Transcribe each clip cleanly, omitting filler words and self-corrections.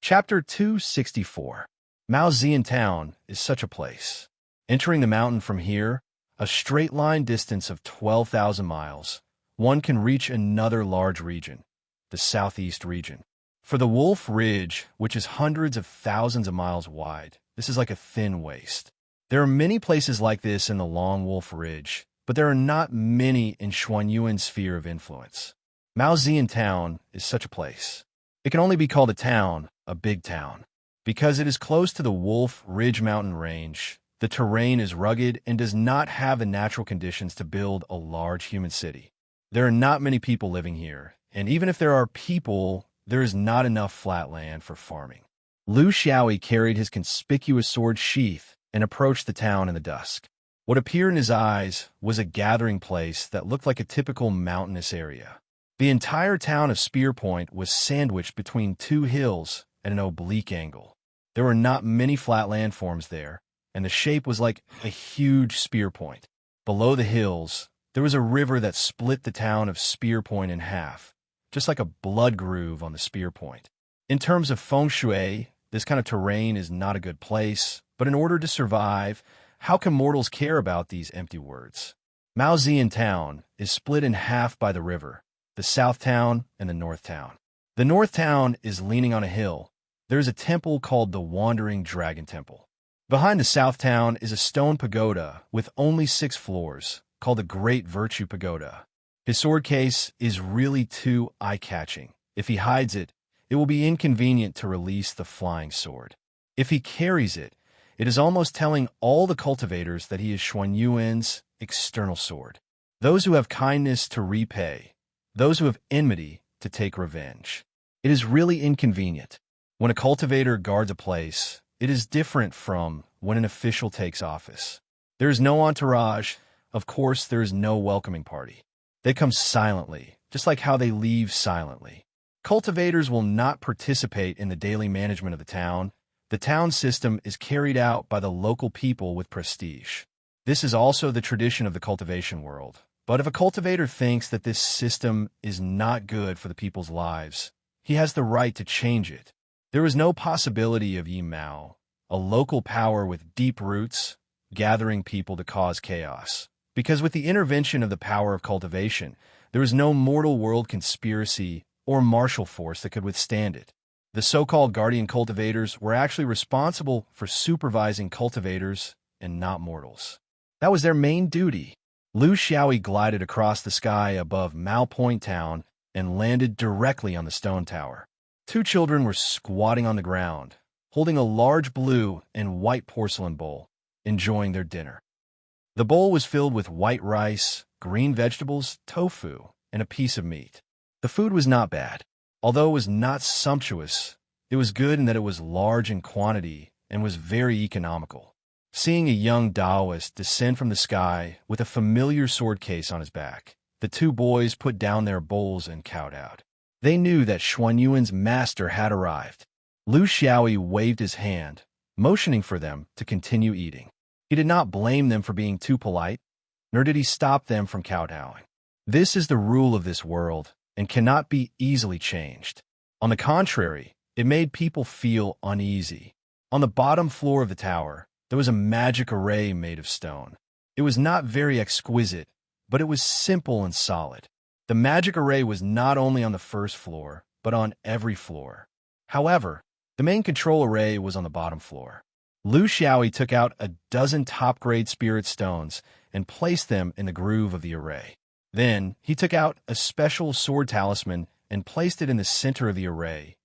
Chapter 264. Maozian Town is such a place. Entering the mountain from here, a straight line distance of 12,000 miles, one can reach another large region, the southeast region. For the Wolf Ridge, which is hundreds of thousands of miles wide, this is like a thin waste. There are many places like this in the Long Wolf Ridge, but there are not many in Xuanyuan's sphere of influence. Maozian Town is such a place. It can only be called a town, a big town. Because it is close to the Wolf Ridge mountain range, the terrain is rugged and does not have the natural conditions to build a large human city. There are not many people living here, and even if there are people, there is not enough flat land for farming. Lu Xiaoyi carried his conspicuous sword sheath and approached the town in the dusk. What appeared in his eyes was a gathering place that looked like a typical mountainous area. The entire town of Spear Point was sandwiched between two hills at an oblique angle. There were not many flat landforms there, and the shape was like a huge spear point. Below the hills, there was a river that split the town of Spear Point in half, just like a blood groove on the spear point. In terms of feng shui, this kind of terrain is not a good place, but in order to survive, how can mortals care about these empty words? Maozian Town is split in half by the river, the South Town and the North Town. The North Town is leaning on a hill. There is a temple called the Wandering Dragon Temple. Behind the South Town is a stone pagoda with only 6 floors, called the Great Virtue Pagoda. His sword case is really too eye-catching. If he hides it, it will be inconvenient to release the flying sword. If he carries it, it is almost telling all the cultivators that he is Xuanyuan's external sword. Those who have kindness to repay, those who have enmity to take revenge. It is really inconvenient. When a cultivator guards a place, it is different from when an official takes office. There is no entourage. Of course, there is no welcoming party. They come silently, just like how they leave silently. Cultivators will not participate in the daily management of the town. The town system is carried out by the local people with prestige. This is also the tradition of the cultivation world. But if a cultivator thinks that this system is not good for the people's lives, he has the right to change it. There is no possibility of Yi Mao, a local power with deep roots, gathering people to cause chaos. Because with the intervention of the power of cultivation, there is no mortal world conspiracy or martial force that could withstand it. The so-called guardian cultivators were actually responsible for supervising cultivators and not mortals. That was their main duty. Lu Xiaoyi glided across the sky above Mao Point Town and landed directly on the stone tower. 2 children were squatting on the ground, holding a large blue and white porcelain bowl, enjoying their dinner. The bowl was filled with white rice, green vegetables, tofu, and a piece of meat. The food was not bad. Although it was not sumptuous, it was good in that it was large in quantity and was very economical. Seeing a young Taoist descend from the sky with a familiar sword case on his back, the 2 boys put down their bowls and cowed out. They knew that Xuanyuan's master had arrived. Lu Xiaoyi waved his hand, motioning for them to continue eating. He did not blame them for being too polite, nor did he stop them from kowtowing. This is the rule of this world and cannot be easily changed. On the contrary, it made people feel uneasy. On the bottom floor of the tower, there was a magic array made of stone. It was not very exquisite, but it was simple and solid. The magic array was not only on the first floor, but on every floor. However, the main control array was on the bottom floor. Lu Xiaoyi took out a dozen top-grade spirit stones and placed them in the groove of the array. Then, he took out a special sword talisman and placed it in the center of the array.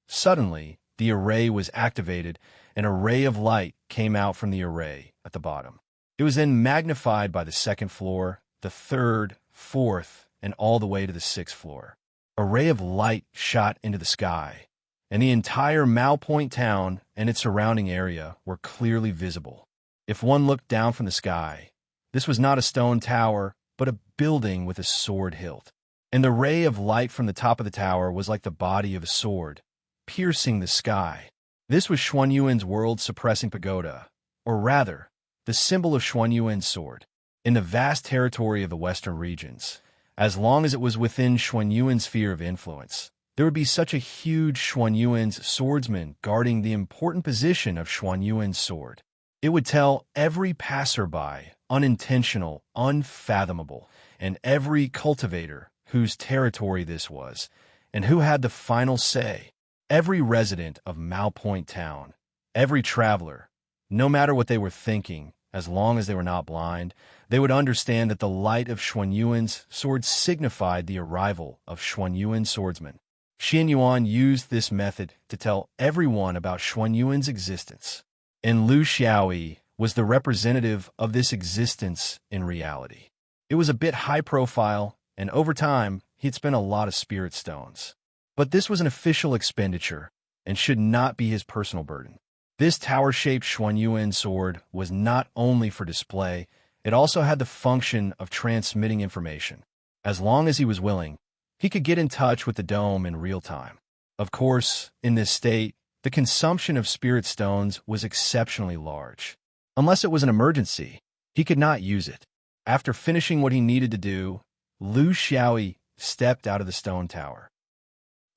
Suddenly, the array was activated, and a ray of light came out from the array at the bottom. It was then magnified by the 2nd floor, the 3rd, 4th, and all the way to the 6th floor. A ray of light shot into the sky, and the entire Mao Point town and its surrounding area were clearly visible. If one looked down from the sky, this was not a stone tower, but a building with a sword hilt. And the ray of light from the top of the tower was like the body of a sword, piercing the sky. This was Xuanyuan's world-suppressing pagoda, or rather, the symbol of Xuanyuan's sword. In the vast territory of the western regions, as long as it was within Xuanyuan's sphere of influence, there would be such a huge Xuanyuan's swordsman guarding the important position of Xuanyuan's sword. It would tell every passerby, unintentional, unfathomable, and every cultivator whose territory this was, and who had the final say. Every resident of Mao Point Town, every traveler, no matter what they were thinking, as long as they were not blind, they would understand that the light of Xuanyuan's sword signified the arrival of Xuanyuan's swordsman. Xianyuan used this method to tell everyone about Xuanyuan's existence, and Lu Xiaoyi was the representative of this existence in reality. It was a bit high profile, and over time, he had spent a lot of spirit stones. But this was an official expenditure and should not be his personal burden. This tower-shaped Xuanyuan sword was not only for display, it also had the function of transmitting information. As long as he was willing, he could get in touch with the dome in real time. Of course, in this state, the consumption of spirit stones was exceptionally large. Unless it was an emergency, he could not use it. After finishing what he needed to do, Lu Xiaoyi stepped out of the stone tower.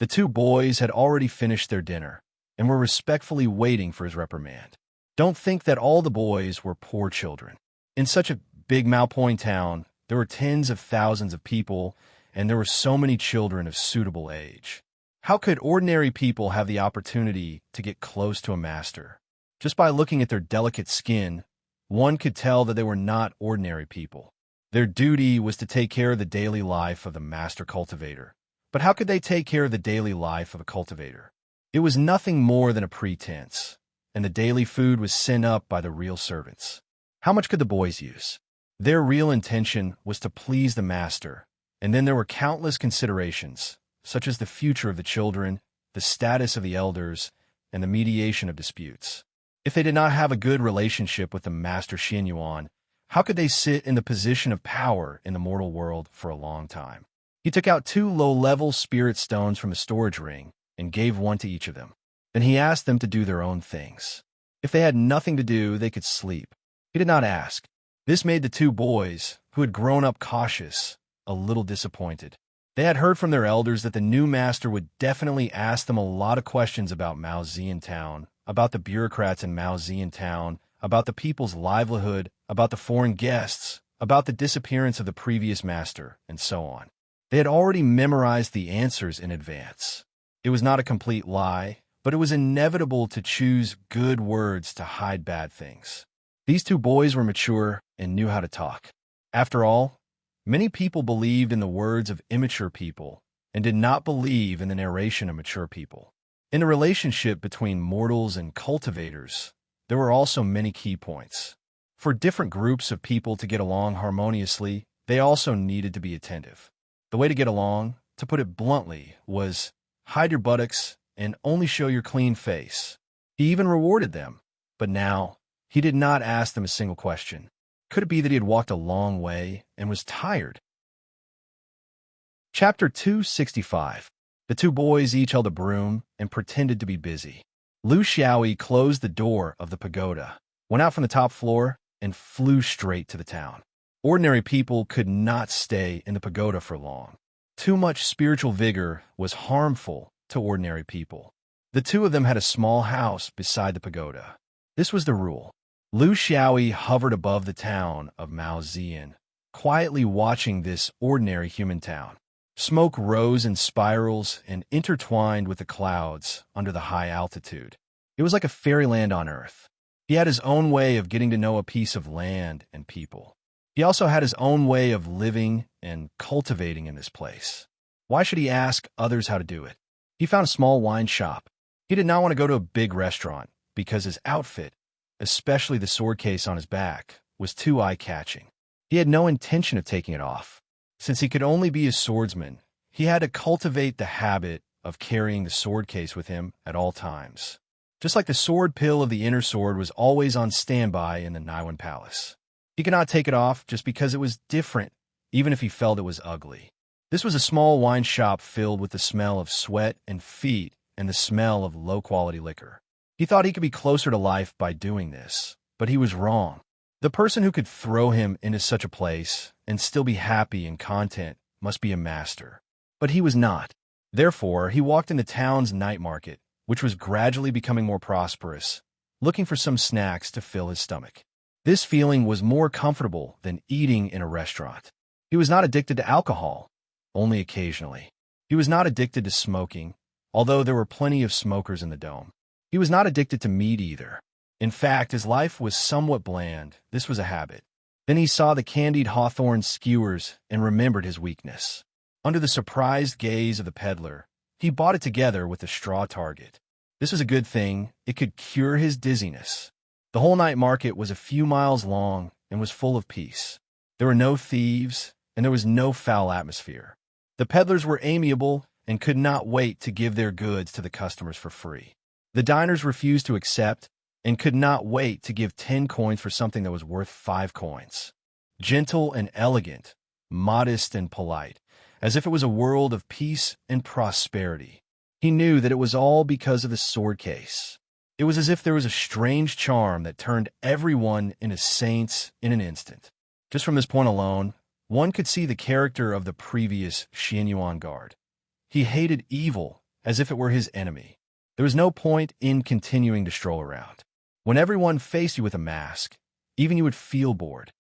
The two boys had already finished their dinner and were respectfully waiting for his reprimand. Don't think that all the boys were poor children. In such a big Mao Point town, there were tens of thousands of people, and there were so many children of suitable age. How could ordinary people have the opportunity to get close to a master? Just by looking at their delicate skin, one could tell that they were not ordinary people. Their duty was to take care of the daily life of the master cultivator. But how could they take care of the daily life of a cultivator? It was nothing more than a pretense, and the daily food was sent up by the real servants. How much could the boys use? Their real intention was to please the master, and then there were countless considerations, such as the future of the children, the status of the elders, and the mediation of disputes. If they did not have a good relationship with the master Xianyuan, how could they sit in the position of power in the mortal world for a long time? He took out 2 low-level spirit stones from a storage ring and gave one to each of them. Then he asked them to do their own things. If they had nothing to do, they could sleep. He did not ask. This made the 2 boys, who had grown up cautious, a little disappointed. They had heard from their elders that the new master would definitely ask them a lot of questions about Mao Zian Town, about the bureaucrats in Mao Zian Town, about the people's livelihood, about the foreign guests, about the disappearance of the previous master, and so on. They had already memorized the answers in advance. It was not a complete lie, but it was inevitable to choose good words to hide bad things. These 2 boys were mature and knew how to talk. After all, many people believed in the words of immature people and did not believe in the narration of mature people. In the relationship between mortals and cultivators, there were also many key points. For different groups of people to get along harmoniously, they also needed to be attentive. The way to get along, to put it bluntly, was hide your buttocks and only show your clean face. He even rewarded them, but now he did not ask them a single question. Could it be that he had walked a long way and was tired? Chapter 265. The 2 boys each held a broom and pretended to be busy. Lu Xiaoyi closed the door of the pagoda, went out from the top floor, and flew straight to the town. Ordinary people could not stay in the pagoda for long. Too much spiritual vigor was harmful to ordinary people. The 2 of them had a small house beside the pagoda. This was the rule. Lu Xiaoyi hovered above the town of Mao Zian, quietly watching this ordinary human town. Smoke rose in spirals and intertwined with the clouds under the high altitude. It was like a fairyland on earth. He had his own way of getting to know a piece of land and people. He also had his own way of living and cultivating in this place. Why should he ask others how to do it? He found a small wine shop. He did not want to go to a big restaurant because his outfit, especially the sword case on his back, was too eye-catching. He had no intention of taking it off. Since he could only be a swordsman, he had to cultivate the habit of carrying the sword case with him at all times. Just like the sword pill of the inner sword was always on standby in the Naiwan Palace. He could not take it off just because it was different, even if he felt it was ugly. This was a small wine shop filled with the smell of sweat and feet and the smell of low-quality liquor. He thought he could be closer to life by doing this, but he was wrong. The person who could throw him into such a place and still be happy and content must be a master. But he was not. Therefore, he walked in the town's night market, which was gradually becoming more prosperous, looking for some snacks to fill his stomach. This feeling was more comfortable than eating in a restaurant. He was not addicted to alcohol, only occasionally. He was not addicted to smoking, although there were plenty of smokers in the dome. He was not addicted to meat either. In fact, his life was somewhat bland. This was a habit. Then he saw the candied hawthorn skewers and remembered his weakness. Under the surprised gaze of the peddler, he bought it together with a straw target. This was a good thing. It could cure his dizziness. The whole night market was a few miles long and was full of peace. There were no thieves, and there was no foul atmosphere. The peddlers were amiable and could not wait to give their goods to the customers for free. The diners refused to accept and could not wait to give 10 coins for something that was worth 5 coins. Gentle and elegant, modest and polite, as if it was a world of peace and prosperity. He knew that it was all because of the sword case. It was as if there was a strange charm that turned everyone into saints in an instant. Just from this point alone, one could see the character of the previous Xianyuan guard. He hated evil as if it were his enemy. There was no point in continuing to stroll around. When everyone faced you with a mask, even you would feel bored.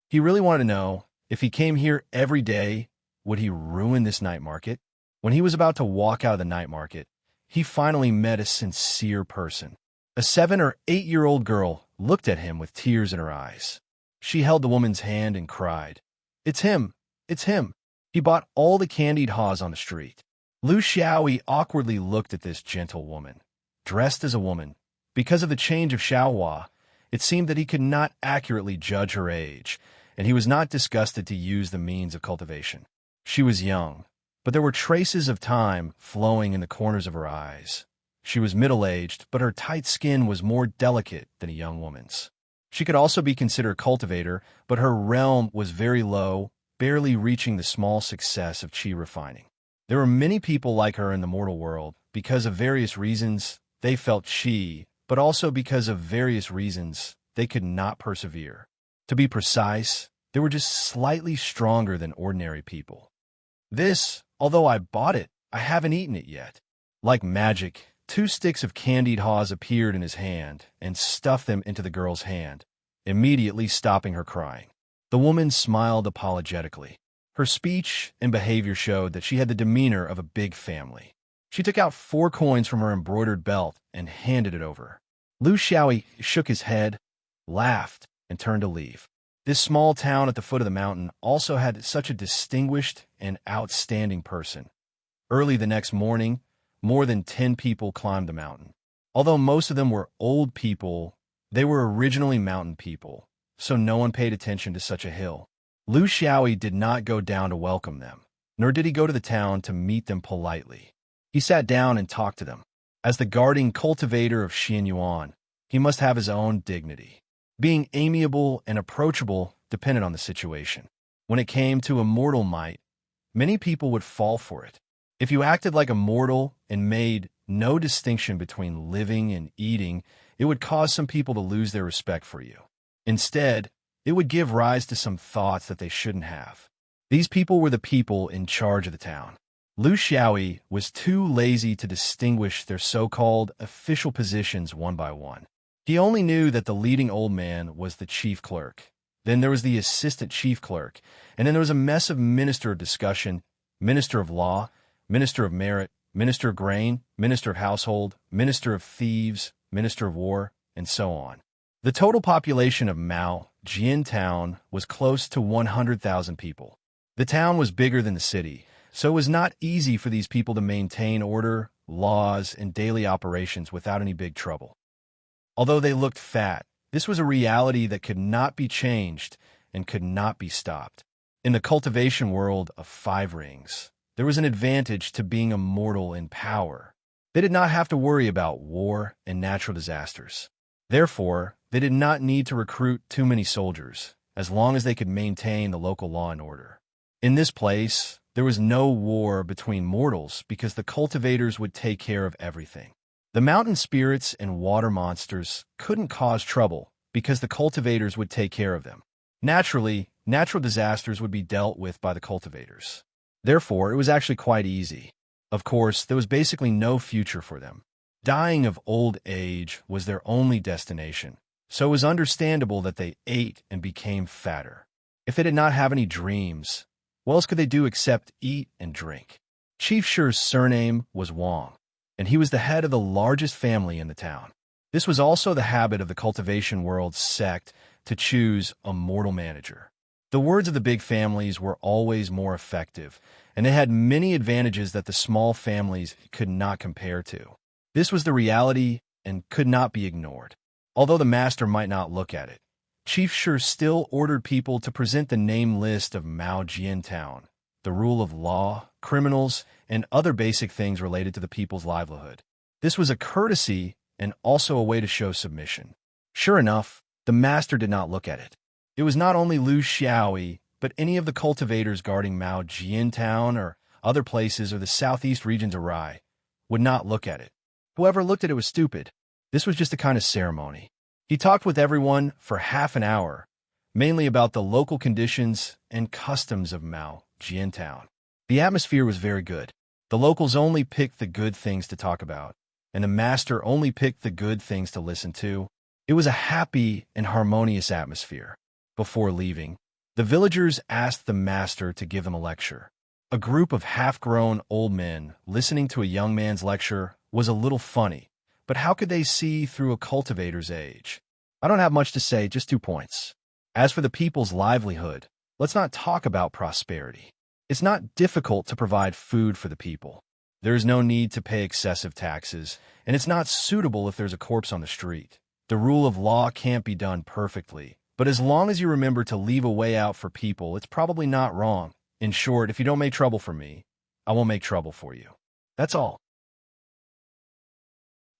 He really wanted to know, if he came here every day, would he ruin this night market? When he was about to walk out of the night market, he finally met a sincere person. A 7 or 8-year-old girl looked at him with tears in her eyes. She held the woman's hand and cried, "It's him! It's him! He bought all the candied haws on the street." Lu Xiaoyi awkwardly looked at this gentle woman, dressed as a woman. Because of the change of Xiaohua, it seemed that he could not accurately judge her age, and he was not disgusted to use the means of cultivation. She was young, but there were traces of time flowing in the corners of her eyes. She was middle-aged, but her tight skin was more delicate than a young woman's. She could also be considered a cultivator, but her realm was very low, barely reaching the small success of qi refining. There were many people like her in the mortal world. Because of various reasons, they felt qi, but also because of various reasons, they could not persevere. To be precise, they were just slightly stronger than ordinary people. This, although I bought it, I haven't eaten it yet. Like magic, 2 sticks of candied haws appeared in his hand and stuffed them into the girl's hand, immediately stopping her crying. The woman smiled apologetically. Her speech and behavior showed that she had the demeanor of a big family. She took out 4 coins from her embroidered belt and handed it over. Lu Xiaoyi shook his head, laughed, and turned to leave. This small town at the foot of the mountain also had such a distinguished and outstanding person. Early the next morning, more than 10 people climbed the mountain. Although most of them were old people, they were originally mountain people, so no one paid attention to such a hill. Lu Xiaoyi did not go down to welcome them, nor did he go to the town to meet them politely. He sat down and talked to them. As the guarding cultivator of Xianyuan, he must have his own dignity. Being amiable and approachable depended on the situation. When it came to immortal might, many people would fall for it. If you acted like a mortal and made no distinction between living and eating, it would cause some people to lose their respect for you. Instead, it would give rise to some thoughts that they shouldn't have. These people were the people in charge of the town. Lu Xiaoyi was too lazy to distinguish their so-called official positions one by one. He only knew that the leading old man was the chief clerk. Then there was the assistant chief clerk, and then there was a mess of minister of discussion, minister of law, minister of merit, minister of grain, minister of household, minister of thieves, minister of war, and so on. The total population of Mao Jian town was close to 100,000 people. The town was bigger than the city, so it was not easy for these people to maintain order, laws, and daily operations without any big trouble. Although they looked fat, this was a reality that could not be changed and could not be stopped. In the cultivation world of 5 rings, there was an advantage to being immortal in power. They did not have to worry about war and natural disasters. Therefore, they did not need to recruit too many soldiers, as long as they could maintain the local law and order. In this place, there was no war between mortals because the cultivators would take care of everything. The mountain spirits and water monsters couldn't cause trouble because the cultivators would take care of them. Naturally, natural disasters would be dealt with by the cultivators. Therefore, it was actually quite easy. Of course, there was basically no future for them. Dying of old age was their only destination, so it was understandable that they ate and became fatter. If they did not have any dreams, what else could they do except eat and drink? Chief Sher's surname was Wang, and he was the head of the largest family in the town. This was also the habit of the cultivation world's sect to choose a mortal manager. The words of the big families were always more effective, and they had many advantages that the small families could not compare to. This was the reality and could not be ignored. Although the master might not look at it, Chief Sher still ordered people to present the name list of Mao Jiantown, the rule of law, criminals, and other basic things related to the people's livelihood. This was a courtesy and also a way to show submission. Sure enough, the master did not look at it. It was not only Lu Xiaoyi, but any of the cultivators guarding Mao Jiantown or other places or the southeast regions of Rai would not look at it. Whoever looked at it was stupid. This was just a kind of ceremony. He talked with everyone for half an hour, mainly about the local conditions and customs of Mao Jiantown. The atmosphere was very good. The locals only picked the good things to talk about, and the master only picked the good things to listen to. It was a happy and harmonious atmosphere. Before leaving, the villagers asked the master to give them a lecture. A group of half-grown old men listening to a young man's lecture was a little funny, but how could they see through a cultivator's age? I don't have much to say, just 2 points. As for the people's livelihood, let's not talk about prosperity. It's not difficult to provide food for the people. There is no need to pay excessive taxes, and it's not suitable if there's a corpse on the street. The rule of law can't be done perfectly, but as long as you remember to leave a way out for people, it's probably not wrong. In short, if you don't make trouble for me, I won't make trouble for you. That's all.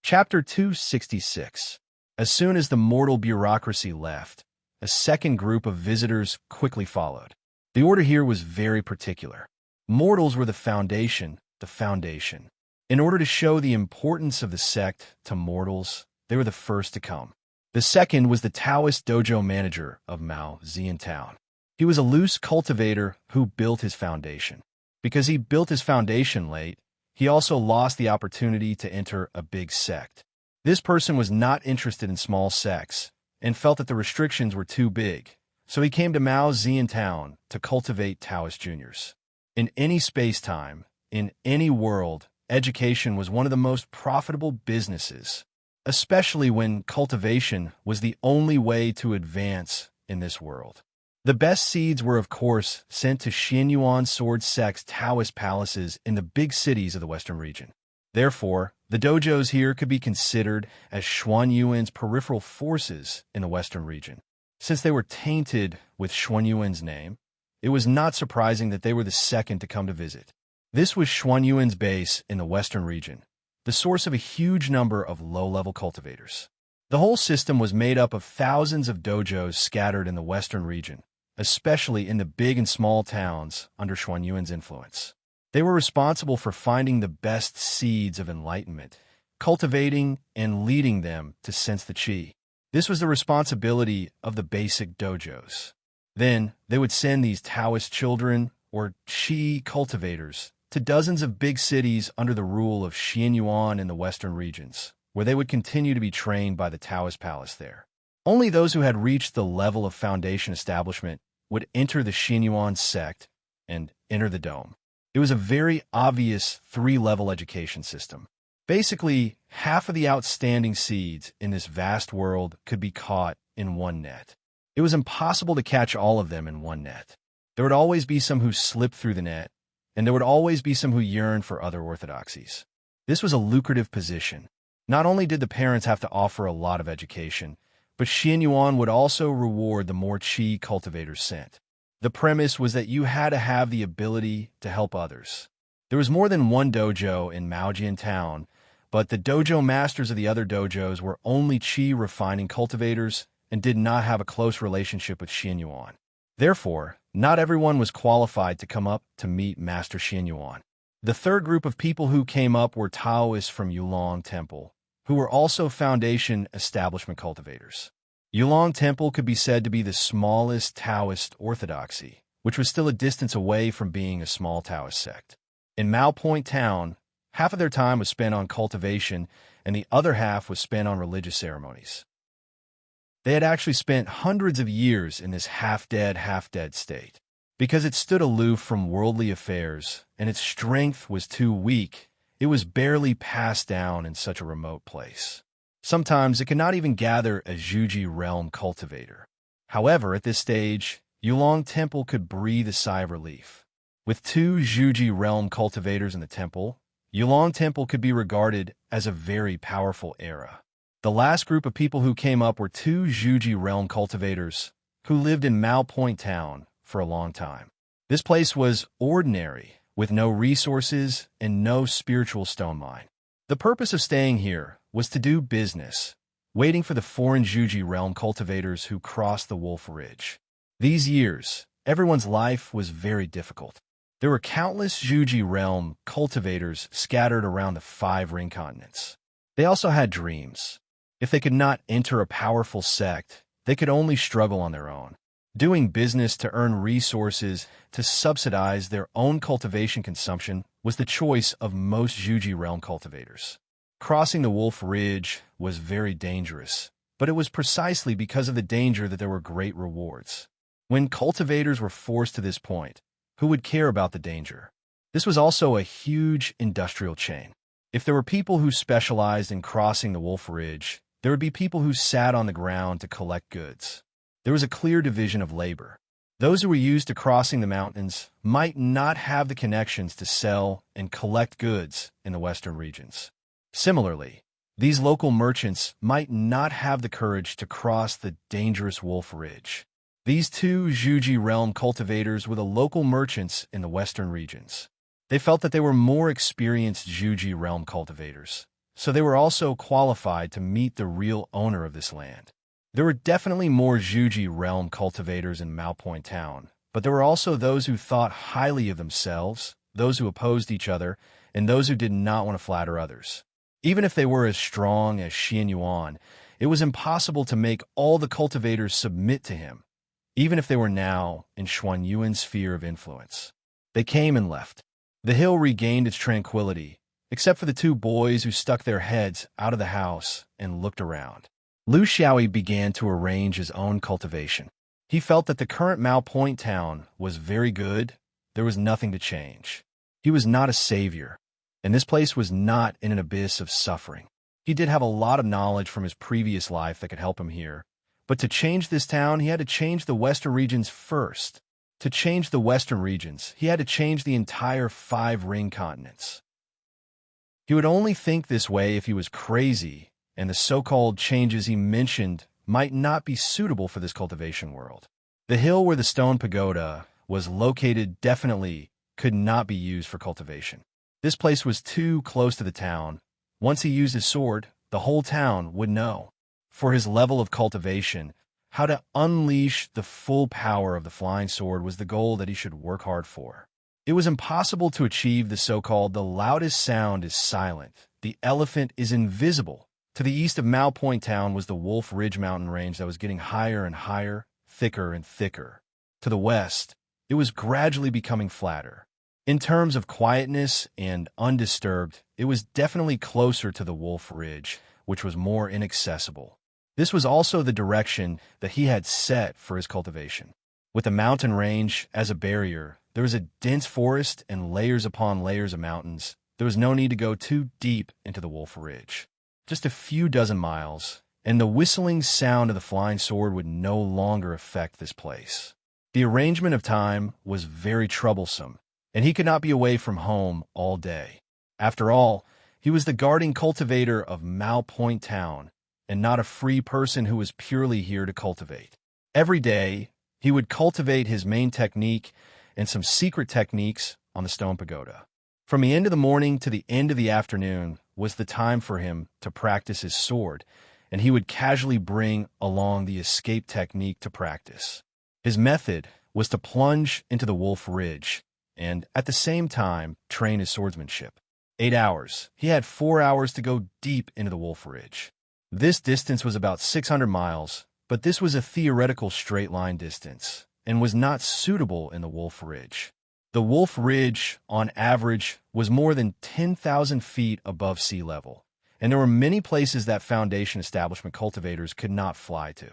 Chapter 266. As soon as the mortal bureaucracy left, a second group of visitors quickly followed. The order here was very particular. Mortals were the foundation. In order to show the importance of the sect to mortals, they were the first to come. The second was the Taoist dojo manager of Mao Jiantown. He was a loose cultivator who built his foundation. Because he built his foundation late, he also lost the opportunity to enter a big sect. This person was not interested in small sects and felt that the restrictions were too big, so he came to Mao Jiantown to cultivate Taoist juniors. In any space-time, in any world, education was one of the most profitable businesses, especially when cultivation was the only way to advance in this world. The best seeds were, of course, sent to Xianyuan sword sect's Taoist palaces in the big cities of the Western region. Therefore, the dojos here could be considered as Xuanyuan's peripheral forces in the Western region. Since they were tainted with Xuanyuan's name, it was not surprising that they were the second to come to visit. This was Xuanyuan's base in the Western region, the source of a huge number of low-level cultivators. The whole system was made up of thousands of dojos scattered in the Western region, especially in the big and small towns under Xuanyuan's influence. They were responsible for finding the best seeds of enlightenment, cultivating and leading them to sense the qi. This was the responsibility of the basic dojos. Then, they would send these Taoist children, or qi cultivators, to dozens of big cities under the rule of Xianyuan in the Western regions, where they would continue to be trained by the Taoist palace there. Only those who had reached the level of foundation establishment would enter the Xianyuan sect and enter the dome. It was a very obvious 3-level education system. Basically, half of the outstanding seeds in this vast world could be caught in one net. It was impossible to catch all of them in one net. There would always be some who slipped through the net, and there would always be some who yearned for other orthodoxies. This was a lucrative position. Not only did the parents have to offer a lot of education, but Xianyuan would also reward the more qi cultivators sent. The premise was that you had to have the ability to help others. There was more than one dojo in Mao Jiantown, but the dojo masters of the other dojos were only qi refining cultivators and did not have a close relationship with Xianyuan. Therefore, not everyone was qualified to come up to meet Master Xianyuan. The third group of people who came up were Taoists from Yulong Temple, who were also foundation establishment cultivators. Yulong Temple could be said to be the smallest Taoist orthodoxy, which was still a distance away from being a small Taoist sect. In Mao Point Town, Half of their time was spent on cultivation, and the other half was spent on religious ceremonies. They had actually spent hundreds of years in this half-dead state. Because it stood aloof from worldly affairs, and its strength was too weak, it was barely passed down in such a remote place. Sometimes it could not even gather a Juji realm cultivator. However, at this stage, Yulong Temple could breathe a sigh of relief. With 2 Juji realm cultivators in the temple, Yulong Temple could be regarded as a very powerful era. The last group of people who came up were 2 Juji realm cultivators who lived in Mao Point Town for a long time. This place was ordinary, with no resources and no spiritual stone mine. The purpose of staying here was to do business, waiting for the foreign Juji realm cultivators who crossed the Wolf Ridge. These years, everyone's life was very difficult. There were countless Juji realm cultivators scattered around the 5 ring continents. They also had dreams. If they could not enter a powerful sect, they could only struggle on their own. Doing business to earn resources to subsidize their own cultivation consumption was the choice of most Juji realm cultivators. Crossing the Wolf Ridge was very dangerous, but it was precisely because of the danger that there were great rewards. When cultivators were forced to this point, who would care about the danger? This was also a huge industrial chain. If there were people who specialized in crossing the Wolf Ridge, there would be people who sat on the ground to collect goods. There was a clear division of labor. Those who were used to crossing the mountains might not have the connections to sell and collect goods in the western regions. Similarly, these local merchants might not have the courage to cross the dangerous Wolf Ridge. These 2 Juji realm cultivators were the local merchants in the western regions. They felt that they were more experienced Juji realm cultivators, so they were also qualified to meet the real owner of this land. There were definitely more Juji realm cultivators in Mao Point Town, but there were also those who thought highly of themselves, those who opposed each other, and those who did not want to flatter others. Even if they were as strong as Xian Yuan, it was impossible to make all the cultivators submit to him, even if they were now in Xuan Yuan's sphere of influence. They came and left. The hill regained its tranquility, except for the 2 boys who stuck their heads out of the house and looked around. Lu Xiaoyi began to arrange his own cultivation. He felt that the current Mao Point town was very good. There was nothing to change. He was not a savior, and this place was not in an abyss of suffering. He did have a lot of knowledge from his previous life that could help him here, but to change this town, he had to change the western regions first. To change the western regions, he had to change the entire 5 ring continents. He would only think this way if he was crazy, and the so-called changes he mentioned might not be suitable for this cultivation world. The hill where the stone pagoda was located definitely could not be used for cultivation. This place was too close to the town. Once he used his sword, the whole town would know. For his level of cultivation, how to unleash the full power of the flying sword was the goal that he should work hard for. It was impossible to achieve the so-called "the loudest sound is silent, the elephant is invisible." To the east of Mao Point Town was the Wolf Ridge mountain range that was getting higher and higher, thicker and thicker. To the west, it was gradually becoming flatter. In terms of quietness and undisturbed, it was definitely closer to the Wolf Ridge, which was more inaccessible. This was also the direction that he had set for his cultivation. With the mountain range as a barrier, there was a dense forest and layers upon layers of mountains. There was no need to go too deep into the Wolf Ridge. Just a few dozen miles, and the whistling sound of the flying sword would no longer affect this place. The arrangement of time was very troublesome, and he could not be away from home all day. After all, he was the guarding cultivator of Mao Point Town, and not a free person who was purely here to cultivate. Every day, he would cultivate his main technique and some secret techniques on the stone pagoda. From the end of the morning to the end of the afternoon was the time for him to practice his sword, and he would casually bring along the escape technique to practice. His method was to plunge into the Wolf Ridge and, at the same time, train his swordsmanship. 8 hours. He had 4 hours to go deep into the Wolf Ridge. This distance was about 600 miles, but this was a theoretical straight-line distance and was not suitable in the Wolf Ridge. The Wolf Ridge, on average, was more than 10,000 feet above sea level, and there were many places that foundation establishment cultivators could not fly to.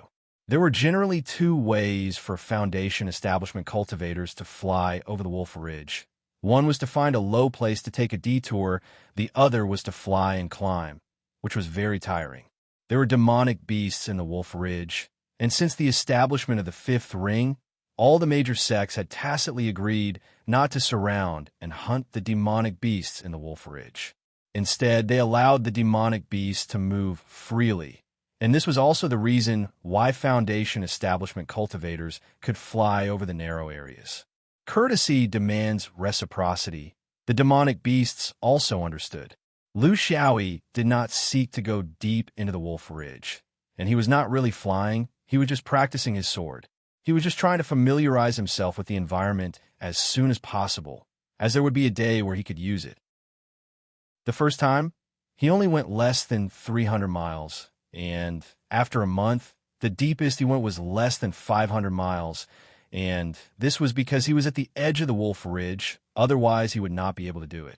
There were generally two ways for foundation establishment cultivators to fly over the Wolf Ridge. One was to find a low place to take a detour, the other was to fly and climb, which was very tiring. There were demonic beasts in the Wolf Ridge, and since the establishment of the Fifth Ring, all the major sects had tacitly agreed not to surround and hunt the demonic beasts in the Wolf Ridge. Instead, they allowed the demonic beasts to move freely, and this was also the reason why Foundation establishment cultivators could fly over the narrow areas. Courtesy demands reciprocity. The demonic beasts also understood. Lu Xiaoyi did not seek to go deep into the Wolf Ridge, and he was not really flying, he was just practicing his sword. He was just trying to familiarize himself with the environment as soon as possible, as there would be a day where he could use it. The first time, he only went less than 300 miles, and after a month, the deepest he went was less than 500 miles, and this was because he was at the edge of the Wolf Ridge, otherwise he would not be able to do it.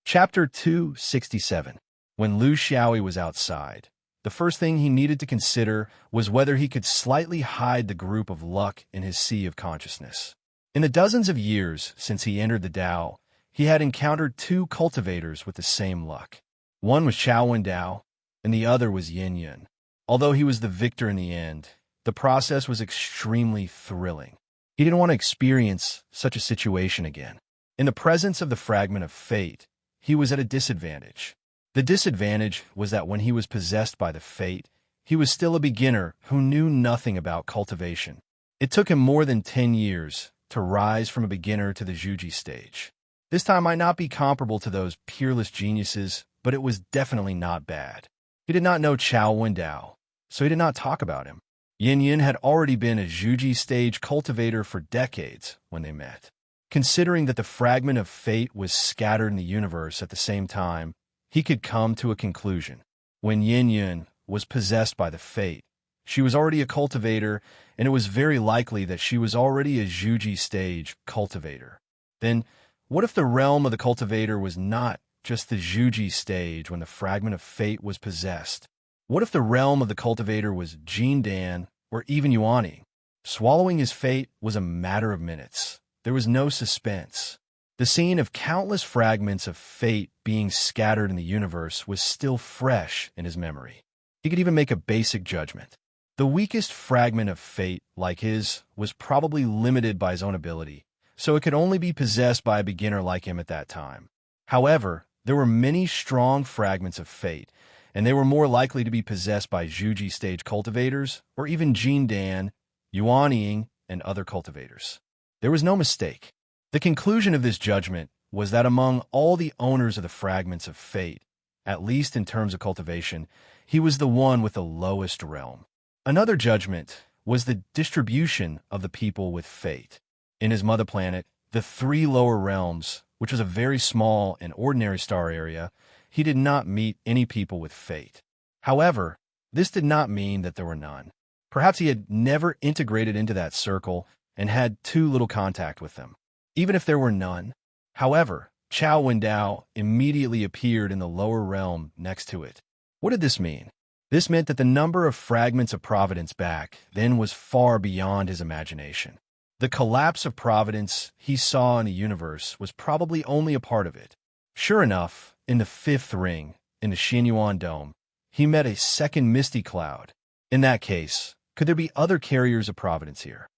Chapter 267. When Lu Xiaoyi was outside, the first thing he needed to consider was whether he could slightly hide the group of luck in his sea of consciousness. In the dozens of years since he entered the Tao, he had encountered two cultivators with the same luck. One was Chao Wendao, and the other was Yin Yun. Although he was the victor in the end, the process was extremely thrilling. He didn't want to experience such a situation again. In the presence of the fragment of fate, he was at a disadvantage. The disadvantage was that when he was possessed by the fate, he was still a beginner who knew nothing about cultivation. It took him more than 10 years to rise from a beginner to the Zhuji stage. This time might not be comparable to those peerless geniuses, but it was definitely not bad. He did not know Chao Wendao, so he did not talk about him. Yin Yin had already been a Zhuji stage cultivator for decades when they met. Considering that the fragment of fate was scattered in the universe at the same time, he could come to a conclusion. When Yin Yin was possessed by the fate, she was already a cultivator, and it was very likely that she was already a Zhuji stage cultivator. Then, what if the realm of the cultivator was not just the Zhuji stage when the fragment of fate was possessed? What if the realm of the cultivator was Jindan or even Yuani? Swallowing his fate was a matter of minutes. There was no suspense. The scene of countless fragments of fate being scattered in the universe was still fresh in his memory. He could even make a basic judgment. The weakest fragment of fate, like his, was probably limited by his own ability, so it could only be possessed by a beginner like him at that time. However, there were many strong fragments of fate, and they were more likely to be possessed by Zhuji stage cultivators or even Jindan, Yuanying, and other cultivators. There was no mistake. The conclusion of this judgment was that among all the owners of the fragments of fate, at least in terms of cultivation, he was the one with the lowest realm. Another judgment was the distribution of the people with fate. In his mother planet, the three lower realms, which was a very small and ordinary star area, he did not meet any people with fate. However, this did not mean that there were none. Perhaps he had never integrated into that circle and had too little contact with them. Even if there were none. However, Chao Wendao immediately appeared in the lower realm next to it. What did this mean? This meant that the number of fragments of providence back then was far beyond his imagination. The collapse of providence he saw in the universe was probably only a part of it. Sure enough, in the fifth ring, in the Xinyuan Dome, he met a second misty cloud. In that case, could there be other carriers of providence here?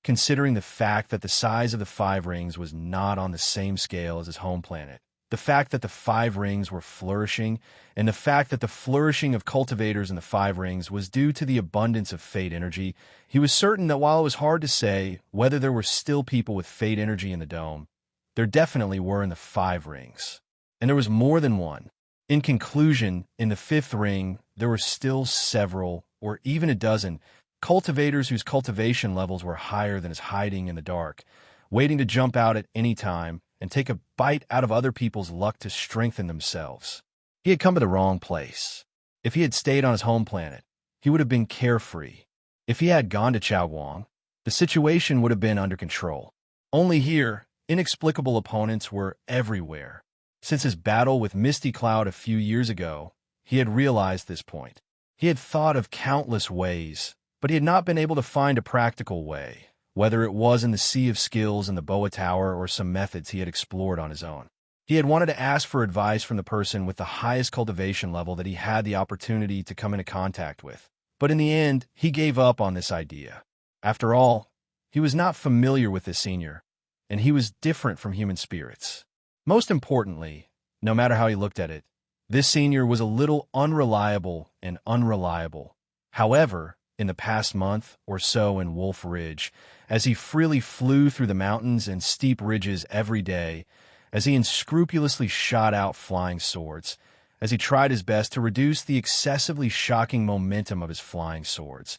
Considering the fact that the size of the five rings was not on the same scale as his home planet, the fact that the five rings were flourishing, and the fact that the flourishing of cultivators in the five rings was due to the abundance of fate energy, he was certain that while it was hard to say whether there were still people with fate energy in the dome, there definitely were in the five rings. And there was more than one. In conclusion, in the fifth ring, there were still several, or even a dozen, cultivators whose cultivation levels were higher than his hiding in the dark, waiting to jump out at any time and take a bite out of other people's luck to strengthen themselves. He had come to the wrong place. If he had stayed on his home planet, he would have been carefree. If he had gone to Chaoguang, the situation would have been under control. Only here, inexplicable opponents were everywhere. Since his battle with Misty Cloud a few years ago, he had realized this point. He had thought of countless ways, but he had not been able to find a practical way, whether it was in the sea of skills in the Boa Tower or some methods he had explored on his own. He had wanted to ask for advice from the person with the highest cultivation level that he had the opportunity to come into contact with. But in the end, he gave up on this idea. After all, he was not familiar with this senior, and he was different from human spirits. Most importantly, no matter how he looked at it, this senior was a little unreliable and unreliable. However, in the past month or so in Wolf Ridge, as he freely flew through the mountains and steep ridges every day, as he unscrupulously shot out flying swords, as he tried his best to reduce the excessively shocking momentum of his flying swords,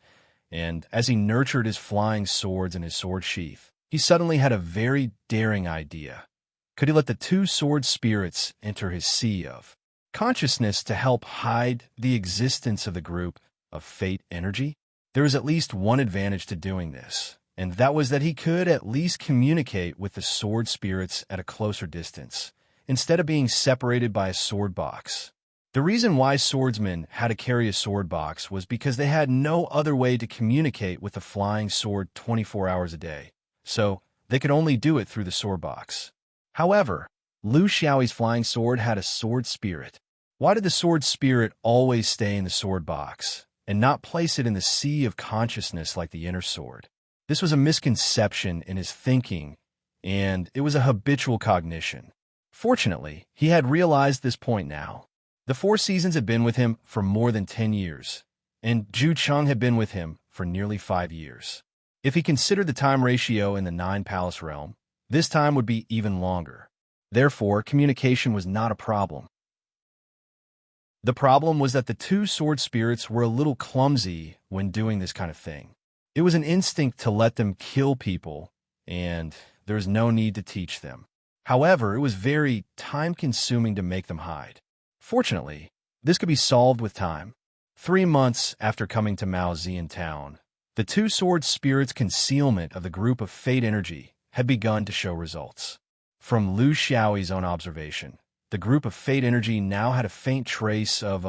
and as he nurtured his flying swords in his sword sheath, he suddenly had a very daring idea. Could he let the two sword spirits enter his sea of consciousness to help hide the existence of the group of fate energy? There was at least one advantage to doing this, and that was that he could at least communicate with the sword spirits at a closer distance, instead of being separated by a sword box. The reason why swordsmen had to carry a sword box was because they had no other way to communicate with the flying sword 24 hours a day, so they could only do it through the sword box. However, Lu Xiaoyi's flying sword had a sword spirit. Why did the sword spirit always stay in the sword box and not place it in the sea of consciousness like the inner sword? This was a misconception in his thinking, and it was a habitual cognition. Fortunately, he had realized this point now. The Four Seasons had been with him for more than 10 years, and Zhu Cheng had been with him for nearly 5 years. If he considered the time ratio in the Nine Palace realm, this time would be even longer. Therefore, communication was not a problem. The problem was that the two sword spirits were a little clumsy when doing this kind of thing. It was an instinct to let them kill people, and there was no need to teach them. However, it was very time-consuming to make them hide. Fortunately, this could be solved with time. 3 months after coming to Malzian town, the two sword spirits' concealment of the group of fate energy had begun to show results. From Lu Xiaoyi's own observation, the group of fate energy now had a faint trace of,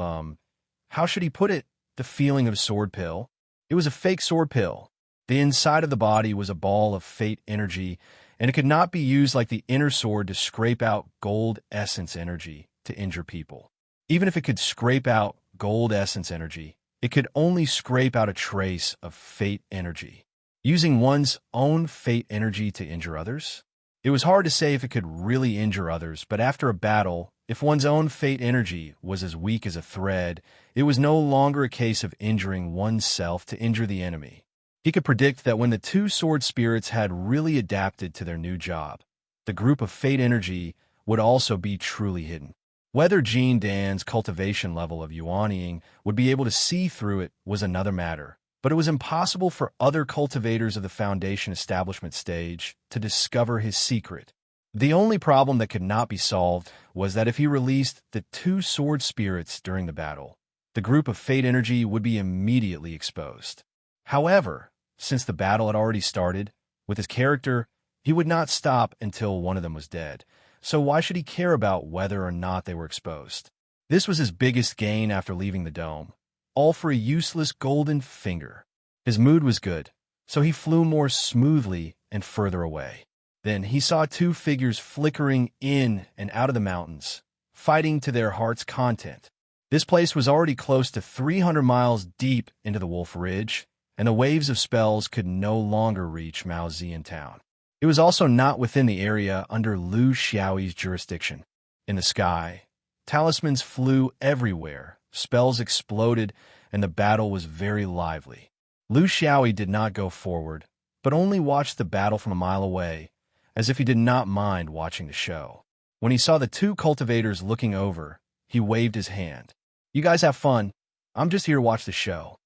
how should he put it, the feeling of a sword pill. It was a fake sword pill. The inside of the body was a ball of fate energy, and it could not be used like the inner sword to scrape out gold essence energy to injure people. Even if it could scrape out gold essence energy, it could only scrape out a trace of fate energy. Using one's own fate energy to injure others? It was hard to say if it could really injure others, but after a battle, if one's own fate energy was as weak as a thread, it was no longer a case of injuring oneself to injure the enemy. He could predict that when the two sword spirits had really adapted to their new job, the group of fate energy would also be truly hidden. Whether Jean Dan's cultivation level of Yuanying would be able to see through it was another matter, but it was impossible for other cultivators of the Foundation establishment stage to discover his secret. The only problem that could not be solved was that if he released the two sword spirits during the battle, the group of fate energy would be immediately exposed. However, since the battle had already started, with his character, he would not stop until one of them was dead. So why should he care about whether or not they were exposed? This was his biggest gain after leaving the dome, all for a useless golden finger. His mood was good, so he flew more smoothly and further away. Then he saw two figures flickering in and out of the mountains, fighting to their heart's content. This place was already close to 300 miles deep into the Wolf Ridge, and the waves of spells could no longer reach Malzian town. It was also not within the area under Lu Xiaoyi's jurisdiction. In the sky, talismans flew everywhere, spells exploded, and the battle was very lively. Lu Xiaoyi did not go forward, but only watched the battle from a mile away, as if he did not mind watching the show. When he saw the two cultivators looking over, he waved his hand. "You guys have fun. I'm just here to watch the show."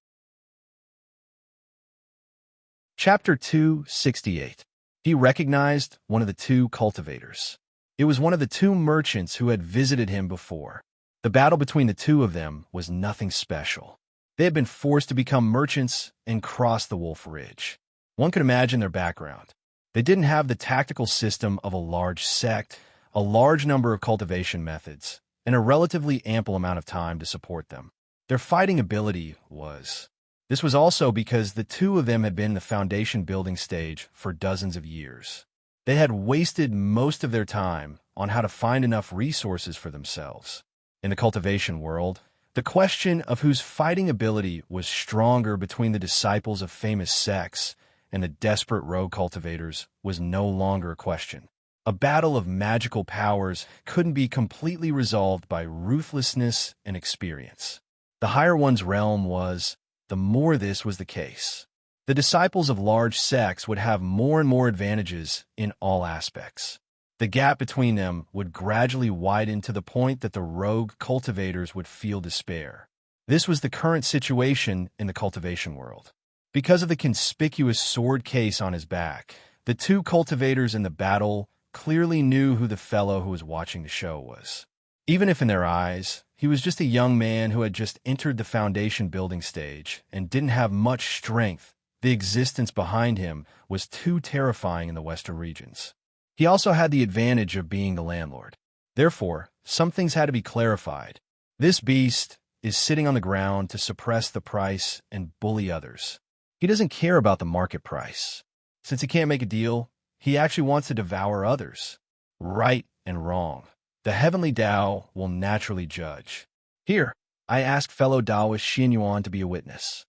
Chapter 268. He recognized one of the two cultivators. It was one of the two merchants who had visited him before. The battle between the two of them was nothing special. They had been forced to become merchants and cross the Wolf Ridge. One could imagine their background. They didn't have the tactical system of a large sect, a large number of cultivation methods, and a relatively ample amount of time to support them. Their fighting ability was. This was also because the two of them had been in the foundation building stage for dozens of years. They had wasted most of their time on how to find enough resources for themselves. In the cultivation world, the question of whose fighting ability was stronger between the disciples of famous sects and the desperate rogue cultivators was no longer a question. A battle of magical powers couldn't be completely resolved by ruthlessness and experience. The higher one's realm was, the more this was the case. The disciples of large sects would have more and more advantages in all aspects. The gap between them would gradually widen to the point that the rogue cultivators would feel despair. This was the current situation in the cultivation world. Because of the conspicuous sword case on his back, the two cultivators in the battle clearly knew who the fellow who was watching the show was. Even if in their eyes, he was just a young man who had just entered the foundation building stage and didn't have much strength, the existence behind him was too terrifying in the western regions. He also had the advantage of being the landlord. Therefore, some things had to be clarified. This beast is sitting on the ground to suppress the price and bully others. He doesn't care about the market price. Since he can't make a deal, he actually wants to devour others. Right and wrong. The heavenly Tao will naturally judge. Here, I ask fellow Taoist Xin Yuan to be a witness.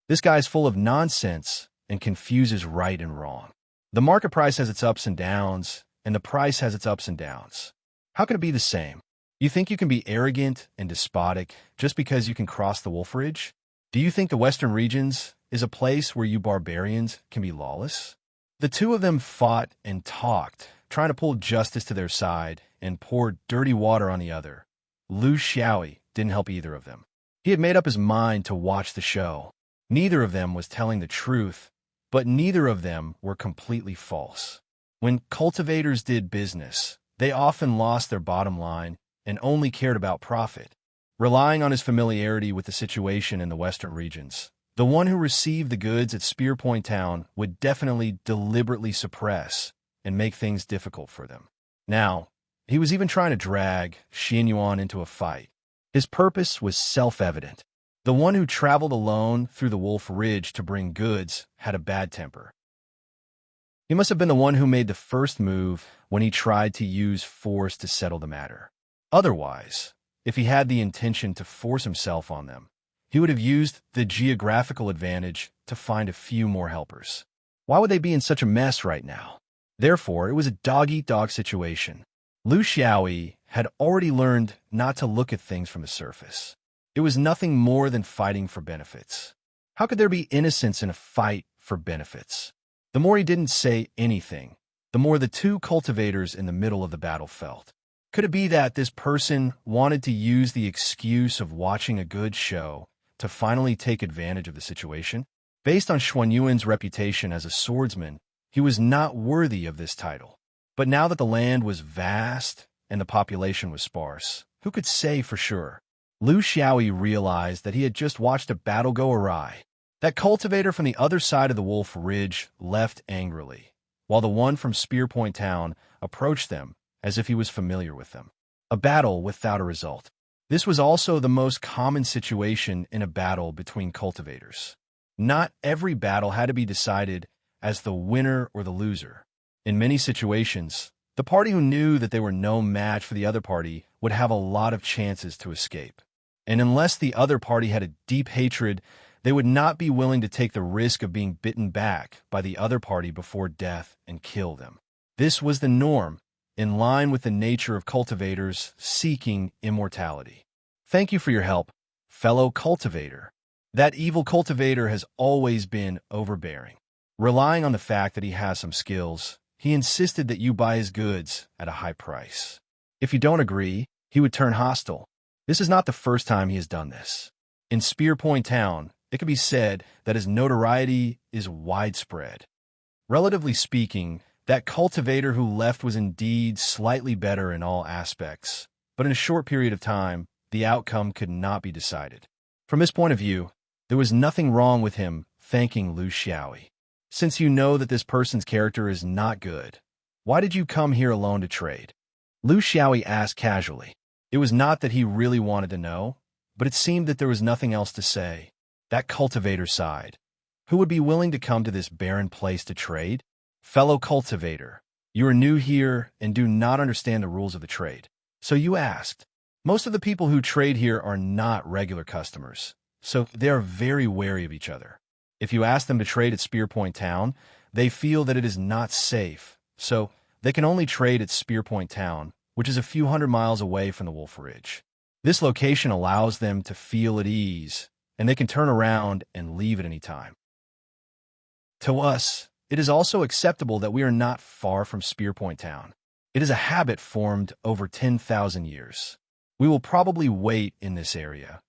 This guy is full of nonsense and confuses right and wrong. The market price has its ups and downs, and the price has its ups and downs. How can it be the same? You think you can be arrogant and despotic just because you can cross the Wolf Ridge? Do you think the Western regions is a place where you barbarians can be lawless? The two of them fought and talked, trying to pull justice to their side and pour dirty water on the other. Lu Xiaoyi didn't help either of them. He had made up his mind to watch the show. Neither of them was telling the truth, but neither of them were completely false. When cultivators did business, they often lost their bottom line and only cared about profit. Relying on his familiarity with the situation in the western regions, the one who received the goods at Spear Point Town would definitely deliberately suppress and make things difficult for them. Now, he was even trying to drag Xin Yuan into a fight. His purpose was self-evident. The one who traveled alone through the Wolf Ridge to bring goods had a bad temper. He must have been the one who made the first move when he tried to use force to settle the matter. Otherwise, if he had the intention to force himself on them, he would have used the geographical advantage to find a few more helpers. Why would they be in such a mess right now? Therefore, it was a dog-eat-dog situation. Lu Xiaoyi had already learned not to look at things from the surface. It was nothing more than fighting for benefits. How could there be innocence in a fight for benefits? The more he didn't say anything, the more the two cultivators in the middle of the battle felt. Could it be that this person wanted to use the excuse of watching a good show to finally take advantage of the situation? Based on Xuanyuan's reputation as a swordsman, he was not worthy of this title. But now that the land was vast and the population was sparse, who could say for sure? Lu Xiaoyi realized that he had just watched a battle go awry. That cultivator from the other side of the Wolf Ridge left angrily, while the one from Spear Point Town approached them as if he was familiar with them. A battle without a result. This was also the most common situation in a battle between cultivators. Not every battle had to be decided as the winner or the loser. In many situations, the party who knew that they were no match for the other party would have a lot of chances to escape. And unless the other party had a deep hatred, they would not be willing to take the risk of being bitten back by the other party before death and kill them. This was the norm, in line with the nature of cultivators seeking immortality. Thank you for your help, fellow cultivator. That evil cultivator has always been overbearing. Relying on the fact that he has some skills, he insisted that you buy his goods at a high price. If you don't agree, he would turn hostile. This is not the first time he has done this. In Spear Point Town, it can be said that his notoriety is widespread. Relatively speaking, that cultivator who left was indeed slightly better in all aspects, but in a short period of time, the outcome could not be decided. From his point of view, there was nothing wrong with him thanking Lu Xiaoyi. Since you know that this person's character is not good, why did you come here alone to trade? Lu Xiaoyi asked casually. It was not that he really wanted to know, but it seemed that there was nothing else to say. That cultivator sighed. Who would be willing to come to this barren place to trade? Fellow cultivator, you are new here and do not understand the rules of the trade. So you asked. Most of the people who trade here are not regular customers, so they are very wary of each other. If you ask them to trade at Spearpoint Town, they feel that it is not safe, so they can only trade at Spearpoint Town, which is a few hundred miles away from the Wolf Ridge. This location allows them to feel at ease, and they can turn around and leave at any time. To us, it is also acceptable that we are not far from Spearpoint Town. It is a habit formed over 10,000 years. We will probably wait in this area,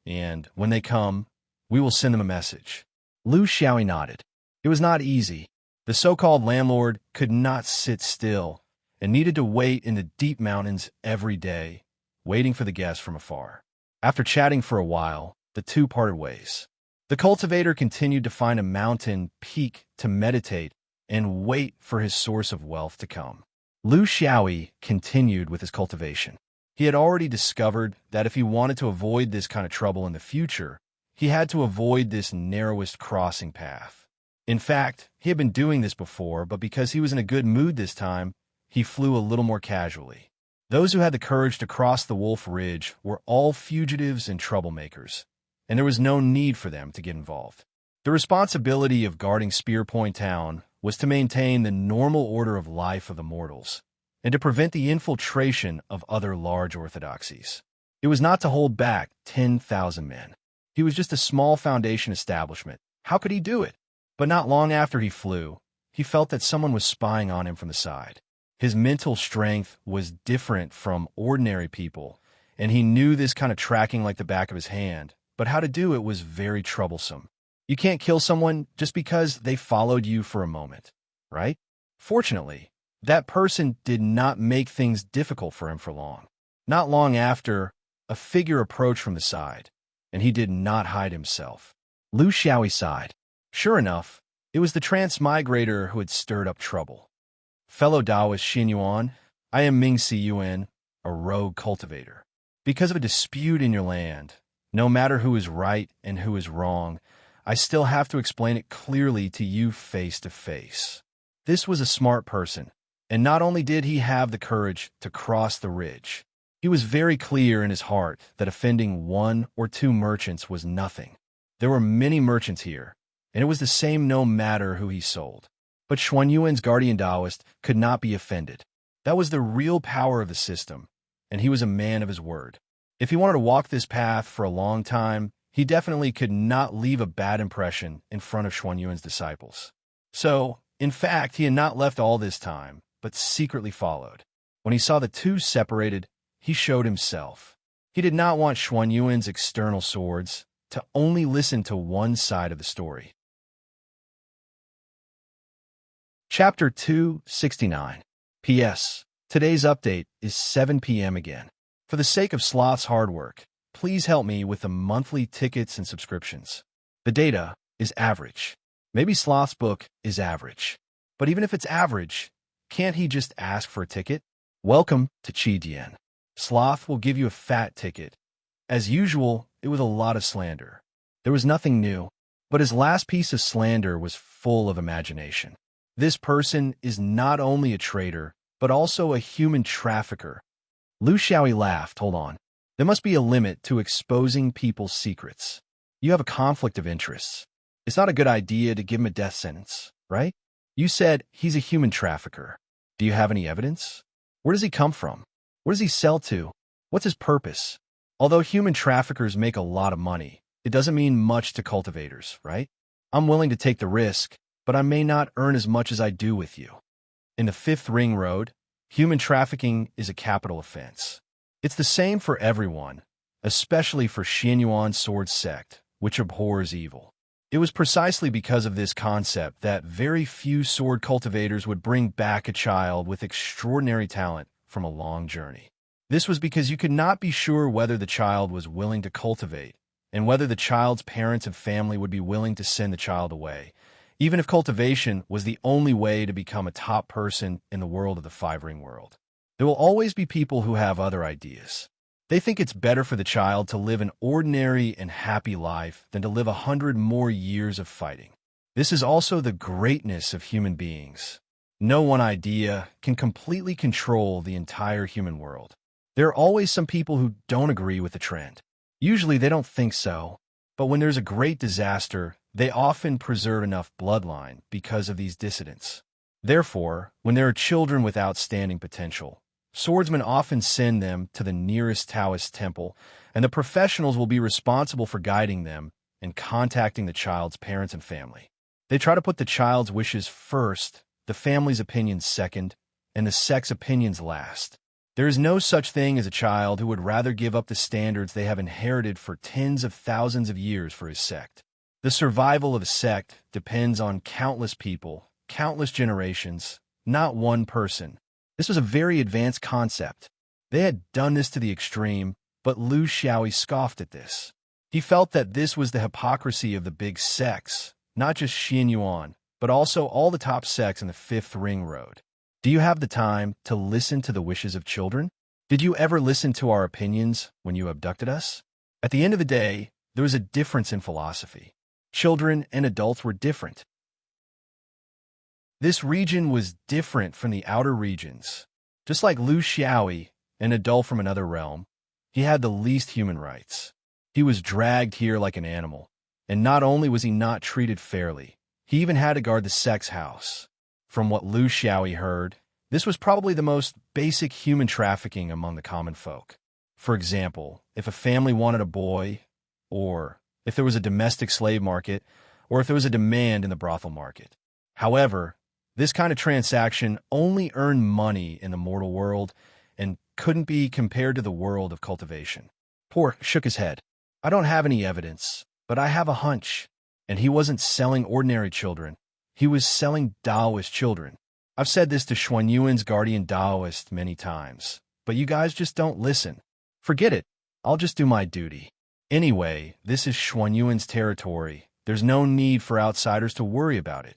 and when they come, we will send them a message. Lu Xiaoyi nodded. It was not easy. The so-called landlord could not sit still and needed to wait in the deep mountains every day, waiting for the guests from afar. After chatting for a while, the two parted ways. The cultivator continued to find a mountain peak to meditate and wait for his source of wealth to come. Lu Xiaoyi continued with his cultivation. He had already discovered that if he wanted to avoid this kind of trouble in the future, he had to avoid this narrowest crossing path. In fact, he had been doing this before, but because he was in a good mood this time, he flew a little more casually. Those who had the courage to cross the Wolf Ridge were all fugitives and troublemakers, and there was no need for them to get involved. The responsibility of guarding Spearpoint Town was to maintain the normal order of life of the mortals, and to prevent the infiltration of other large orthodoxies. It was not to hold back 10,000 men. He was just a small foundation establishment. How could he do it? But not long after he flew, he felt that someone was spying on him from the side. His mental strength was different from ordinary people, and he knew this kind of tracking like the back of his hand, but how to do it was very troublesome. You can't kill someone just because they followed you for a moment, right? Fortunately, that person did not make things difficult for him for long. Not long after, a figure approached from the side, and he did not hide himself. Lu Xiaoyi sighed. Sure enough, it was the transmigrator who had stirred up trouble. Fellow Taoist Xin Yuan, I am Mingxi Yuan, a rogue cultivator. Because of a dispute in your land, no matter who is right and who is wrong, I still have to explain it clearly to you face to face. This was a smart person, and not only did he have the courage to cross the ridge, he was very clear in his heart that offending one or two merchants was nothing. There were many merchants here, and it was the same no matter who he sold. But Xuanyuan's guardian Taoist could not be offended. That was the real power of the system, and he was a man of his word. If he wanted to walk this path for a long time, he definitely could not leave a bad impression in front of Xuanyuan's disciples. So, in fact, he had not left all this time, but secretly followed. When he saw the two separated, he showed himself. He did not want Xuanyuan's external swords to only listen to one side of the story. Chapter 269. P.S. Today's update is 7 p.m. again. For the sake of Sloth's hard work, please help me with the monthly tickets and subscriptions. The data is average. Maybe Sloth's book is average. But even if it's average, can't he just ask for a ticket? Welcome to Qidian. Sloth will give you a fat ticket. As usual, it was a lot of slander. There was nothing new, but his last piece of slander was full of imagination. This person is not only a traitor, but also a human trafficker. Lu Xiaoyi laughed. Hold on. There must be a limit to exposing people's secrets. You have a conflict of interests. It's not a good idea to give him a death sentence, right? You said he's a human trafficker. Do you have any evidence? Where does he come from? What does he sell to? What's his purpose? Although human traffickers make a lot of money, it doesn't mean much to cultivators, right? I'm willing to take the risk, but I may not earn as much as I do with you. In the Fifth Ring Road, human trafficking is a capital offense. It's the same for everyone, especially for Xianyuan sword sect, which abhors evil. It was precisely because of this concept that very few sword cultivators would bring back a child with extraordinary talent from a long journey. This was because you could not be sure whether the child was willing to cultivate, and whether the child's parents and family would be willing to send the child away, even if cultivation was the only way to become a top person in the world of the five-ring world. There will always be people who have other ideas. They think it's better for the child to live an ordinary and happy life than to live 100 more years of fighting. This is also the greatness of human beings. No one idea can completely control the entire human world. There are always some people who don't agree with the trend. Usually they don't think so, but when there's a great disaster, they often preserve enough bloodline because of these dissidents. Therefore, when there are children with outstanding potential, swordsmen often send them to the nearest Taoist temple, and the professionals will be responsible for guiding them and contacting the child's parents and family. They try to put the child's wishes first, the family's opinions second, and the sect's opinions last. There is no such thing as a child who would rather give up the standards they have inherited for tens of thousands of years for his sect. The survival of a sect depends on countless people, countless generations, not one person. This was a very advanced concept. They had done this to the extreme, but Liu Xiaoyi scoffed at this. He felt that this was the hypocrisy of the big sects, not just Xin Yuan, but also all the top sects in the Fifth Ring Road. Do you have the time to listen to the wishes of children? Did you ever listen to our opinions when you abducted us? At the end of the day, there was a difference in philosophy. Children and adults were different. This region was different from the outer regions. Just like Liu Xiaoyi, an adult from another realm, he had the least human rights. He was dragged here like an animal, and not only was he not treated fairly, he even had to guard the sect's house. From what Liu Xiaoyi heard, this was probably the most basic human trafficking among the common folk. For example, if a family wanted a boy, or if there was a domestic slave market, or if there was a demand in the brothel market. However, this kind of transaction only earned money in the mortal world and couldn't be compared to the world of cultivation. Poor shook his head. I don't have any evidence, but I have a hunch. And he wasn't selling ordinary children. He was selling Taoist children. I've said this to Xuanyuan's guardian Taoist many times, but you guys just don't listen. Forget it. I'll just do my duty. Anyway, this is Xuanyuan's territory. There's no need for outsiders to worry about it.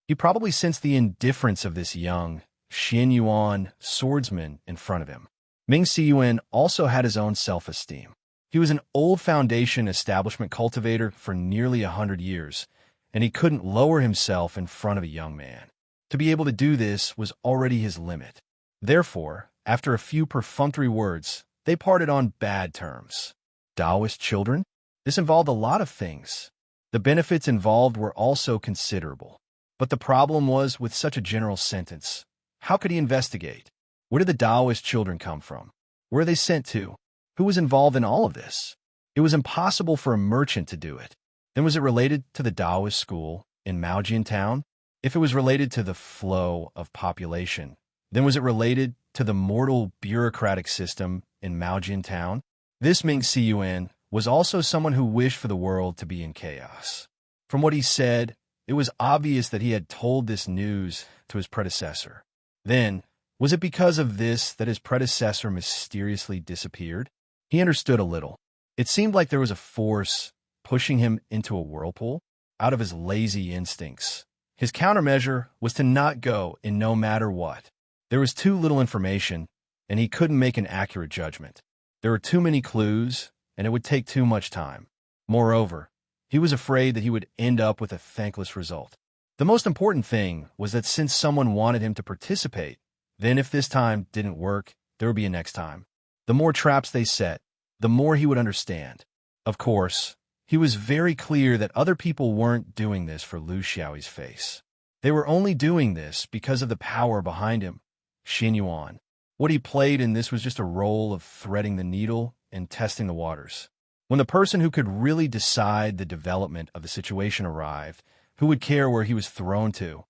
He probably sensed the indifference of this young Xin Yuan swordsman in front of him. Ming Siyuan also had his own self-esteem. He was an old foundation establishment cultivator for nearly 100 years, and he couldn't lower himself in front of a young man. To be able to do this was already his limit. Therefore, after a few perfunctory words, they parted on bad terms. Taoist children? This involved a lot of things. The benefits involved were also considerable. But the problem was with such a general sentence. How could he investigate? Where did the Taoist children come from? Where were they sent to? Who was involved in all of this? It was impossible for a merchant to do it. Then was it related to the Taoist school in Maojian town? If it was related to the flow of population, then was it related to the mortal bureaucratic system in Maojian town? This Ming Siyuan was also someone who wished for the world to be in chaos. From what he said, it was obvious that he had told this news to his predecessor. Then, was it because of this that his predecessor mysteriously disappeared? He understood a little. It seemed like there was a force pushing him into a whirlpool out of his lazy instincts. His countermeasure was to not go in no matter what. There was too little information, and he couldn't make an accurate judgment. There were too many clues, and it would take too much time. Moreover, he was afraid that he would end up with a thankless result. The most important thing was that since someone wanted him to participate, then if this time didn't work, there would be a next time. The more traps they set, the more he would understand. Of course, he was very clear that other people weren't doing this for Liu Xiaoyi's face. They were only doing this because of the power behind him, Xin Yuan. What he played in this was just a role of threading the needle and testing the waters. When the person who could really decide the development of the situation arrived, who would care where he was thrown to?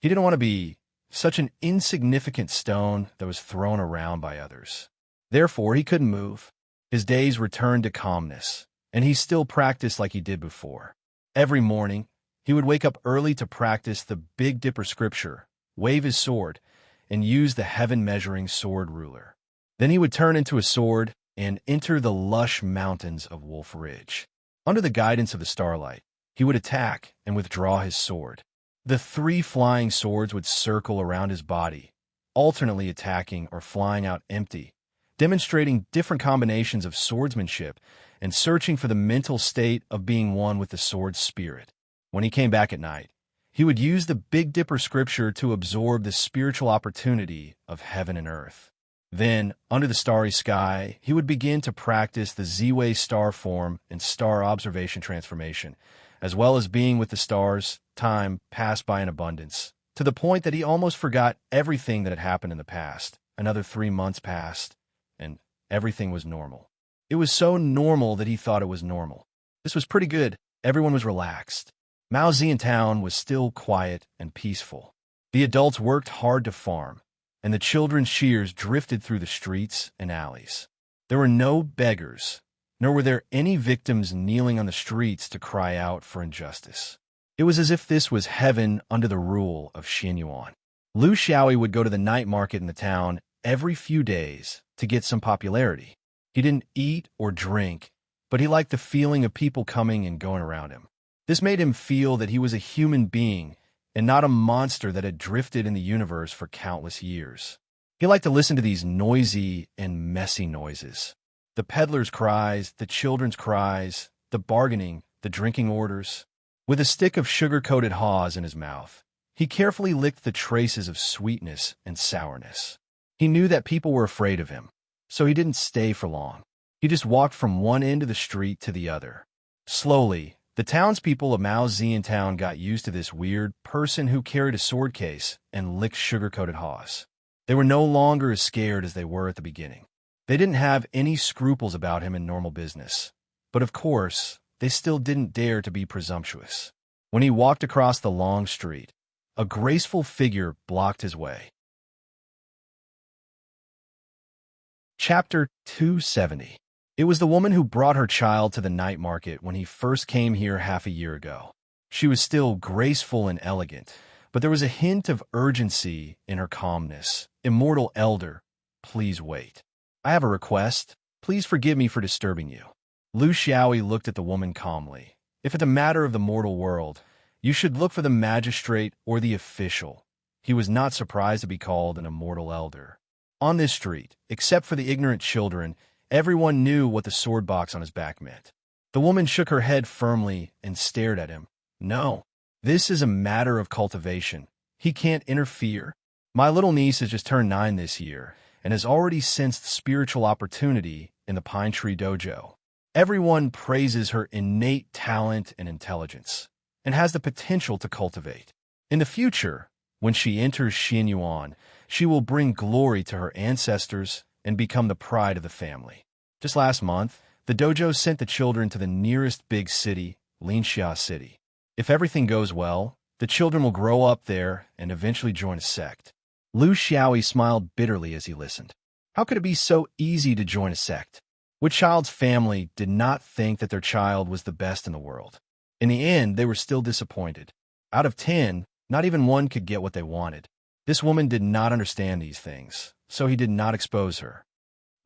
He didn't want to be such an insignificant stone that was thrown around by others. Therefore, he couldn't move. His days returned to calmness, and he still practiced like he did before. Every morning, he would wake up early to practice the Big Dipper scripture, wave his sword, and use the heaven-measuring sword ruler. Then he would turn into a sword and enter the lush mountains of Wolf Ridge. Under the guidance of the starlight, He would attack and withdraw his sword. The 3 flying swords would circle around his body, alternately attacking or flying out empty, demonstrating different combinations of swordsmanship and searching for the mental state of being one with the sword's spirit. When he came back at night, he would use the Big Dipper scripture to absorb the spiritual opportunity of heaven and earth. Then, under the starry sky, he would begin to practice the Z-Way star form and star observation transformation, as well as being with the stars. Time passed by in abundance, to the point that he almost forgot everything that had happened in the past. Another 3 months passed, and everything was normal. It was so normal that he thought it was normal. This was pretty good. Everyone was relaxed. Mao town was still quiet and peaceful. The adults worked hard to farm, and the children's shears drifted through the streets and alleys. There were no beggars, nor were there any victims kneeling on the streets to cry out for injustice. It was as if this was heaven under the rule of Xianyuan. Lu Xiaoyi would go to the night market in the town every few days to get some popularity. He didn't eat or drink, but he liked the feeling of people coming and going around him. This made him feel that he was a human being and not a monster that had drifted in the universe for countless years. He liked to listen to these noisy and messy noises. The peddlers' cries, the children's cries, the bargaining, the drinking orders. With a stick of sugar-coated haws in his mouth, he carefully licked the traces of sweetness and sourness. He knew that people were afraid of him, so he didn't stay for long. He just walked from one end of the street to the other. Slowly, the townspeople of Mao town got used to this weird person who carried a sword case and licked sugar-coated haws. They were no longer as scared as they were at the beginning. They didn't have any scruples about him in normal business. But of course, they still didn't dare to be presumptuous. When he walked across the long street, a graceful figure blocked his way. Chapter 270. It was the woman who brought her child to the night market when he first came here half a year ago. She was still graceful and elegant, but there was a hint of urgency in her calmness. Immortal elder, please wait. I have a request. Please forgive me for disturbing you. Lu Xiaoyi looked at the woman calmly. If it's a matter of the mortal world, you should look for the magistrate or the official. He was not surprised to be called an immortal elder. On this street, except for the ignorant children, everyone knew what the sword box on his back meant. The woman shook her head firmly and stared at him. No, this is a matter of cultivation. He can't interfere. My little niece has just turned 9 this year and has already sensed spiritual opportunity in the Pine Tree Dojo. Everyone praises her innate talent and intelligence, and has the potential to cultivate. In the future, when she enters Xianyuan, she will bring glory to her ancestors and become the pride of the family. Just last month, the dojo sent the children to the nearest big city, Linxia City. If everything goes well, the children will grow up there and eventually join a sect. Lu Xiaoyi smiled bitterly as he listened. How could it be so easy to join a sect? Which child's family did not think that their child was the best in the world? In the end, they were still disappointed. Out of 10, not even one could get what they wanted. This woman did not understand these things, so he did not expose her.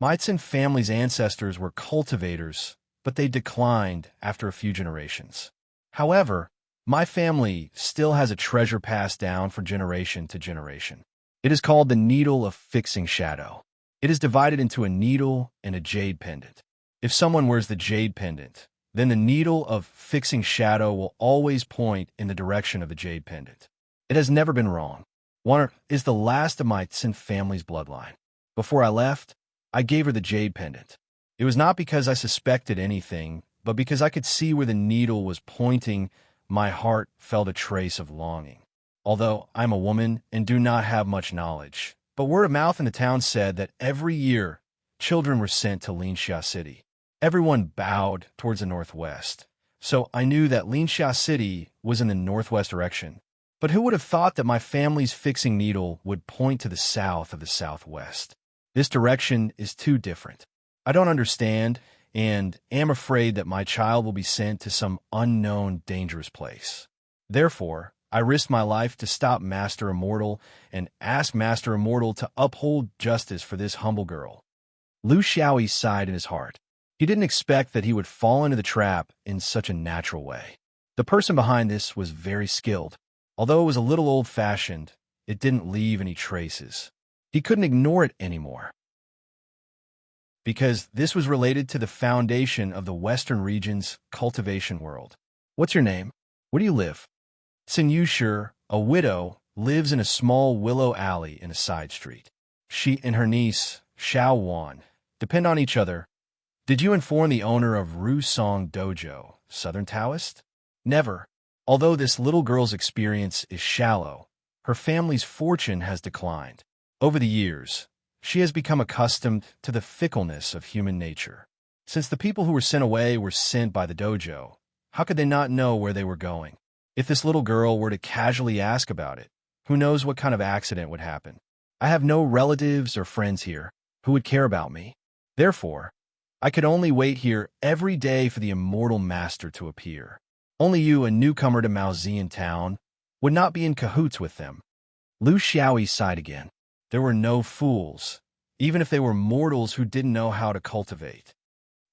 Maitzen family's ancestors were cultivators, but they declined after a few generations. However, my family still has a treasure passed down from generation to generation. It is called the Needle of Fixing Shadow. It is divided into a needle and a jade pendant. If someone wears the jade pendant, then the needle of fixing shadow will always point in the direction of the jade pendant. It has never been wrong. One is the last of my Tsin family's bloodline. Before I left, I gave her the jade pendant. It was not because I suspected anything, but because I could see where the needle was pointing. My heart felt a trace of longing. Although I'm a woman and do not have much knowledge, but word of mouth in the town said that every year, children were sent to Linxia City. Everyone bowed towards the northwest, so I knew that Linxia City was in the northwest direction. But who would have thought that my family's fixing needle would point to the south of the southwest? This direction is too different. I don't understand, and am afraid that my child will be sent to some unknown, dangerous place. Therefore, I risked my life to stop Master Immortal and ask Master Immortal to uphold justice for this humble girl. Lu Xiaoyi sighed in his heart. He didn't expect that he would fall into the trap in such a natural way. The person behind this was very skilled. Although it was a little old-fashioned, it didn't leave any traces. He couldn't ignore it anymore, because this was related to the foundation of the Western region's cultivation world. What's your name? Where do you live? Sinyushir, a widow, lives in a small willow alley in a side street. She and her niece, Xiao Wan, depend on each other. Did you inform the owner of Ru Song Dojo, Southern Taoist? Never. Although this little girl's experience is shallow, her family's fortune has declined. Over the years, she has become accustomed to the fickleness of human nature. Since the people who were sent away were sent by the dojo, how could they not know where they were going? If this little girl were to casually ask about it, who knows what kind of accident would happen? I have no relatives or friends here who would care about me. Therefore, I could only wait here every day for the immortal master to appear. Only you, a newcomer to Maozian town, would not be in cahoots with them. Lu Xiaoyi sighed again. There were no fools, even if they were mortals who didn't know how to cultivate.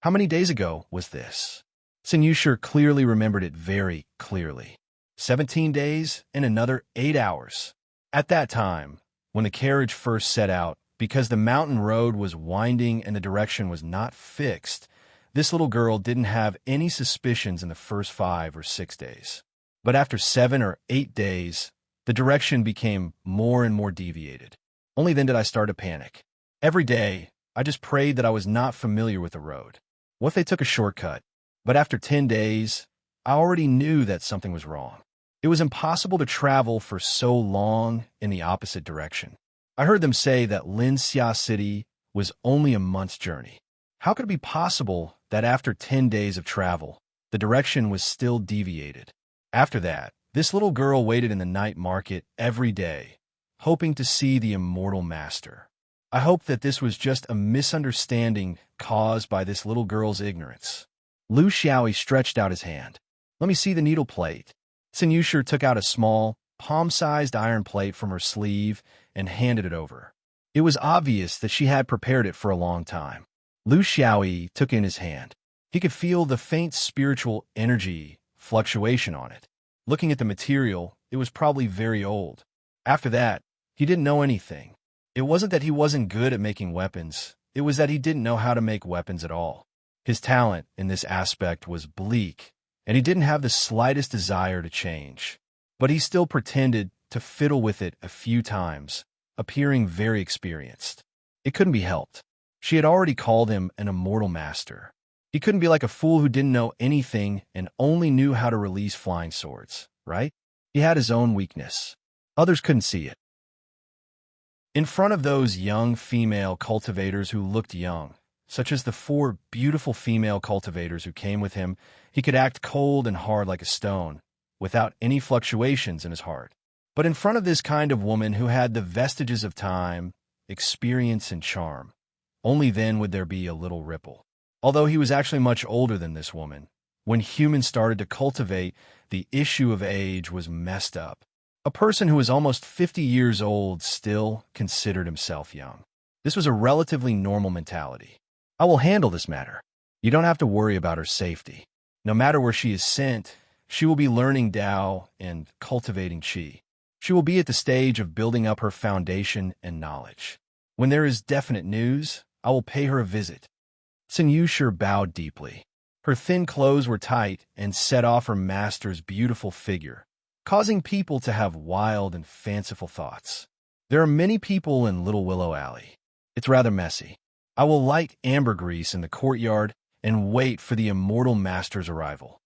How many days ago was this? Sinyushir clearly remembered it very clearly. 17 days and another 8 hours. At that time, when the carriage first set out, because the mountain road was winding and the direction was not fixed, this little girl didn't have any suspicions in the first 5 or 6 days. But after 7 or 8 days, the direction became more and more deviated. Only then did I start to panic. Every day, I just prayed that I was not familiar with the road. What if they took a shortcut? But after 10 days, I already knew that something was wrong. It was impossible to travel for so long in the opposite direction. I heard them say that Linxia City was only a month's journey. How could it be possible that after 10 days of travel, the direction was still deviated? After that, this little girl waited in the night market every day, hoping to see the immortal master. I hoped that this was just a misunderstanding caused by this little girl's ignorance. Lu Xiaoyi stretched out his hand. Let me see the needle plate. Sinyushir took out a small, palm-sized iron plate from her sleeve and handed it over. It was obvious that she had prepared it for a long time. Lu Xiaoyi took in his hand. He could feel the faint spiritual energy fluctuation on it. Looking at the material, it was probably very old. After that, he didn't know anything. It wasn't that he wasn't good at making weapons. It was that he didn't know how to make weapons at all. His talent in this aspect was bleak, and he didn't have the slightest desire to change. But he still pretended to fiddle with it a few times, appearing very experienced. It couldn't be helped. She had already called him an immortal master. He couldn't be like a fool who didn't know anything and only knew how to release flying swords, right? He had his own weakness. Others couldn't see it. In front of those young female cultivators who looked young, such as the 4 beautiful female cultivators who came with him, he could act cold and hard like a stone, without any fluctuations in his heart. But in front of this kind of woman who had the vestiges of time, experience, and charm, only then would there be a little ripple. Although he was actually much older than this woman, when humans started to cultivate, the issue of age was messed up. A person who was almost 50 years old still considered himself young. This was a relatively normal mentality. I will handle this matter. You don't have to worry about her safety. No matter where she is sent, she will be learning Tao and cultivating Qi. She will be at the stage of building up her foundation and knowledge. When there is definite news, I will pay her a visit. Sinyushir bowed deeply. Her thin clothes were tight and set off her master's beautiful figure, causing people to have wild and fanciful thoughts. There are many people in Little Willow Alley. It's rather messy. I will light ambergris in the courtyard and wait for the immortal master's arrival.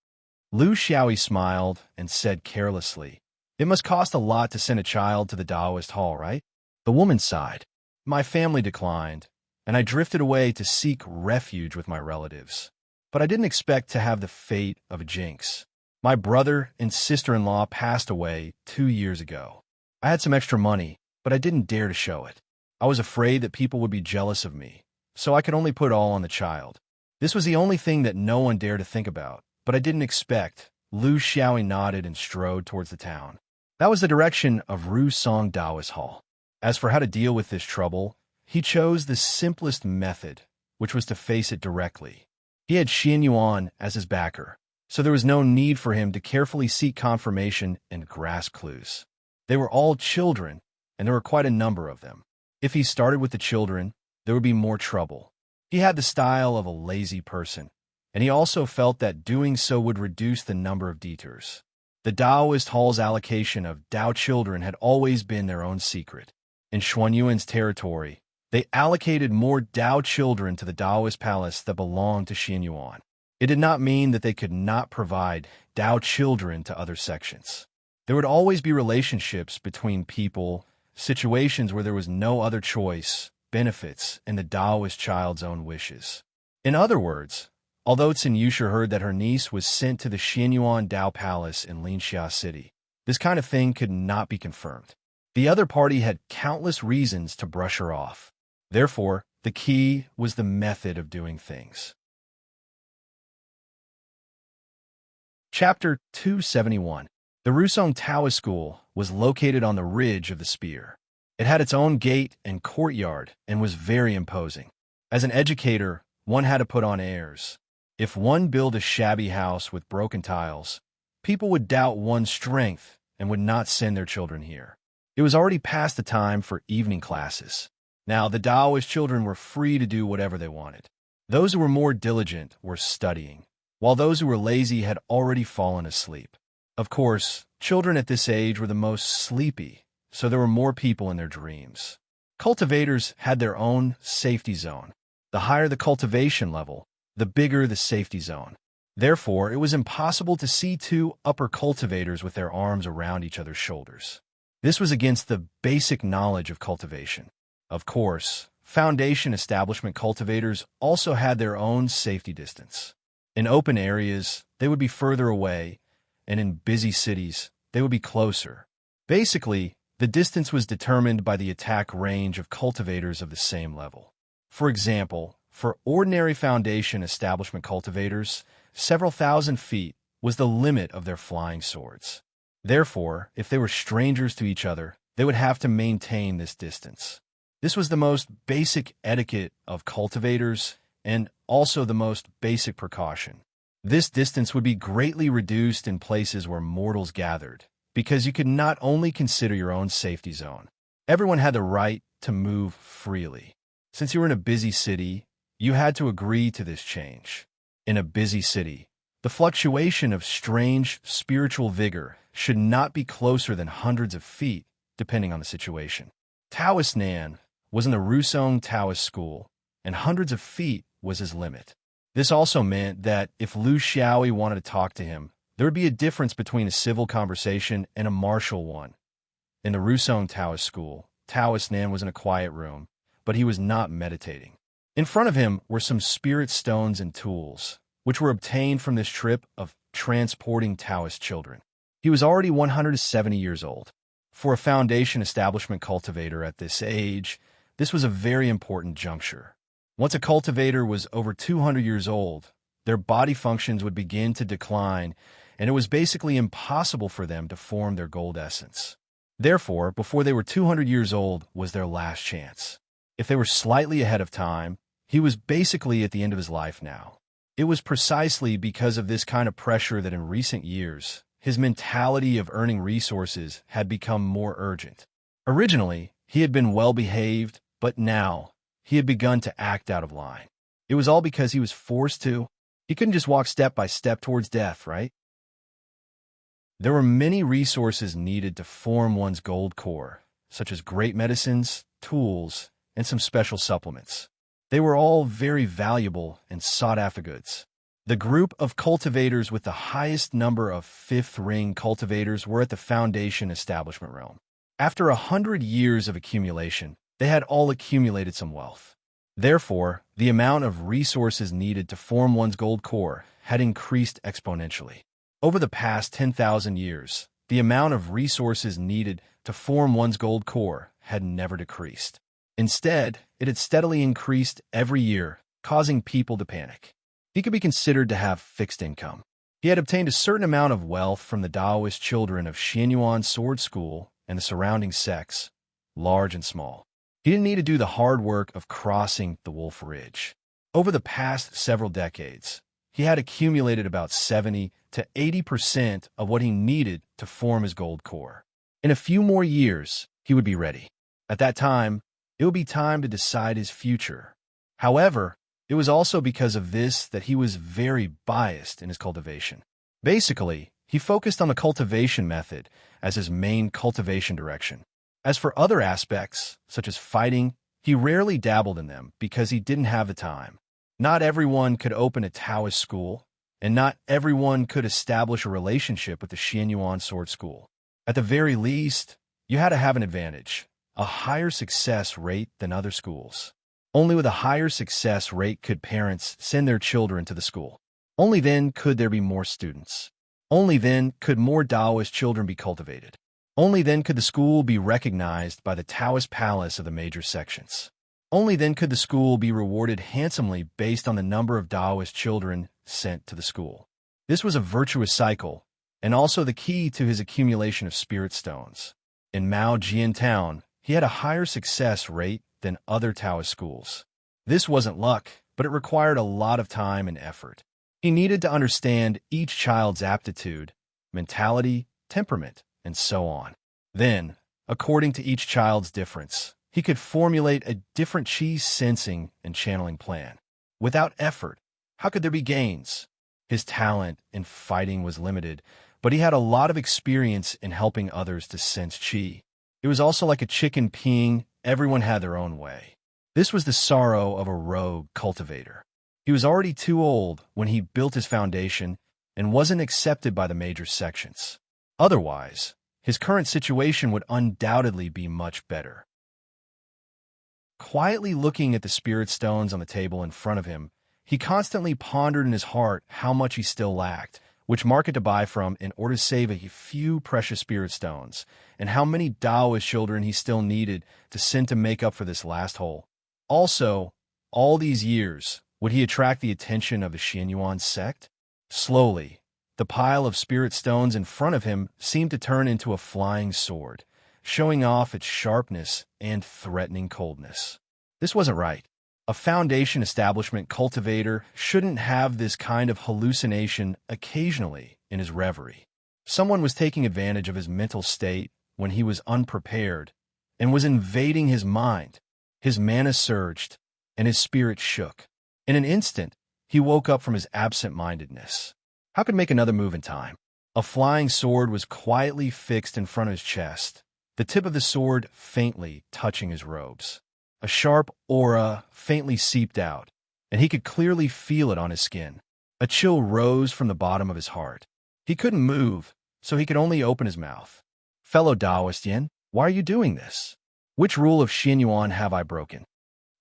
Lu Xiaoyi smiled and said carelessly, It must cost a lot to send a child to the Taoist hall, right? The woman sighed. My family declined, and I drifted away to seek refuge with my relatives. But I didn't expect to have the fate of a jinx. My brother and sister-in-law passed away 2 years ago. I had some extra money, but I didn't dare to show it. I was afraid that people would be jealous of me, so I could only put it all on the child. This was the only thing that no one dared to think about, but I didn't expect. Lu Xiaoyi nodded and strode towards the town. That was the direction of Ru Song Daoist Hall. As for how to deal with this trouble, he chose the simplest method, which was to face it directly. He had Xian Yuan as his backer, so there was no need for him to carefully seek confirmation and grasp clues. They were all children, and there were quite a number of them. If he started with the children, there would be more trouble. He had the style of a lazy person, and he also felt that doing so would reduce the number of detours. The Taoist hall's allocation of Tao children had always been their own secret. In Xuanyuan's territory, they allocated more Tao children to the Taoist palace that belonged to Xianyuan. It did not mean that they could not provide Tao children to other sections. There would always be relationships between people, situations where there was no other choice, benefits, and the Taoist child's own wishes. In other words, although Tsin Yusha heard that her niece was sent to the Xianyuan Tao Palace in Linxia City, this kind of thing could not be confirmed. The other party had countless reasons to brush her off. Therefore, the key was the method of doing things. Chapter 271. The Rusong Taoist School was located on the ridge of the spear. It had its own gate and courtyard and was very imposing. As an educator, one had to put on airs. If one built a shabby house with broken tiles, people would doubt one's strength and would not send their children here. It was already past the time for evening classes. Now, the Taoist children were free to do whatever they wanted. Those who were more diligent were studying, while those who were lazy had already fallen asleep. Of course, children at this age were the most sleepy, so there were more people in their dreams. Cultivators had their own safety zone. The higher the cultivation level, the bigger the safety zone. Therefore, it was impossible to see two upper cultivators with their arms around each other's shoulders. This was against the basic knowledge of cultivation. Of course, foundation establishment cultivators also had their own safety distance. In open areas, they would be further away, and in busy cities, they would be closer. Basically, the distance was determined by the attack range of cultivators of the same level. For example, for ordinary foundation establishment cultivators, several thousand feet was the limit of their flying swords. Therefore, if they were strangers to each other, they would have to maintain this distance. This was the most basic etiquette of cultivators and also the most basic precaution. This distance would be greatly reduced in places where mortals gathered, because you could not only consider your own safety zone. Everyone had the right to move freely. Since you were in a busy city, you had to agree to this change. In a busy city, the fluctuation of strange spiritual vigor should not be closer than hundreds of feet, depending on the situation. Taoist Nan was in the Rusong Taoist school, and hundreds of feet was his limit. This also meant that if Lu Xiaoyi wanted to talk to him, there would be a difference between a civil conversation and a martial one. In the Rusong Taoist school, Taoist Nan was in a quiet room, but he was not meditating. In front of him were some spirit stones and tools, which were obtained from this trip of transporting Taoist children. He was already 170 years old. For a foundation establishment cultivator at this age, this was a very important juncture. Once a cultivator was over 200 years old, their body functions would begin to decline, and it was basically impossible for them to form their gold essence. Therefore, before they were 200 years old was their last chance. If they were slightly ahead of time, he was basically at the end of his life now. It was precisely because of this kind of pressure that in recent years, his mentality of earning resources had become more urgent. Originally, he had been well-behaved, but now, he had begun to act out of line. It was all because he was forced to. He couldn't just walk step by step towards death, right? There were many resources needed to form one's gold core, such as great medicines, tools, and some special supplements. They were all very valuable and sought-after goods. The group of cultivators with the highest number of fifth-ring cultivators were at the foundation establishment realm. After 100 years of accumulation, they had all accumulated some wealth. Therefore, the amount of resources needed to form one's gold core had increased exponentially. Over the past 10,000 years, the amount of resources needed to form one's gold core had never decreased. Instead, it had steadily increased every year, causing people to panic. He could be considered to have fixed income. He had obtained a certain amount of wealth from the Taoist children of Xianyuan Sword School and the surrounding sects, large and small. He didn't need to do the hard work of crossing the Wolf Ridge. Over the past several decades, he had accumulated about 70 to 80% of what he needed to form his gold core. In a few more years, he would be ready. At that time, it would be time to decide his future. However, it was also because of this that he was very biased in his cultivation. Basically, he focused on the cultivation method as his main cultivation direction. As for other aspects, such as fighting, he rarely dabbled in them because he didn't have the time. Not everyone could open a Taoist school, and not everyone could establish a relationship with the Xianyuan sword school. At the very least, you had to have an advantage, a higher success rate than other schools. Only with a higher success rate could parents send their children to the school. Only then could there be more students. Only then could more Taoist children be cultivated. Only then could the school be recognized by the Taoist palace of the major sections. Only then could the school be rewarded handsomely based on the number of Taoist children sent to the school. This was a virtuous cycle, and also the key to his accumulation of spirit stones. In Maojian Town, he had a higher success rate than other Taoist schools. This wasn't luck, but it required a lot of time and effort. He needed to understand each child's aptitude, mentality, temperament, and so on. Then, according to each child's difference, he could formulate a different chi sensing and channeling plan. Without effort, how could there be gains? His talent in fighting was limited, but he had a lot of experience in helping others to sense chi. It was also like a chicken peeing, everyone had their own way. This was the sorrow of a rogue cultivator. He was already too old when he built his foundation and wasn't accepted by the major sections. Otherwise, his current situation would undoubtedly be much better. Quietly looking at the spirit stones on the table in front of him, he constantly pondered in his heart how much he still lacked, which market to buy from in order to save a few precious spirit stones, and how many Taoist children he still needed to send to make up for this last hole. Also, all these years, would he attract the attention of the Xianyuan sect? Slowly, the pile of spirit stones in front of him seemed to turn into a flying sword, showing off its sharpness and threatening coldness. This wasn't right. A foundation establishment cultivator shouldn't have this kind of hallucination occasionally in his reverie. Someone was taking advantage of his mental state when he was unprepared and was invading his mind. His mana surged, and his spirit shook. In an instant, he woke up from his absent-mindedness. How could make another move in time? A flying sword was quietly fixed in front of his chest, the tip of the sword faintly touching his robes. A sharp aura faintly seeped out, and he could clearly feel it on his skin. A chill rose from the bottom of his heart. He couldn't move, so he could only open his mouth. Fellow Taoistian, why are you doing this? Which rule of Xianyuan have I broken?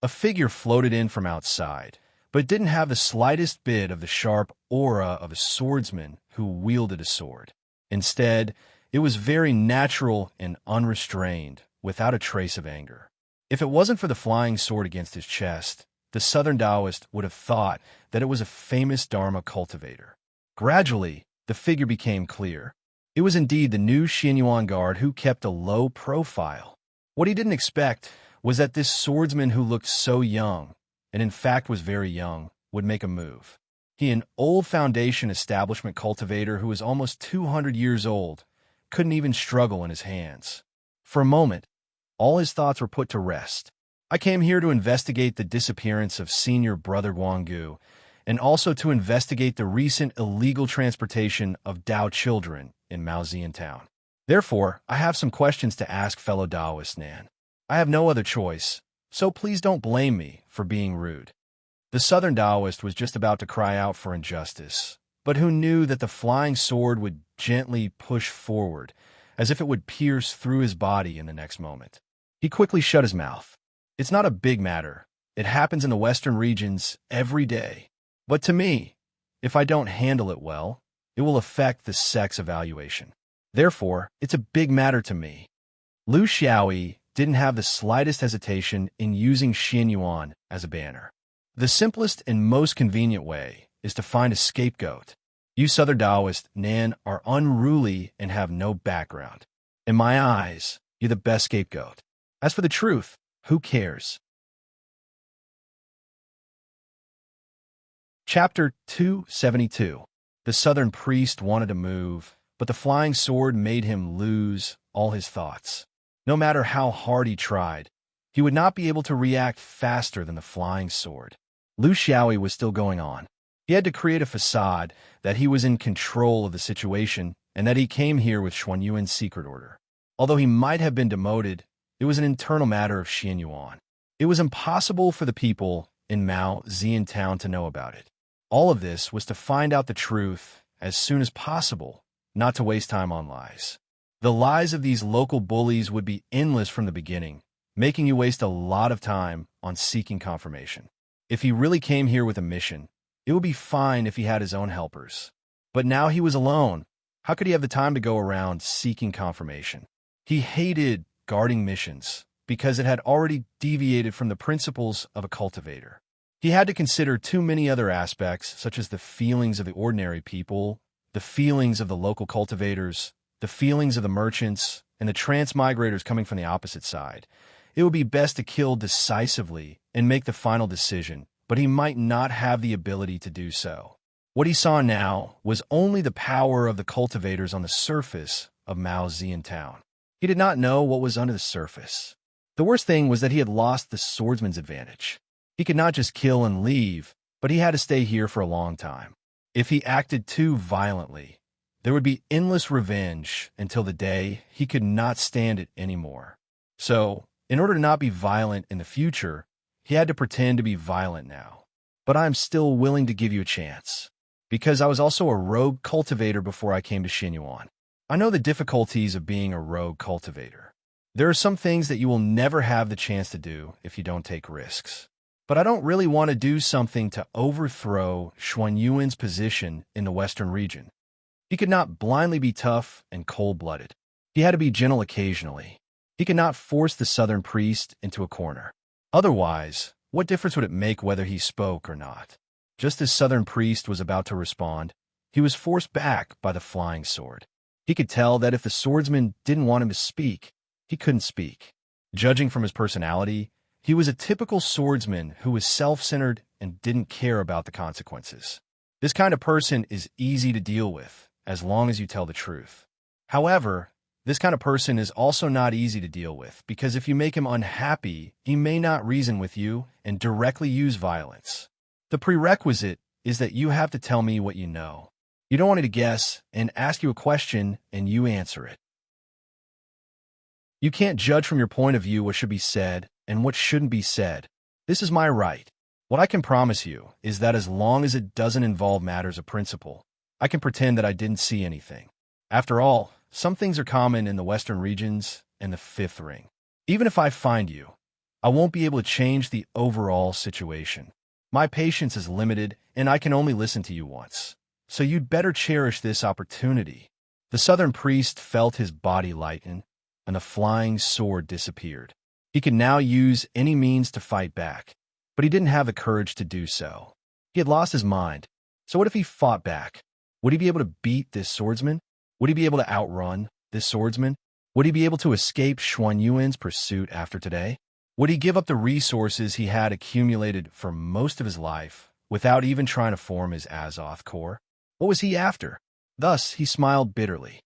A figure floated in from outside, but it didn't have the slightest bit of the sharp aura of a swordsman who wielded a sword. Instead, it was very natural and unrestrained, without a trace of anger. If it wasn't for the flying sword against his chest, the Southern Taoist would have thought that it was a famous Dharma cultivator. Gradually, the figure became clear. It was indeed the new Xianyuan guard who kept a low profile. What he didn't expect was that this swordsman who looked so young, and in fact was very young, would make a move. He, an old foundation establishment cultivator who was almost 200 years old, couldn't even struggle in his hands. For a moment, all his thoughts were put to rest. I came here to investigate the disappearance of senior brother Guanggu, and also to investigate the recent illegal transportation of Dao children in Maozian Town. Therefore, I have some questions to ask fellow Taoist Nan. I have no other choice, so please don't blame me for being rude. The Southern Taoist was just about to cry out for injustice, but who knew that the flying sword would gently push forward, as if it would pierce through his body in the next moment. He quickly shut his mouth. It's not a big matter. It happens in the Western regions every day. But to me, if I don't handle it well, it will affect the sex evaluation. Therefore, it's a big matter to me. Liu Xiaoyi didn't have the slightest hesitation in using Xianyuan as a banner. The simplest and most convenient way is to find a scapegoat. You Southern Taoist, Nan, are unruly and have no background. In my eyes, you're the best scapegoat. As for the truth, who cares? Chapter 272. The southern priest wanted to move, but the flying sword made him lose all his thoughts. No matter how hard he tried, he would not be able to react faster than the flying sword. Lu Xiaoyi was still going on. He had to create a facade that he was in control of the situation and that he came here with Xuanyuan's secret order. Although he might have been demoted, it was an internal matter of Xianyuan. It was impossible for the people in Mao Zian town to know about it. All of this was to find out the truth as soon as possible, not to waste time on lies. The lies of these local bullies would be endless from the beginning, making you waste a lot of time on seeking confirmation. If he really came here with a mission, it would be fine if he had his own helpers. But now he was alone. How could he have the time to go around seeking confirmation? He hated guarding missions because it had already deviated from the principles of a cultivator. He had to consider too many other aspects, such as the feelings of the ordinary people, the feelings of the local cultivators, the feelings of the merchants, and the transmigrators coming from the opposite side. It would be best to kill decisively and make the final decision, but he might not have the ability to do so. What he saw now was only the power of the cultivators on the surface of Mao Zian town. He did not know what was under the surface. The worst thing was that he had lost the swordsman's advantage. He could not just kill and leave, but he had to stay here for a long time. If he acted too violently, there would be endless revenge until the day he could not stand it anymore. So, in order to not be violent in the future, he had to pretend to be violent now. But I'm still willing to give you a chance, because I was also a rogue cultivator before I came to Xianyuan. I know the difficulties of being a rogue cultivator. There are some things that you will never have the chance to do if you don't take risks. But I don't really want to do something to overthrow Xuanyuan's position in the western region. He could not blindly be tough and cold-blooded. He had to be gentle occasionally. He could not force the southern priest into a corner. Otherwise, what difference would it make whether he spoke or not? Just as southern priest was about to respond, he was forced back by the flying sword. He could tell that if the swordsman didn't want him to speak, he couldn't speak. Judging from his personality, he was a typical swordsman who was self-centered and didn't care about the consequences. This kind of person is easy to deal with, as long as you tell the truth. However, this kind of person is also not easy to deal with, because if you make him unhappy, he may not reason with you and directly use violence. The prerequisite is that you have to tell me what you know. You don't want me to guess and ask you a question and you answer it. You can't judge from your point of view what should be said and what shouldn't be said. This is my right. What I can promise you is that as long as it doesn't involve matters of principle, I can pretend that I didn't see anything. After all, some things are common in the Western regions and the Fifth Ring. Even if I find you, I won't be able to change the overall situation. My patience is limited and I can only listen to you once. So you'd better cherish this opportunity. The southern priest felt his body lighten, and the flying sword disappeared. He could now use any means to fight back, but he didn't have the courage to do so. He had lost his mind. So what if he fought back? Would he be able to beat this swordsman? Would he be able to outrun this swordsman? Would he be able to escape Xuanyuan's pursuit after today? Would he give up the resources he had accumulated for most of his life without even trying to form his Azoth core? What was he after? Thus, he smiled bitterly.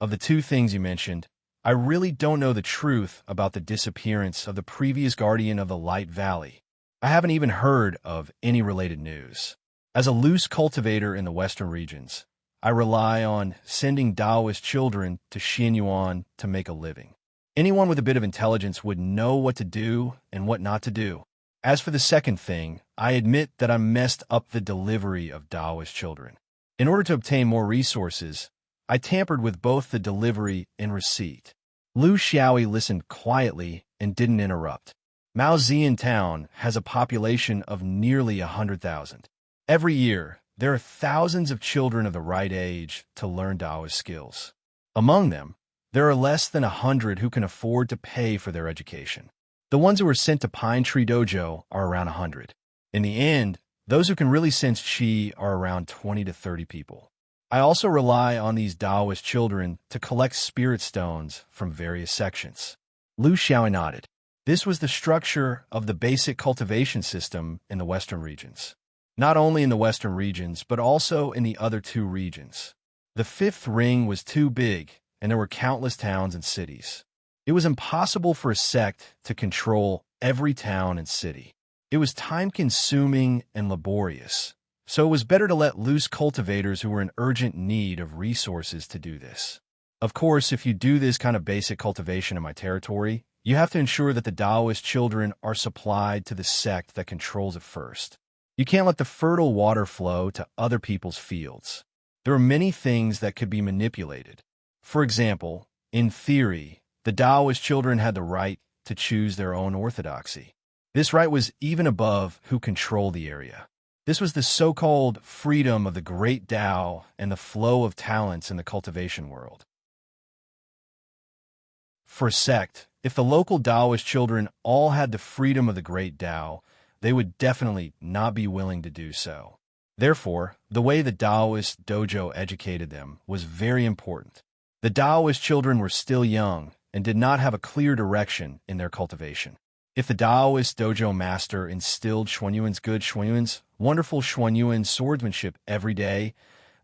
Of the two things you mentioned, I really don't know the truth about the disappearance of the previous guardian of the Light Valley. I haven't even heard of any related news. As a loose cultivator in the western regions, I rely on sending Taoist children to Xianyuan to make a living. Anyone with a bit of intelligence would know what to do and what not to do. As for the second thing, I admit that I messed up the delivery of Taoist children. In order to obtain more resources, I tampered with both the delivery and receipt. Lu Xiaoyi listened quietly and didn't interrupt. Mao Zian town has a population of nearly 100,000. Every year, there are thousands of children of the right age to learn Taoist skills. Among them, there are less than 100 who can afford to pay for their education. The ones who are sent to Pine Tree Dojo are around 100. In the end, those who can really sense Qi are around 20 to 30 people. I also rely on these Taoist children to collect spirit stones from various sections. Lu Xiaoyi nodded. This was the structure of the basic cultivation system in the western regions. not only in the western regions, but also in the other two regions. The fifth ring was too big, and there were countless towns and cities. It was impossible for a sect to control every town and city. It was time-consuming and laborious, so it was better to let loose cultivators who were in urgent need of resources to do this. Of course, if you do this kind of basic cultivation in my territory, you have to ensure that the Taoist children are supplied to the sect that controls it first. You can't let the fertile water flow to other people's fields. There are many things that could be manipulated. For example, in theory, the Taoist children had the right to choose their own orthodoxy. This right was even above who controlled the area. This was the so-called freedom of the great Tao and the flow of talents in the cultivation world. For a sect, if the local Taoist children all had the freedom of the great Tao, they would definitely not be willing to do so. Therefore, the way the Taoist dojo educated them was very important. The Taoist children were still young and did not have a clear direction in their cultivation. If the Taoist dojo master instilled Xuanyuan's good Xuanyuan's wonderful Xuanyuan swordsmanship every day,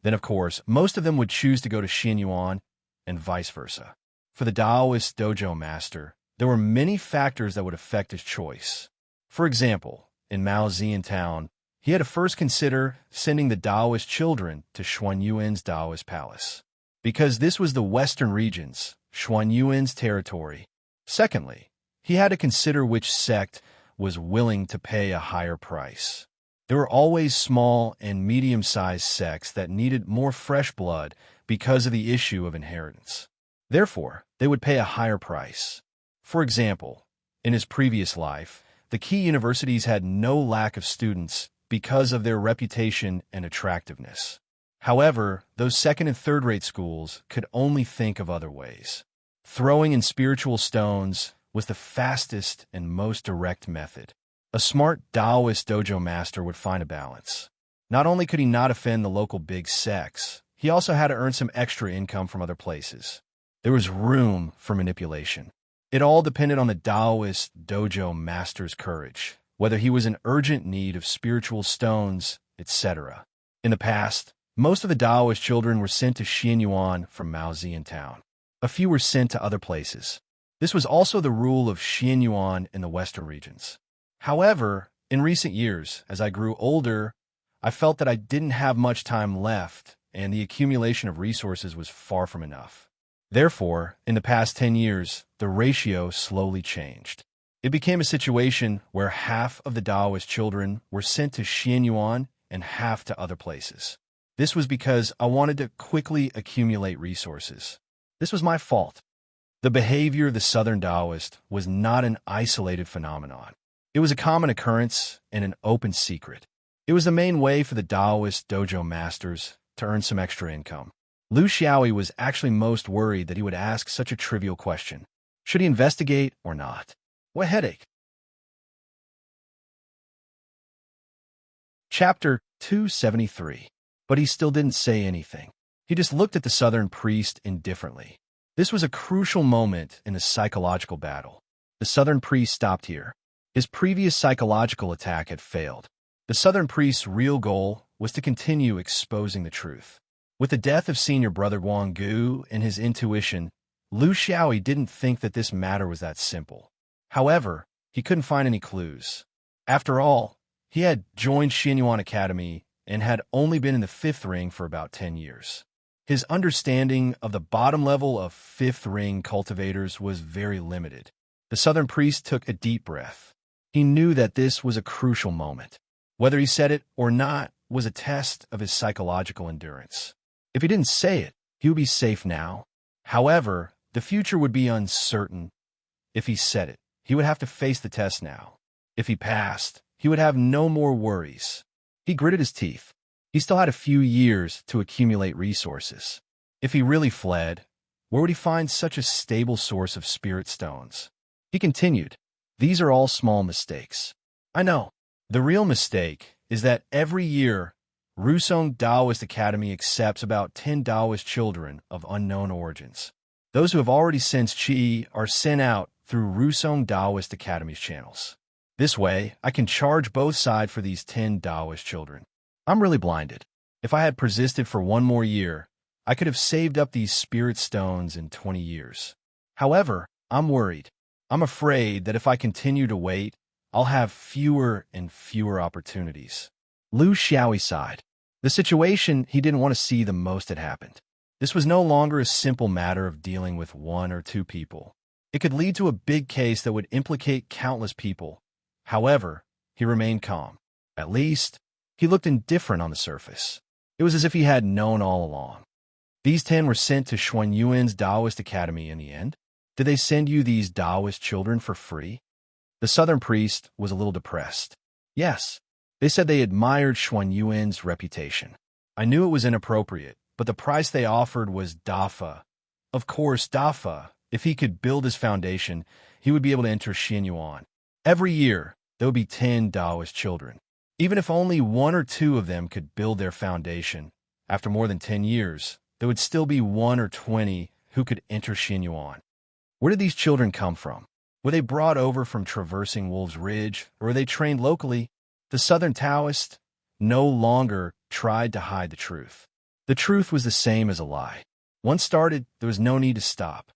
then of course, most of them would choose to go to Xianyuan and vice versa. For the Taoist dojo master, there were many factors that would affect his choice. For example, in Maozian town, he had to first consider sending the Taoist children to Xuanyuan's Taoist palace, because this was the western regions, Xuanyuan's territory. Secondly, he had to consider which sect was willing to pay a higher price. There were always small and medium-sized sects that needed more fresh blood because of the issue of inheritance. Therefore, they would pay a higher price. For example, in his previous life, the key universities had no lack of students because of their reputation and attractiveness. However, those second and third-rate schools could only think of other ways. Throwing in spiritual stones was the fastest and most direct method. A smart Taoist dojo master would find a balance. Not only could he not offend the local big sects, he also had to earn some extra income from other places. There was room for manipulation. It all depended on the Taoist dojo master's courage, whether he was in urgent need of spiritual stones, etc. In the past, most of the Taoist children were sent to Xianyuan from Maozian town. A few were sent to other places. This was also the rule of Xianyuan in the western regions. However, in recent years, as I grew older, I felt that I didn't have much time left, and the accumulation of resources was far from enough. Therefore, in the past 10 years, the ratio slowly changed. It became a situation where half of the Taoist children were sent to Xianyuan and half to other places. This was because I wanted to quickly accumulate resources. This was my fault. The behavior of the Southern Taoist was not an isolated phenomenon. It was a common occurrence and an open secret. It was the main way for the Taoist dojo masters to earn some extra income. Liu Xiaoyi was actually most worried that he would ask such a trivial question. Should he investigate or not? What headache? Chapter 273. But he still didn't say anything. He just looked at the Southern priest indifferently. This was a crucial moment in the psychological battle. The Southern priest stopped here. His previous psychological attack had failed. The Southern priest's real goal was to continue exposing the truth. With the death of senior brother Wang Gu and his intuition, Liu Xiaoyi didn't think that this matter was that simple. However, he couldn't find any clues. After all, he had joined Xianyuan Academy and had only been in the fifth ring for about 10 years. His understanding of the bottom level of fifth ring cultivators was very limited. The Southern priest took a deep breath. He knew that this was a crucial moment. Whether he said it or not was a test of his psychological endurance. If he didn't say it, he would be safe now. However, the future would be uncertain. If he said it, he would have to face the test now. If he passed, he would have no more worries. He gritted his teeth. He still had a few years to accumulate resources. If he really fled, where would he find such a stable source of spirit stones? He continued, "These are all small mistakes. I know. The real mistake is that every year, Rusong Taoist Academy accepts about 10 Taoist children of unknown origins. Those who have already sensed Qi are sent out through Rusong Taoist Academy's channels. This way, I can charge both sides for these 10 Taoist children. I'm really blinded. If I had persisted for one more year, I could have saved up these spirit stones in 20 years. However, I'm worried. I'm afraid that if I continue to wait, I'll have fewer and fewer opportunities. Lu Xiaoyi sighed. The situation he didn't want to see the most had happened. This was no longer a simple matter of dealing with one or two people. It could lead to a big case that would implicate countless people. However, he remained calm. At least, he looked indifferent on the surface. It was as if he had known all along. These 10 were sent to Xuanyuan's Taoist Academy in the end. Did they send you these Taoist children for free? The southern priest was a little depressed. Yes, they said they admired Xuanyuan's reputation. I knew it was inappropriate, but the price they offered was Dafa. Of course, Dafa, if he could build his foundation, he would be able to enter Xianyuan. Every year, there would be 10 Taoist children. Even if only one or two of them could build their foundation, after more than 10 years, there would still be 1 or 20 who could enter Xianyuan. Where did these children come from? Were they brought over from traversing Wolf's Ridge, or were they trained locally? The Southern Taoist no longer tried to hide the truth. The truth was the same as a lie. Once started, there was no need to stop.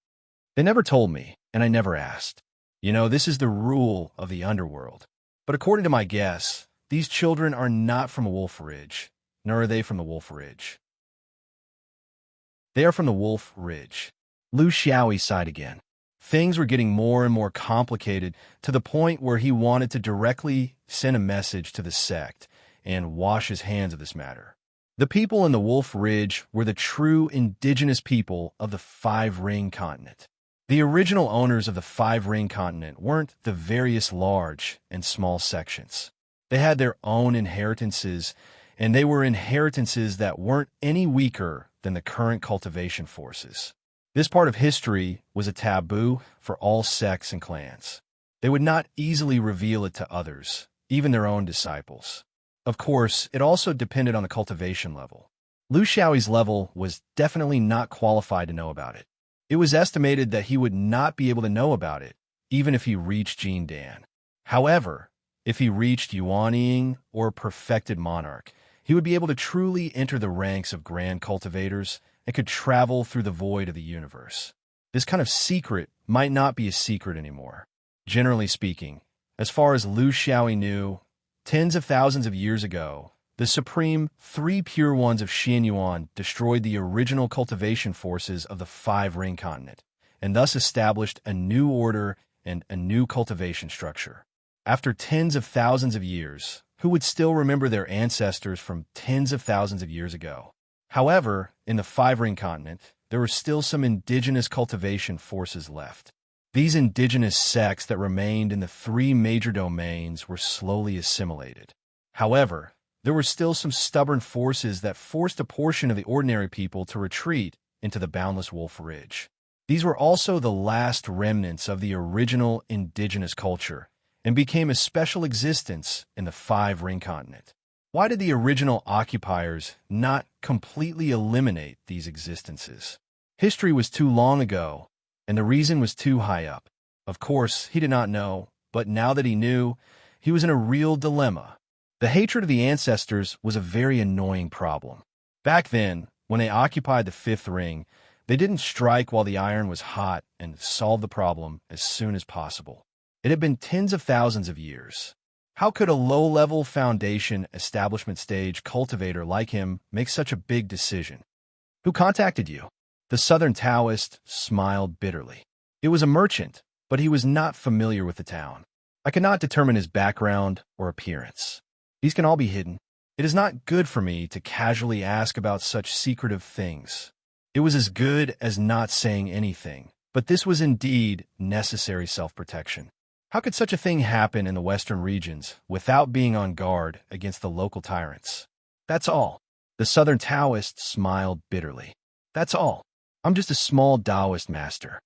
They never told me, and I never asked. You know, this is the rule of the underworld. But according to my guess, these children are not from Wolf Ridge, nor are they from the Wolf Ridge. They are from the Wolf Ridge. Lu Xiaoyi sighed again. Things were getting more and more complicated to the point where he wanted to directly send a message to the sect and wash his hands of this matter. The people in the Wolf Ridge were the true indigenous people of the Five-Ring Continent. The original owners of the Five-Ring Continent weren't the various large and small sections. They had their own inheritances, and they were inheritances that weren't any weaker than the current cultivation forces. This part of history was a taboo for all sects and clans. They would not easily reveal it to others, even their own disciples. Of course, it also depended on the cultivation level. Lu Xiaoyi's level was definitely not qualified to know about it. It was estimated that he would not be able to know about it, even if he reached Jin Dan. However, if he reached Yuanying or perfected monarch, he would be able to truly enter the ranks of grand cultivators and could travel through the void of the universe. This kind of secret might not be a secret anymore. Generally speaking, as far as Lu Xiaoyi knew, tens of thousands of years ago, the supreme 3 pure ones of Xianyuan destroyed the original cultivation forces of the Five-Ring Continent, and thus established a new order and a new cultivation structure. After tens of thousands of years, who would still remember their ancestors from tens of thousands of years ago? However, in the Five-Ring Continent, there were still some indigenous cultivation forces left. These indigenous sects that remained in the 3 major domains were slowly assimilated. However, there were still some stubborn forces that forced a portion of the ordinary people to retreat into the boundless Wolf Ridge. These were also the last remnants of the original indigenous culture and became a special existence in the Five-Ring Continent. Why did the original occupiers not completely eliminate these existences? History was too long ago, and the reason was too high up. Of course, he did not know, but now that he knew, he was in a real dilemma. The hatred of the ancestors was a very annoying problem. Back then, when they occupied the 5th ring, they didn't strike while the iron was hot and solve the problem as soon as possible. It had been tens of thousands of years. How could a low-level foundation establishment stage cultivator like him make such a big decision? Who contacted you? The Southern Taoist smiled bitterly. It was a merchant, but he was not familiar with the town. I could not determine his background or appearance. These can all be hidden. It is not good for me to casually ask about such secretive things. It was as good as not saying anything, but this was indeed necessary self-protection. How could such a thing happen in the western regions without being on guard against the local tyrants? That's all. The Southern Taoist smiled bitterly. That's all. I'm just a small Taoist master.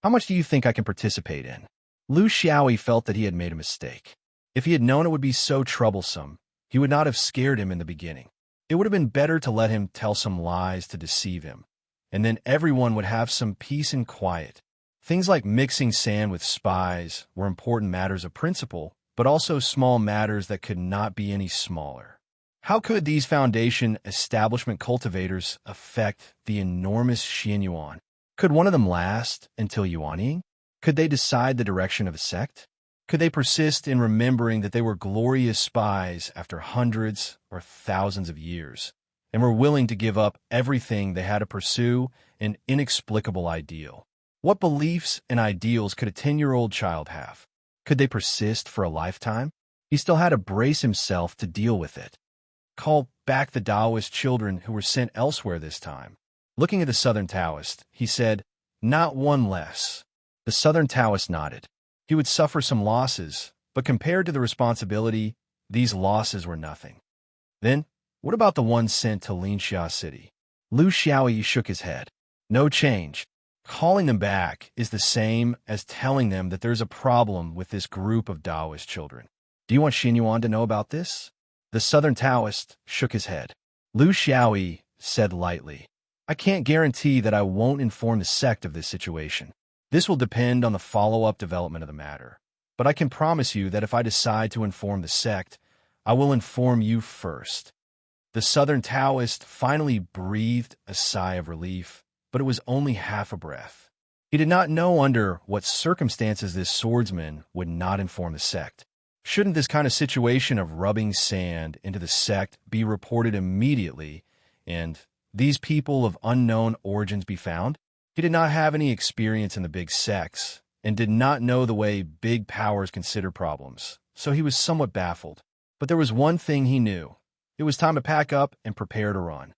How much do you think I can participate in? Lu Xiaoyi felt that he had made a mistake. If he had known it would be so troublesome, he would not have scared him in the beginning. It would have been better to let him tell some lies to deceive him, and then everyone would have some peace and quiet. Things like mixing sand with spies were important matters of principle, but also small matters that could not be any smaller. How could these foundation establishment cultivators affect the enormous Xianyuan? Could one of them last until Yuanying? Could they decide the direction of a sect? Could they persist in remembering that they were glorious spies after hundreds or thousands of years, and were willing to give up everything they had to pursue an inexplicable ideal? What beliefs and ideals could a 10-year-old child have? Could they persist for a lifetime? He still had to brace himself to deal with it. Call back the Taoist children who were sent elsewhere this time. Looking at the Southern Taoist, he said, "Not one less." The Southern Taoist nodded. He would suffer some losses, but compared to the responsibility, these losses were nothing. Then, what about the ones sent to Linxia City? Lu Xiaoyi shook his head. No change. Calling them back is the same as telling them that there's a problem with this group of Taoist children. Do you want Xianyuan to know about this? The Southern Taoist shook his head. Lu Xiaoyi said lightly, "I can't guarantee that I won't inform the sect of this situation. This will depend on the follow-up development of the matter. But I can promise you that if I decide to inform the sect, I will inform you first." The Southern Taoist finally breathed a sigh of relief, but it was only half a breath. He did not know under what circumstances this swordsman would not inform the sect. Shouldn't this kind of situation of rubbing sand into the sect be reported immediately, and these people of unknown origins be found? He did not have any experience in the big sects, and did not know the way big powers consider problems, so he was somewhat baffled. But there was one thing he knew. It was time to pack up and prepare to run.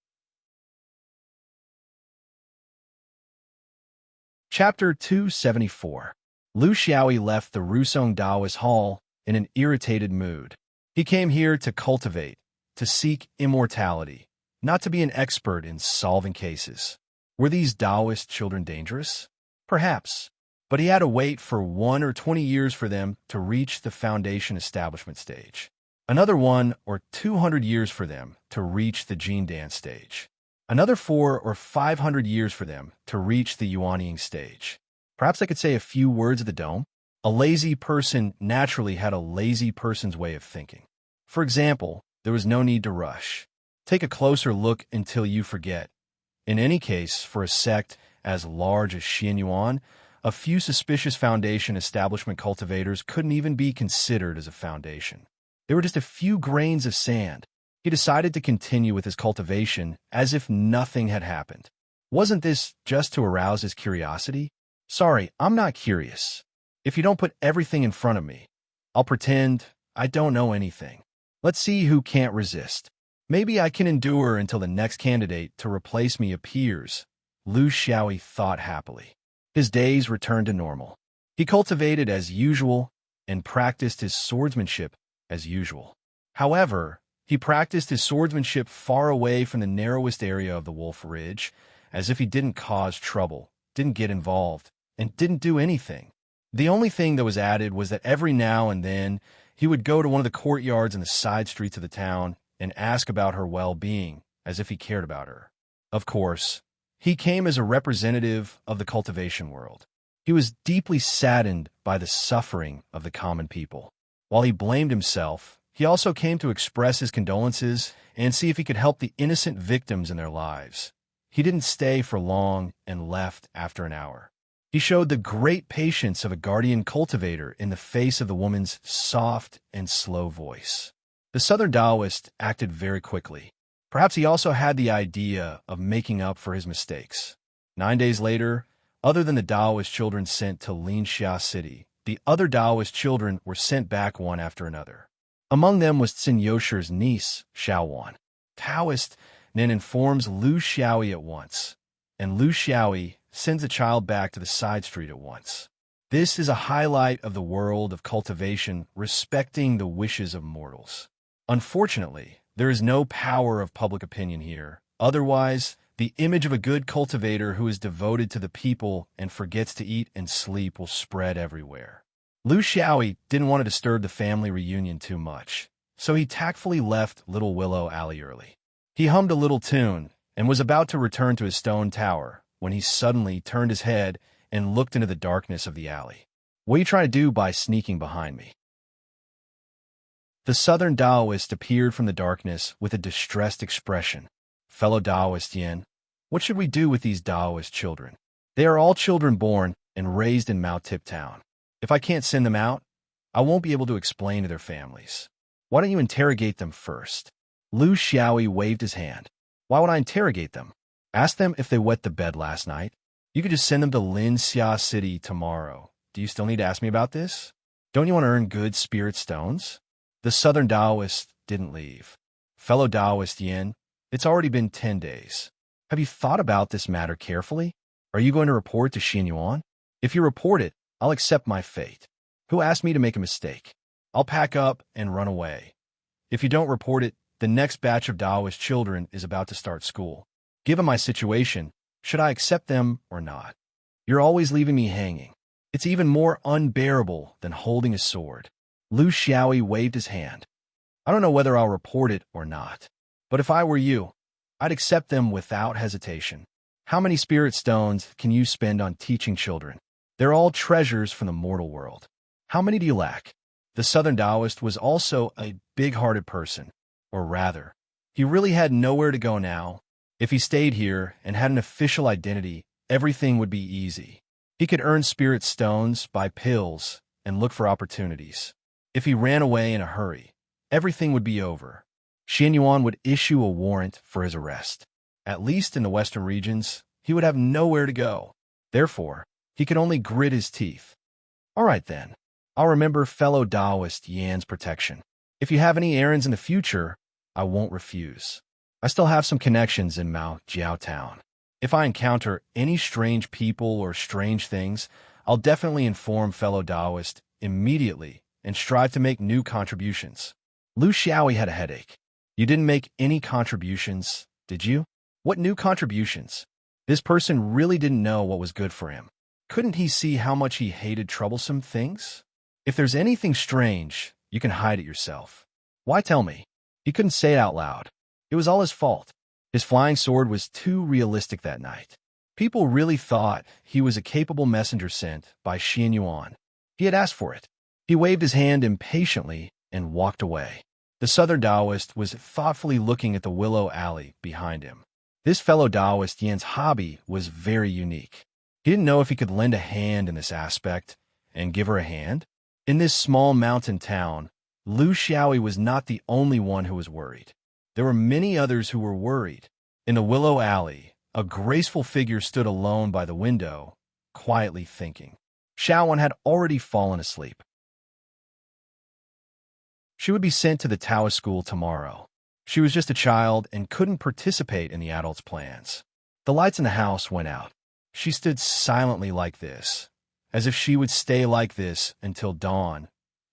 Chapter 274. Lu Xiaoyi left the Rusong Taoist Hall in an irritated mood. He came here to cultivate, to seek immortality, not to be an expert in solving cases. Were these Taoist children dangerous? Perhaps. But he had to wait for 1 or 20 years for them to reach the foundation establishment stage. Another 1 or 200 years for them to reach the Jin dance stage. Another 400 or 500 years for them to reach the Yuanying stage. Perhaps I could say a few words at the dome. A lazy person naturally had a lazy person's way of thinking. For example, there was no need to rush. Take a closer look until you forget. In any case, for a sect as large as Xianyuan, a few suspicious foundation establishment cultivators couldn't even be considered as a foundation. They were just a few grains of sand. He decided to continue with his cultivation as if nothing had happened. Wasn't this just to arouse his curiosity? Sorry, I'm not curious. If you don't put everything in front of me, I'll pretend I don't know anything. Let's see who can't resist. Maybe I can endure until the next candidate to replace me appears, Lu Xiaoyi thought happily. His days returned to normal. He cultivated as usual and practiced his swordsmanship as usual. However, he practiced his swordsmanship far away from the narrowest area of the Wolf Ridge, as if he didn't cause trouble, didn't get involved, and didn't do anything. The only thing that was added was that every now and then he would go to one of the courtyards in the side streets of the town and ask about her well-being, as if he cared about her. Of course, he came as a representative of the cultivation world. He was deeply saddened by the suffering of the common people. While he blamed himself, he also came to express his condolences and see if he could help the innocent victims in their lives. He didn't stay for long and left after an hour. He showed the great patience of a guardian cultivator in the face of the woman's soft and slow voice. The Southern Taoist acted very quickly. Perhaps he also had the idea of making up for his mistakes. 9 days later, other than the Taoist children sent to Linxia City, the other Taoist children were sent back one after another. Among them was Tsin Yosher's niece, Xiaowan. Taoist then informs Lu Xiaoyi at once, and Lu Xiaoyi sends the child back to the side street at once. This is a highlight of the world of cultivation respecting the wishes of mortals. Unfortunately, there is no power of public opinion here. Otherwise, the image of a good cultivator who is devoted to the people and forgets to eat and sleep will spread everywhere. Lu Xiaoyi didn't want to disturb the family reunion too much, so he tactfully left Little Willow Alley early. He hummed a little tune and was about to return to his stone tower when he suddenly turned his head and looked into the darkness of the alley. "What are you trying to do by sneaking behind me?" The Southern Taoist appeared from the darkness with a distressed expression. "Fellow Taoist Yin, what should we do with these Taoist children? They are all children born and raised in Mount Tip Town. If I can't send them out, I won't be able to explain to their families. Why don't you interrogate them first?" Lu Xiaoyi waved his hand. "Why would I interrogate them? Ask them if they wet the bed last night. You could just send them to Linxia City tomorrow. Do you still need to ask me about this? Don't you want to earn good spirit stones?" The Southern Taoist didn't leave. "Fellow Taoist Yin, it's already been 10 days. Have you thought about this matter carefully? Are you going to report to Xin Yuan? If you report it, I'll accept my fate. Who asked me to make a mistake? I'll pack up and run away. If you don't report it, the next batch of Taoist children is about to start school. Given my situation, should I accept them or not? You're always leaving me hanging. It's even more unbearable than holding a sword." Lu Xiaoyi waved his hand. "I don't know whether I'll report it or not, but if I were you, I'd accept them without hesitation. How many spirit stones can you spend on teaching children? They're all treasures from the mortal world. How many do you lack?" The Southern Taoist was also a big-hearted person, or rather, he really had nowhere to go now. If he stayed here and had an official identity, everything would be easy. He could earn spirit stones, buy pills, and look for opportunities. If he ran away in a hurry, everything would be over. Xin Yuan would issue a warrant for his arrest. At least in the western regions, he would have nowhere to go. Therefore, he could only grit his teeth. "All right then, I'll remember fellow Taoist Yan's protection. If you have any errands in the future, I won't refuse. I still have some connections in Mao Jiao Town. If I encounter any strange people or strange things, I'll definitely inform fellow Taoist immediately and strive to make new contributions." Lu Xiaoyi had a headache. "You didn't make any contributions, did you? What new contributions?" This person really didn't know what was good for him. Couldn't he see how much he hated troublesome things? "If there's anything strange, you can hide it yourself. Why tell me?" He couldn't say it out loud. It was all his fault. His flying sword was too realistic that night. People really thought he was a capable messenger sent by Xin Yuan. He had asked for it. He waved his hand impatiently and walked away. The Southern Taoist was thoughtfully looking at the willow alley behind him. This fellow Taoist Yan's hobby was very unique. He didn't know if he could lend a hand in this aspect and give her a hand. In this small mountain town, Lu Xiaoyi was not the only one who was worried. There were many others who were worried. In the willow alley, a graceful figure stood alone by the window, quietly thinking. Xiaowan had already fallen asleep. She would be sent to the Taoist school tomorrow. She was just a child and couldn't participate in the adults' plans. The lights in the house went out. She stood silently like this, as if she would stay like this until dawn.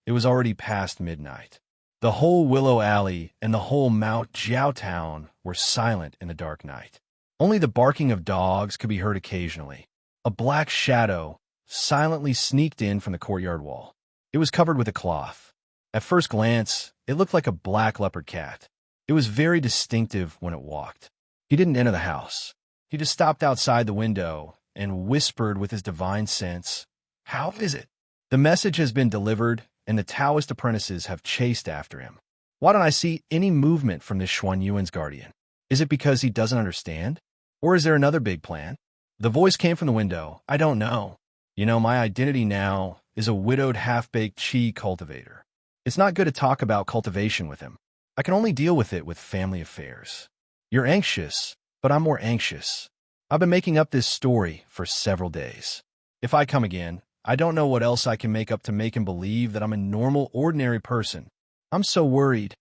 It was already past midnight. The whole Willow Alley and the whole Mount Jiao Town were silent in the dark night. Only the barking of dogs could be heard occasionally. A black shadow silently sneaked in from the courtyard wall. It was covered with a cloth. At first glance, it looked like a black leopard cat. It was very distinctive when it walked. He didn't enter the house. He just stopped outside the window and whispered with his divine sense, "How is it? The message has been delivered, and the Taoist apprentices have chased after him. Why don't I see any movement from this Xuan Yuan's guardian? Is it because he doesn't understand? Or is there another big plan?" The voice came from the window. "I don't know. My identity now is a widowed half-baked chi cultivator. It's not good to talk about cultivation with him. I can only deal with it with family affairs. You're anxious, but I'm more anxious. I've been making up this story for several days. If I come again, I don't know what else I can make up to make him believe that I'm a normal, ordinary person. I'm so worried.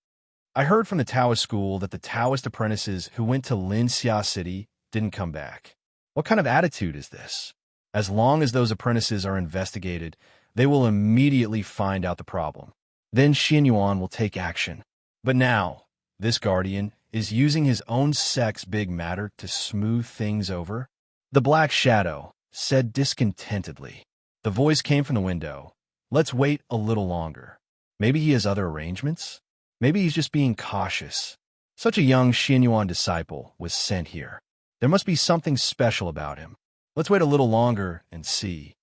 I heard from the Taoist school that the Taoist apprentices who went to Linxia City didn't come back. What kind of attitude is this? As long as those apprentices are investigated, they will immediately find out the problem. Then Xin Yuan will take action. But now, this guardian is using his own sect's big matter to smooth things over." The black shadow said discontentedly. The voice came from the window. "Let's wait a little longer. Maybe he has other arrangements? Maybe he's just being cautious. Such a young Xin Yuan disciple was sent here. There must be something special about him. Let's wait a little longer and see.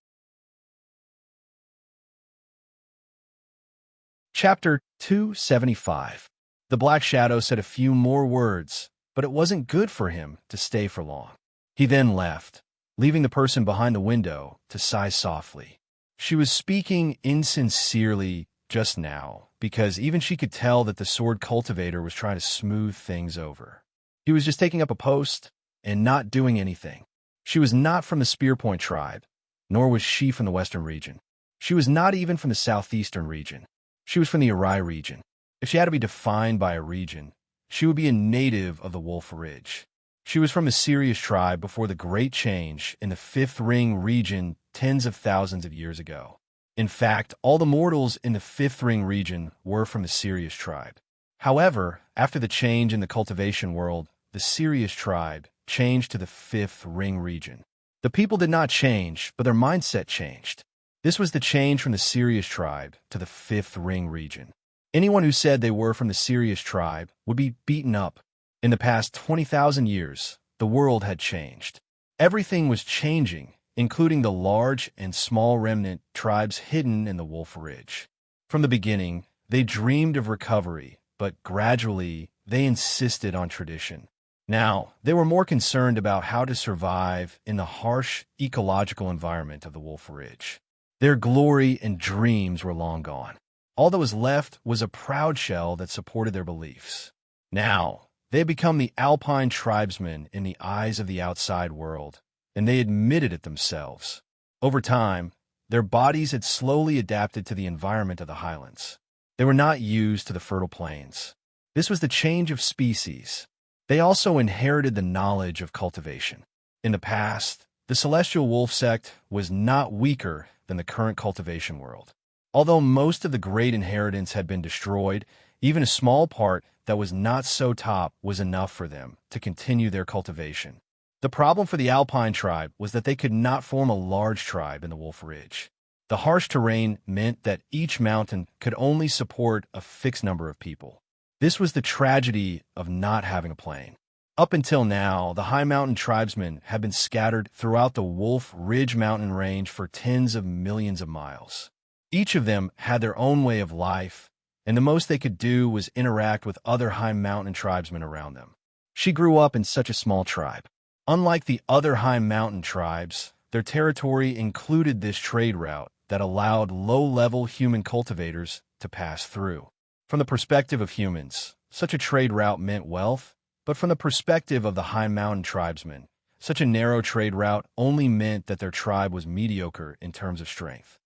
Chapter 275. The Black Shadow said a few more words, but it wasn't good for him to stay for long. He then left, leaving the person behind the window to sigh softly. She was speaking insincerely just now, because even she could tell that the sword cultivator was trying to smooth things over. He was just taking up a post and not doing anything. She was not from the Spearpoint tribe, nor was she from the western region. She was not even from the southeastern region. She was from the Arai region. If she had to be defined by a region, she would be a native of the Wolf Ridge. She was from the Sirius tribe before the Great Change in the Fifth Ring region tens of thousands of years ago. In fact, all the mortals in the Fifth Ring region were from the Sirius tribe. However, after the change in the cultivation world, the Sirius tribe changed to the Fifth Ring region. The people did not change, but their mindset changed. This was the change from the Sirius tribe to the Fifth Ring region. Anyone who said they were from the Sirius tribe would be beaten up. In the past 20,000 years, the world had changed. Everything was changing, including the large and small remnant tribes hidden in the Wolf Ridge. From the beginning, they dreamed of recovery, but gradually, they insisted on tradition. Now, they were more concerned about how to survive in the harsh ecological environment of the Wolf Ridge. Their glory and dreams were long gone. All that was left was a proud shell that supported their beliefs. Now, they had become the alpine tribesmen in the eyes of the outside world, and they admitted it themselves. Over time, their bodies had slowly adapted to the environment of the highlands. They were not used to the fertile plains. This was the change of species. They also inherited the knowledge of cultivation. In the past, the Celestial Wolf sect was not weaker than the current cultivation world. Although most of the great inheritance had been destroyed, even a small part that was not so top was enough for them to continue their cultivation. The problem for the Alpine tribe was that they could not form a large tribe in the Wolf Ridge. The harsh terrain meant that each mountain could only support a fixed number of people. This was the tragedy of not having a plain. Up until now, the high mountain tribesmen had been scattered throughout the Wolf Ridge mountain range for tens of millions of miles. Each of them had their own way of life, and the most they could do was interact with other high mountain tribesmen around them. She grew up in such a small tribe. Unlike the other high mountain tribes, their territory included this trade route that allowed low-level human cultivators to pass through. From the perspective of humans, such a trade route meant wealth, but from the perspective of the high mountain tribesmen, such a narrow trade route only meant that their tribe was mediocre in terms of strength.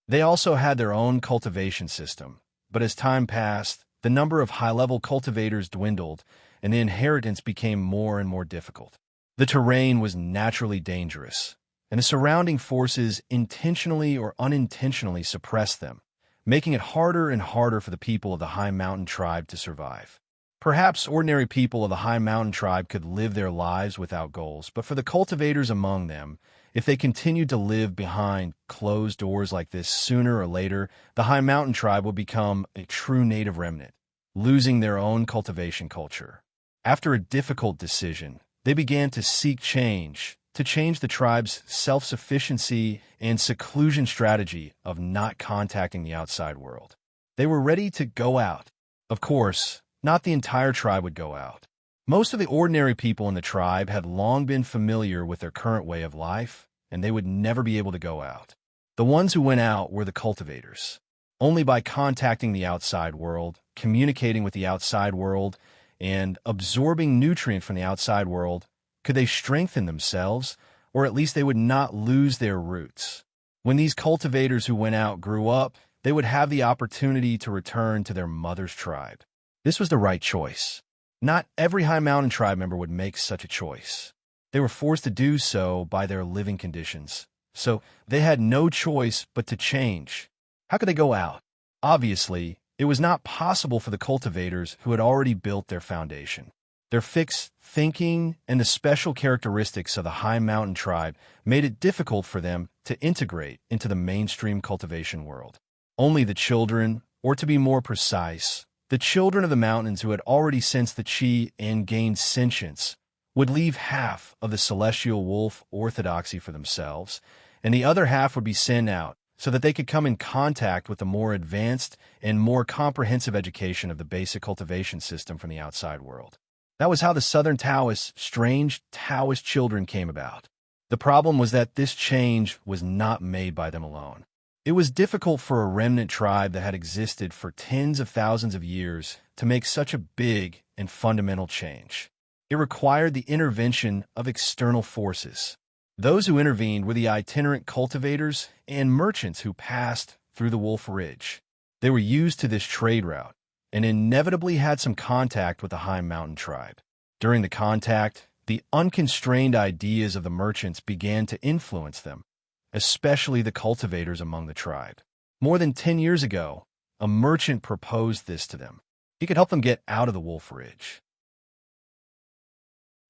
They also had their own cultivation system, but as time passed, the number of high-level cultivators dwindled, and the inheritance became more and more difficult. The terrain was naturally dangerous, and the surrounding forces intentionally or unintentionally suppressed them, making it harder and harder for the people of the high mountain tribe to survive. Perhaps ordinary people of the high mountain tribe could live their lives without goals, but for the cultivators among them, if they continued to live behind closed doors like this, sooner or later, the high mountain tribe would become a true native remnant, losing their own cultivation culture. After a difficult decision, they began to seek change, to change the tribe's self-sufficiency and seclusion strategy of not contacting the outside world. They were ready to go out. Of course, not the entire tribe would go out. Most of the ordinary people in the tribe had long been familiar with their current way of life, and they would never be able to go out. The ones who went out were the cultivators. Only by contacting the outside world, communicating with the outside world, and absorbing nutrient from the outside world could they strengthen themselves, or at least they would not lose their roots. When these cultivators who went out grew up, they would have the opportunity to return to their mother's tribe. This was the right choice. Not every high mountain tribe member would make such a choice. They were forced to do so by their living conditions, so they had no choice but to change. How could they go out? Obviously, it was not possible for the cultivators who had already built their foundation. Their fixed thinking and the special characteristics of the high mountain tribe made it difficult for them to integrate into the mainstream cultivation world. Only the children, or to be more precise, the children of the mountains who had already sensed the chi and gained sentience, would leave half of the celestial wolf orthodoxy for themselves, and the other half would be sent out so that they could come in contact with the more advanced and more comprehensive education of the basic cultivation system from the outside world. That was how the Southern Taoists' strange Taoist children came about. The problem was that this change was not made by them alone. It was difficult for a remnant tribe that had existed for tens of thousands of years to make such a big and fundamental change. It required the intervention of external forces. Those who intervened were the itinerant cultivators and merchants who passed through the Wolf Ridge. They were used to this trade route and inevitably had some contact with the high mountain tribe. During the contact, the unconstrained ideas of the merchants began to influence them, especially the cultivators among the tribe. More than 10 years ago, a merchant proposed this to them. He could help them get out of the Wolf Ridge.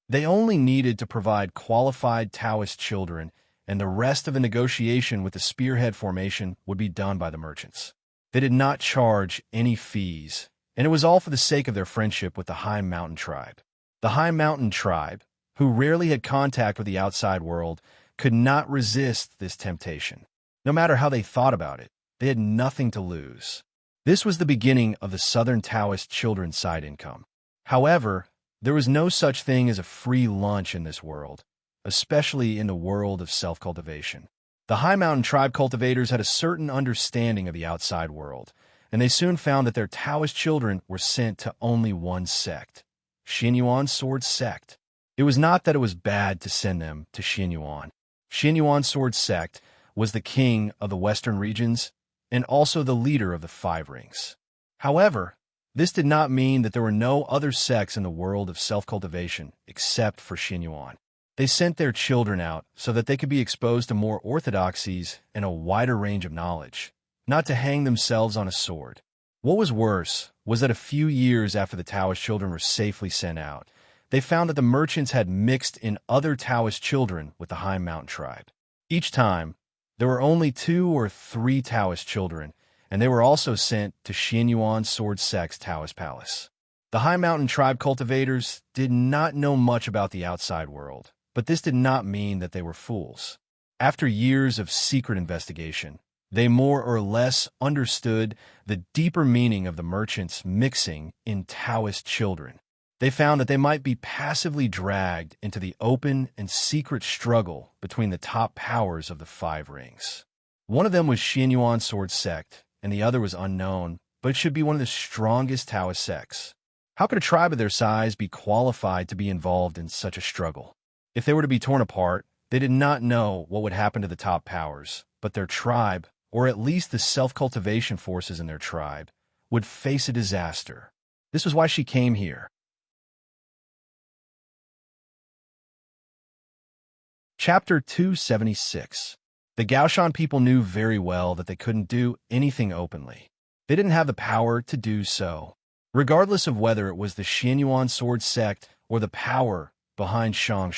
They only needed to provide qualified Taoist children, and the rest of the negotiation with the spearhead formation would be done by the merchants. They did not charge any fees, and it was all for the sake of their friendship with the High Mountain tribe. The High Mountain tribe, who rarely had contact with the outside world, could not resist this temptation. No matter how they thought about it, they had nothing to lose. This was the beginning of the Southern Taoist children's side income. However, there was no such thing as a free lunch in this world, especially in the world of self-cultivation. The High Mountain tribe cultivators had a certain understanding of the outside world, and they soon found that their Taoist children were sent to only one sect, Xianyuan Sword Sect. It was not that it was bad to send them to Xianyuan. Xianyuan Sword Sect was the king of the western regions and also the leader of the Five Rings. However, this did not mean that there were no other sects in the world of self-cultivation except for Xianyuan. They sent their children out so that they could be exposed to more orthodoxies and a wider range of knowledge, not to hang themselves on a sword. What was worse was that a few years after the Taoist children were safely sent out, they found that the merchants had mixed in other Taoist children with the High Mountain tribe. Each time, there were only 2 or 3 Taoist children, and they were also sent to Xianyuan Sword Sect's Taoist palace. The High Mountain tribe cultivators did not know much about the outside world, but this did not mean that they were fools. After years of secret investigation, they more or less understood the deeper meaning of the merchants mixing in Taoist children. They found that they might be passively dragged into the open and secret struggle between the top powers of the Five Rings. One of them was Xianyuan Sword Sect, and the other was unknown, but should be one of the strongest Taoist sects. How could a tribe of their size be qualified to be involved in such a struggle? If they were to be torn apart, they did not know what would happen to the top powers, but their tribe, or at least the self-cultivation forces in their tribe, would face a disaster. This was why she came here. Chapter 276. The Gaoshan people knew very well that they couldn't do anything openly. They didn't have the power to do so. Regardless of whether it was the Xianyuan Sword Sect or the power behind Shang.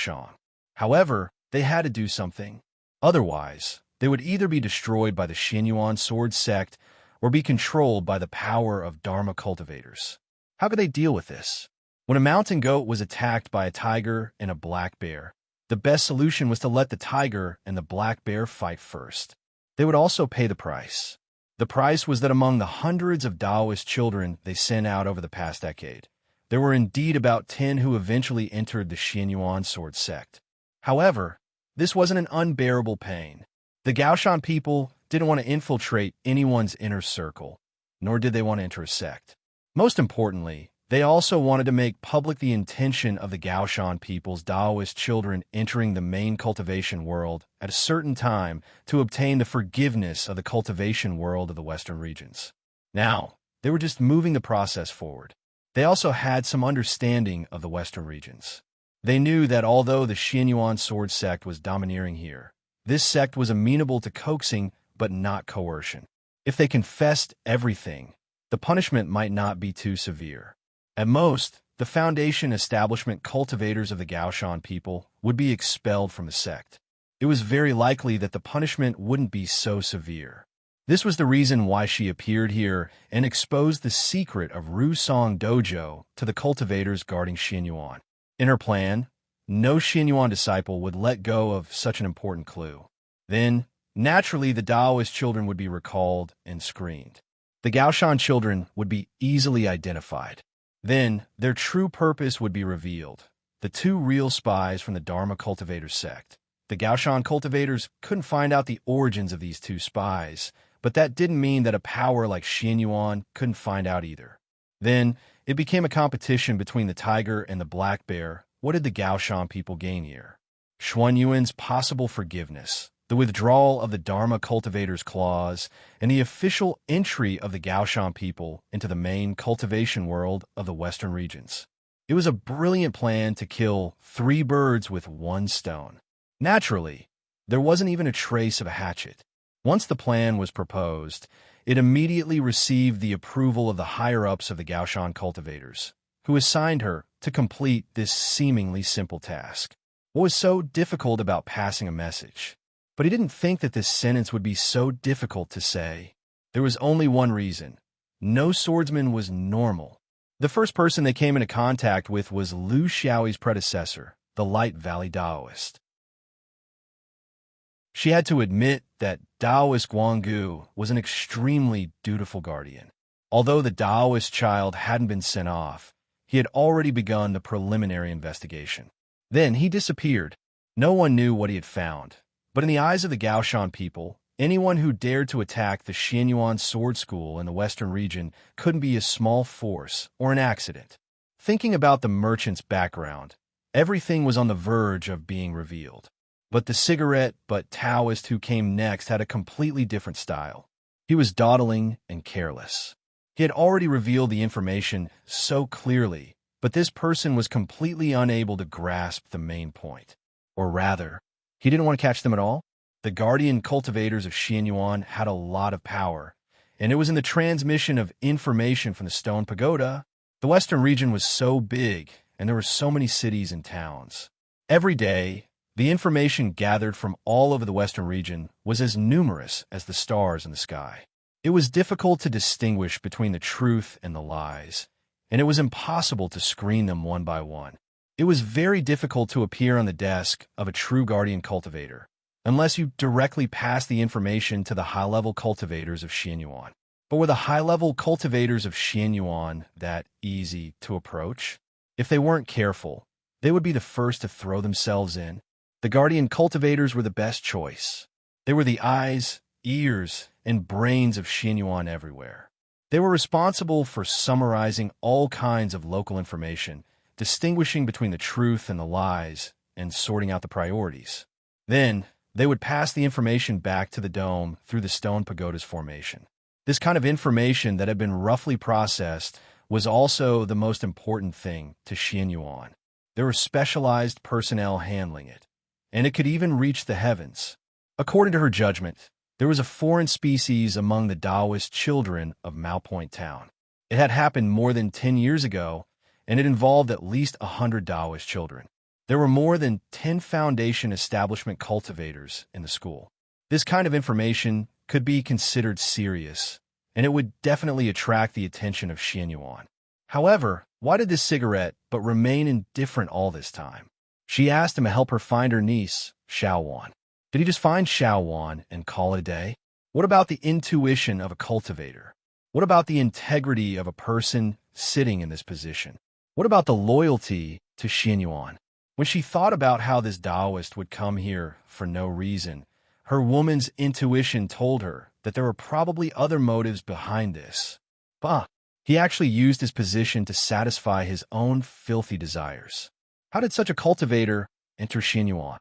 However, they had to do something. Otherwise, they would either be destroyed by the Xianyuan Sword Sect or be controlled by the power of Dharma cultivators. How could they deal with this? When a mountain goat was attacked by a tiger and a black bear, the best solution was to let the tiger and the black bear fight first. They would also pay the price. The price was that among the hundreds of Taoist children they sent out over the past decade, there were indeed about 10 who eventually entered the Xianyuan Sword Sect. However, this wasn't an unbearable pain. The Gaoshan people didn't want to infiltrate anyone's inner circle, nor did they want to enter a sect. Most importantly, they also wanted to make public the intention of the Gaoshan people's Taoist children entering the main cultivation world at a certain time to obtain the forgiveness of the cultivation world of the Western regions. Now, they were just moving the process forward. They also had some understanding of the Western regions. They knew that although the Xianyuan Sword Sect was domineering here, this sect was amenable to coaxing but not coercion. If they confessed everything, the punishment might not be too severe. At most, the foundation establishment cultivators of the Gaoshan people would be expelled from the sect. It was very likely that the punishment wouldn't be so severe. This was the reason why she appeared here and exposed the secret of Rusong Dojo to the cultivators guarding Xianyuan. In her plan, no Xianyuan disciple would let go of such an important clue. Then, naturally, the Taoist children would be recalled and screened. The Gaoshan children would be easily identified. Then, their true purpose would be revealed. The two real spies from the Dharma cultivators sect. The Gaoshan cultivators couldn't find out the origins of these two spies, but that didn't mean that a power like Xianyuan couldn't find out either. Then, it became a competition between the tiger and the black bear. What did the Gaoshan people gain here? Xuanyuan's possible forgiveness, the withdrawal of the Dharma cultivators' clause, and the official entry of the Gaoshan people into the main cultivation world of the western regions. It was a brilliant plan to kill 3 birds with 1 stone. Naturally, there wasn't even a trace of a hatchet. Once the plan was proposed, it immediately received the approval of the higher-ups of the Gaoshan cultivators, who assigned her to complete this seemingly simple task. What was so difficult about passing a message? But he didn't think that this sentence would be so difficult to say. There was only one reason. No swordsman was normal. The first person they came into contact with was Lu Xiaoyi's predecessor, the Light Valley Taoist. She had to admit that Taoist Guanggu was an extremely dutiful guardian. Although the Taoist child hadn't been sent off, he had already begun the preliminary investigation. Then he disappeared. No one knew what he had found. But in the eyes of the Gaoshan people, anyone who dared to attack the Xianyuan sword school in the western region couldn't be a small force or an accident. Thinking about the merchant's background, everything was on the verge of being revealed. But the cigarette but Taoist who came next had a completely different style. He was dawdling and careless. He had already revealed the information so clearly, but this person was completely unable to grasp the main point. Or rather, he didn't want to catch them at all. The guardian cultivators of Xianyuan had a lot of power, and it was in the transmission of information from the stone pagoda. The western region was so big, and there were so many cities and towns. Every day, the information gathered from all over the western region was as numerous as the stars in the sky. It was difficult to distinguish between the truth and the lies, and it was impossible to screen them one by one. It was very difficult to appear on the desk of a true guardian cultivator, unless you directly passed the information to the high-level cultivators of Xianyuan. But were the high-level cultivators of Xianyuan that easy to approach? If they weren't careful, they would be the first to throw themselves in. The guardian cultivators were the best choice. They were the eyes, ears, and brains of Xianyuan everywhere. They were responsible for summarizing all kinds of local information, distinguishing between the truth and the lies, and sorting out the priorities. Then, they would pass the information back to the dome through the stone pagoda's formation. This kind of information that had been roughly processed was also the most important thing to Xianyuan. There were specialized personnel handling it, and it could even reach the heavens. According to her judgment, there was a foreign species among the Taoist children of Mao Point Town. It had happened more than 10 years ago, and it involved at least 100 Taoist children. There were more than 10 foundation establishment cultivators in the school. This kind of information could be considered serious, and it would definitely attract the attention of Xianyuan. However, why did this cigarette but remain indifferent all this time? She asked him to help her find her niece, Xiaowan. Did he just find Xiaowan and call it a day? What about the intuition of a cultivator? What about the integrity of a person sitting in this position? What about the loyalty to Xianyuan? When she thought about how this Taoist would come here for no reason, her woman's intuition told her that there were probably other motives behind this. But he actually used his position to satisfy his own filthy desires. How did such a cultivator enter Xianyuan?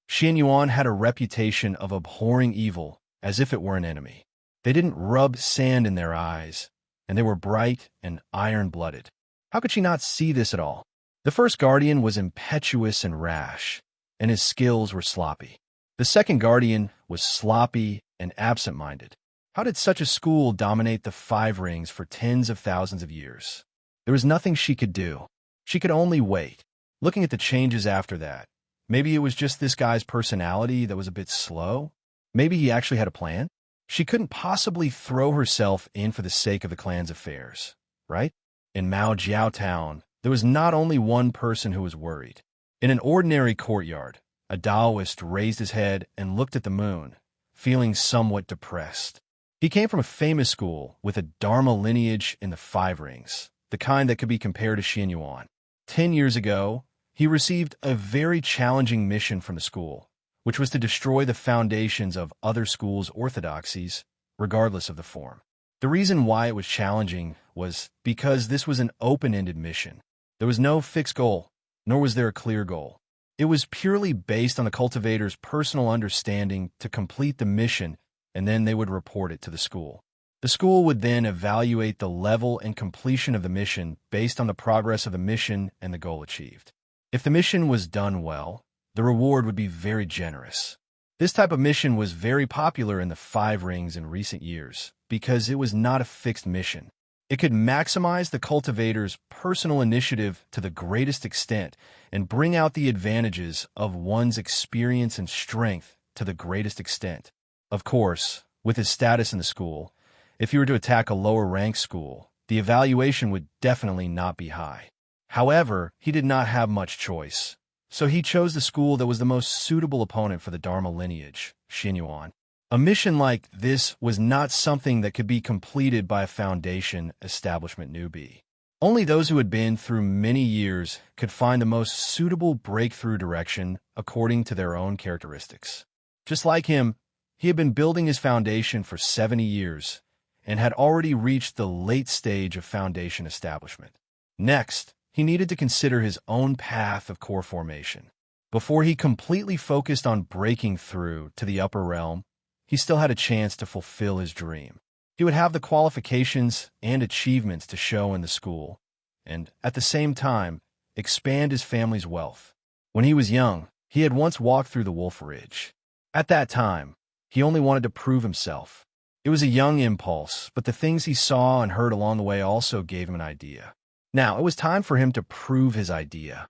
Xianyuan had a reputation of abhorring evil as if it were an enemy. They didn't rub sand in their eyes, and they were bright and iron-blooded. How could she not see this at all? The first guardian was impetuous and rash, and his skills were sloppy. The second guardian was sloppy and absent-minded. How did such a school dominate the 5 rings for tens of thousands of years? There was nothing she could do. She could only wait. Looking at the changes after that, maybe it was just this guy's personality that was a bit slow. Maybe he actually had a plan. She couldn't possibly throw herself in for the sake of the clan's affairs, right? In Mao Jiao Town, There was not only one person who was worried. In an ordinary courtyard, a Taoist raised his head and looked at the moon, feeling somewhat depressed. He came from a famous school with a Dharma lineage in the 5 rings, the kind that could be compared to Xianyuan. 10 years ago, he received a very challenging mission from the school, which was to destroy the foundations of other schools' orthodoxies, regardless of the form. The reason why it was challenging was because this was an open-ended mission. There was no fixed goal, nor was there a clear goal. It was purely based on the cultivator's personal understanding to complete the mission, and then they would report it to the school. The school would then evaluate the level and completion of the mission based on the progress of the mission and the goal achieved. If the mission was done well, the reward would be very generous. This type of mission was very popular in the 5 rings in recent years because it was not a fixed mission. It could maximize the cultivator's personal initiative to the greatest extent and bring out the advantages of one's experience and strength to the greatest extent. Of course, with his status in the school, if he were to attack a lower-ranked school, the evaluation would definitely not be high. However, he did not have much choice, so he chose the school that was the most suitable opponent for the Dharma lineage, Xianyuan. A mission like this was not something that could be completed by a foundation establishment newbie. Only those who had been through many years could find the most suitable breakthrough direction according to their own characteristics. Just like him, he had been building his foundation for 70 years and had already reached the late stage of foundation establishment. Next, he needed to consider his own path of core formation. Before he completely focused on breaking through to the upper realm, he still had a chance to fulfill his dream. He would have the qualifications and achievements to show in the school, and, at the same time, expand his family's wealth. When he was young, he had once walked through the Wolf Ridge. At that time, he only wanted to prove himself. It was a young impulse, but the things he saw and heard along the way also gave him an idea. Now, it was time for him to prove his idea.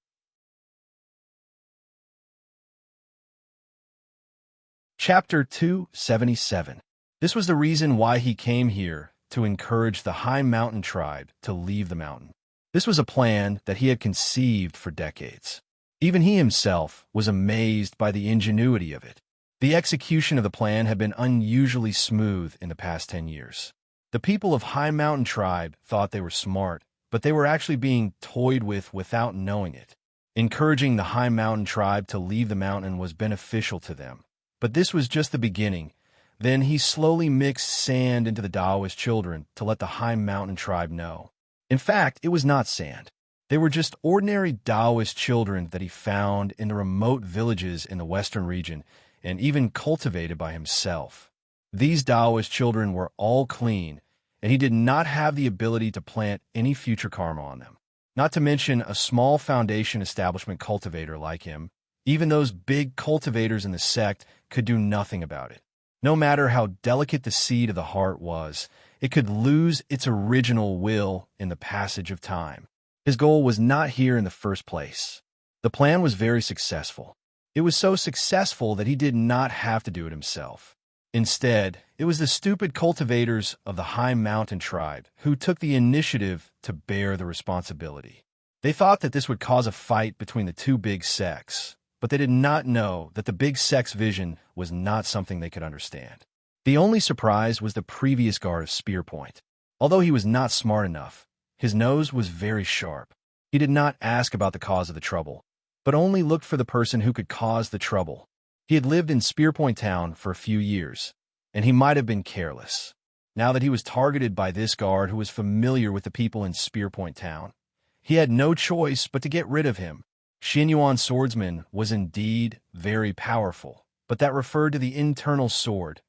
Chapter 277. This was the reason why he came here, to encourage the High Mountain tribe to leave the mountain. This was a plan that he had conceived for decades. Even he himself was amazed by the ingenuity of it. The execution of the plan had been unusually smooth in the past 10 years. The people of High Mountain tribe thought they were smart, but they were actually being toyed with without knowing it. Encouraging the High Mountain tribe to leave the mountain was beneficial to them. But this was just the beginning. Then he slowly mixed sand into the Taoist children to let the High Mountain tribe know. In fact, it was not sand. They were just ordinary Taoist children that he found in the remote villages in the western region and even cultivated by himself. These Taoist children were all clean, and he did not have the ability to plant any future karma on them. Not to mention a small foundation establishment cultivator like him. Even those big cultivators in the sect could do nothing about it. No matter how delicate the seed of the heart was, it could lose its original will in the passage of time. His goal was not here in the first place. The plan was very successful. It was so successful that he did not have to do it himself. Instead, it was the stupid cultivators of the High Mountain tribe who took the initiative to bear the responsibility. They thought that this would cause a fight between the two big sects, but they did not know that the big sect's vision was not something they could understand. The only surprise was the previous guard of Spear Point. Although he was not smart enough, his nose was very sharp. He did not ask about the cause of the trouble, but only looked for the person who could cause the trouble. He had lived in Spear Point Town for a few years, and he might have been careless. Now that he was targeted by this guard who was familiar with the people in Spear Point Town, he had no choice but to get rid of him. Xianyuan swordsman was indeed very powerful, but that referred to the internal sword,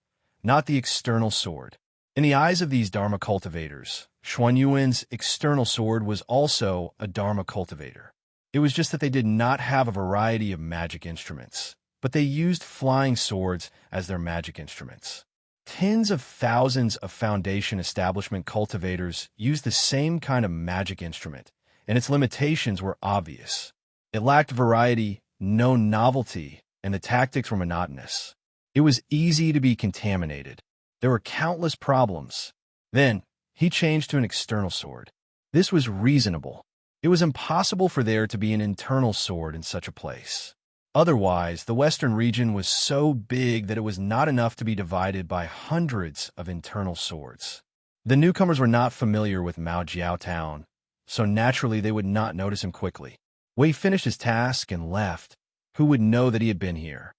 not the external sword. In the eyes of these Dharma cultivators, Xuanyuan's external sword was also a Dharma cultivator. It was just that they did not have a variety of magic instruments, but they used flying swords as their magic instruments. Tens of thousands of foundation establishment cultivators used the same kind of magic instrument, and its limitations were obvious. It lacked variety, no novelty, and the tactics were monotonous. It was easy to be contaminated. There were countless problems. Then, he changed to an external sword. This was reasonable. It was impossible for there to be an internal sword in such a place. Otherwise, the western region was so big that it was not enough to be divided by hundreds of internal swords. The newcomers were not familiar with Mao Jiao Town, so naturally they would not notice him quickly. Wei finished his task and left. Who would know that he had been here?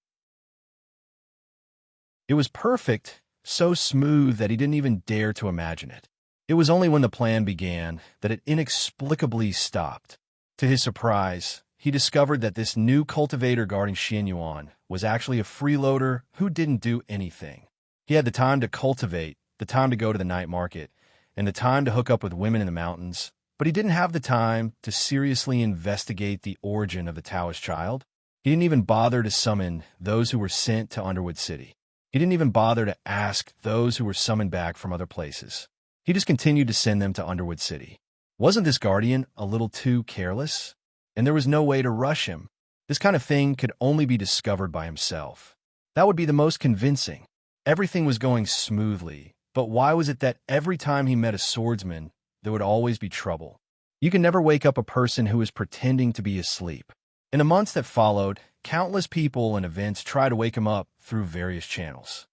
It was perfect, so smooth that he didn't even dare to imagine it. It was only when the plan began that it inexplicably stopped. To his surprise, he discovered that this new cultivator guarding Xianyuan was actually a freeloader who didn't do anything. He had the time to cultivate, the time to go to the night market, and the time to hook up with women in the mountains, but he didn't have the time to seriously investigate the origin of the Taoist child. He didn't even bother to summon those who were sent to Underwood City. He didn't even bother to ask those who were summoned back from other places. He just continued to send them to Underwood City. Wasn't this guardian a little too careless? And there was no way to rush him. This kind of thing could only be discovered by himself. That would be the most convincing. Everything was going smoothly, but why was it that every time he met a swordsman, there would always be trouble? You can never wake up a person who is pretending to be asleep. In the months that followed, countless people and events tried to wake him up through various channels.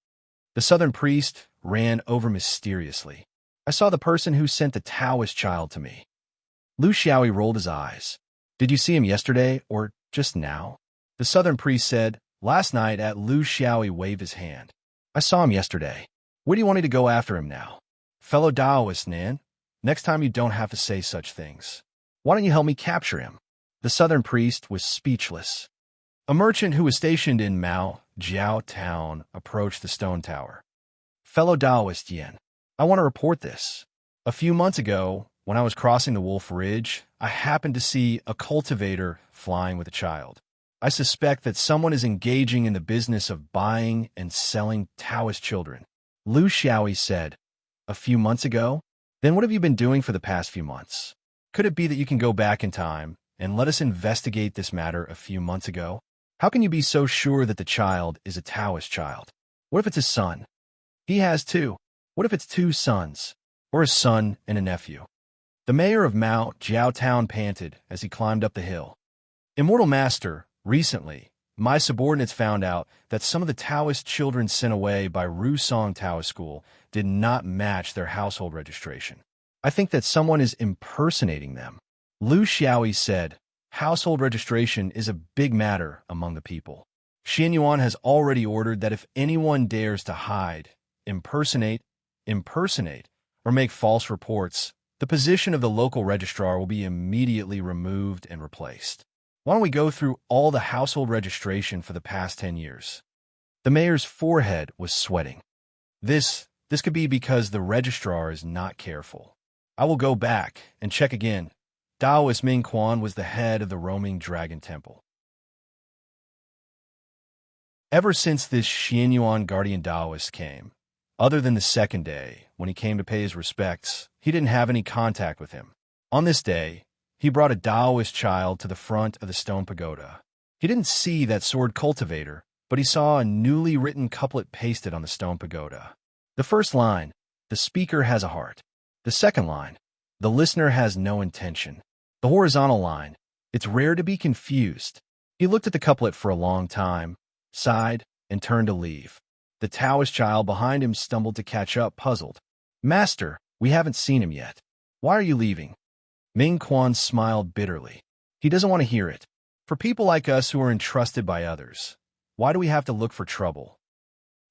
The southern priest ran over mysteriously. I saw the person who sent the Taoist child to me. Lu Xiaoyi rolled his eyes. Did you see him yesterday or just now? The southern priest said, last night. At Lu Xiaoyi waved his hand. I saw him yesterday. Where do you want me to go after him now? Fellow Taoist, Nan. Next time you don't have to say such things. Why don't you help me capture him? The southern priest was speechless. A merchant who was stationed in Mao Jiao Town approached the stone tower. Fellow Taoist Yen, I want to report this. A few months ago, when I was crossing the Wolf Ridge, I happened to see a cultivator flying with a child. I suspect that someone is engaging in the business of buying and selling Taoist children. Lu Xiaoyi said, a few months ago? Then what have you been doing for the past few months? Could it be that you can go back in time and let us investigate this matter a few months ago? How can you be so sure that the child is a Taoist child? What if it's his son? He has two. What if it's two sons? Or a son and a nephew? The mayor of Mao Jiao Town panted as he climbed up the hill. Immortal Master, recently, my subordinates found out that some of the Taoist children sent away by Rusong Taoist School did not match their household registration. I think that someone is impersonating them. Lu Xiaoyi said, household registration is a big matter among the people. Xianyuan has already ordered that if anyone dares to hide, impersonate, or make false reports, the position of the local registrar will be immediately removed and replaced. Why don't we go through all the household registration for the past 10 years? The mayor's forehead was sweating. This could be because the registrar is not careful. I will go back and check again. Taoist Ming Quan was the head of the roaming dragon temple. Ever since this Xianyuan guardian Taoist came, other than the second day, when he came to pay his respects, he didn't have any contact with him. On this day, he brought a Taoist child to the front of the stone pagoda. He didn't see that sword cultivator, but he saw a newly written couplet pasted on the stone pagoda. The first line, the speaker has a heart. The second line, the listener has no intention. The horizontal line, it's rare to be confused. He looked at the couplet for a long time, sighed, and turned to leave. The Taoist child behind him stumbled to catch up, puzzled. Master, we haven't seen him yet. Why are you leaving? Ming Quan smiled bitterly. He doesn't want to hear it. For people like us who are entrusted by others, why do we have to look for trouble?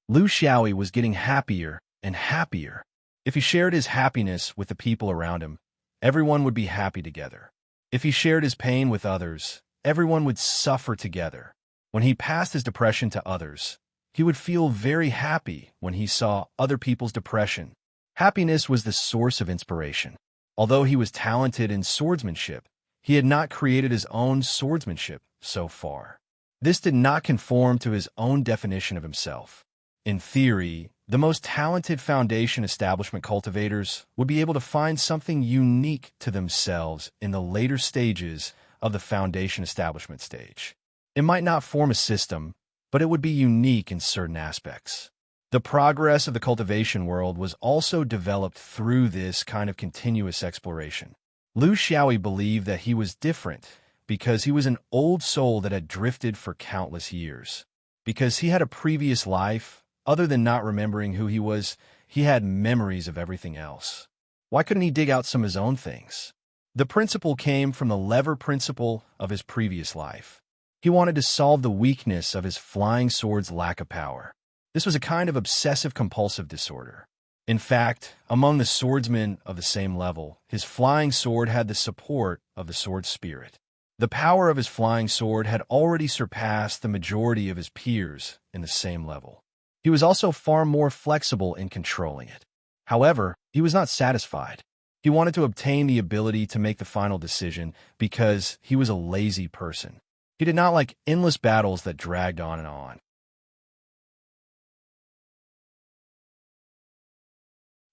Lu Xiaoyi was getting happier and happier. If he shared his happiness with the people around him, everyone would be happy together. If he shared his pain with others, everyone would suffer together. When he passed his depression to others, he would feel very happy when he saw other people's depression. Happiness was the source of inspiration. Although he was talented in swordsmanship, he had not created his own swordsmanship so far. This did not conform to his own definition of himself. In theory, the most talented foundation establishment cultivators would be able to find something unique to themselves in the later stages of the foundation establishment stage. It might not form a system, but it would be unique in certain aspects. The progress of the cultivation world was also developed through this kind of continuous exploration. Lu Xiaoyi believed that he was different because he was an old soul that had drifted for countless years. Because he had a previous life, other than not remembering who he was, he had memories of everything else. Why couldn't he dig out some of his own things? The principle came from the lever principle of his previous life. He wanted to solve the weakness of his flying sword's lack of power. This was a kind of obsessive-compulsive disorder. In fact, among the swordsmen of the same level, his flying sword had the support of the sword spirit. The power of his flying sword had already surpassed the majority of his peers in the same level. He was also far more flexible in controlling it. However, he was not satisfied. He wanted to obtain the ability to make the final decision because he was a lazy person. He did not like endless battles that dragged on and on.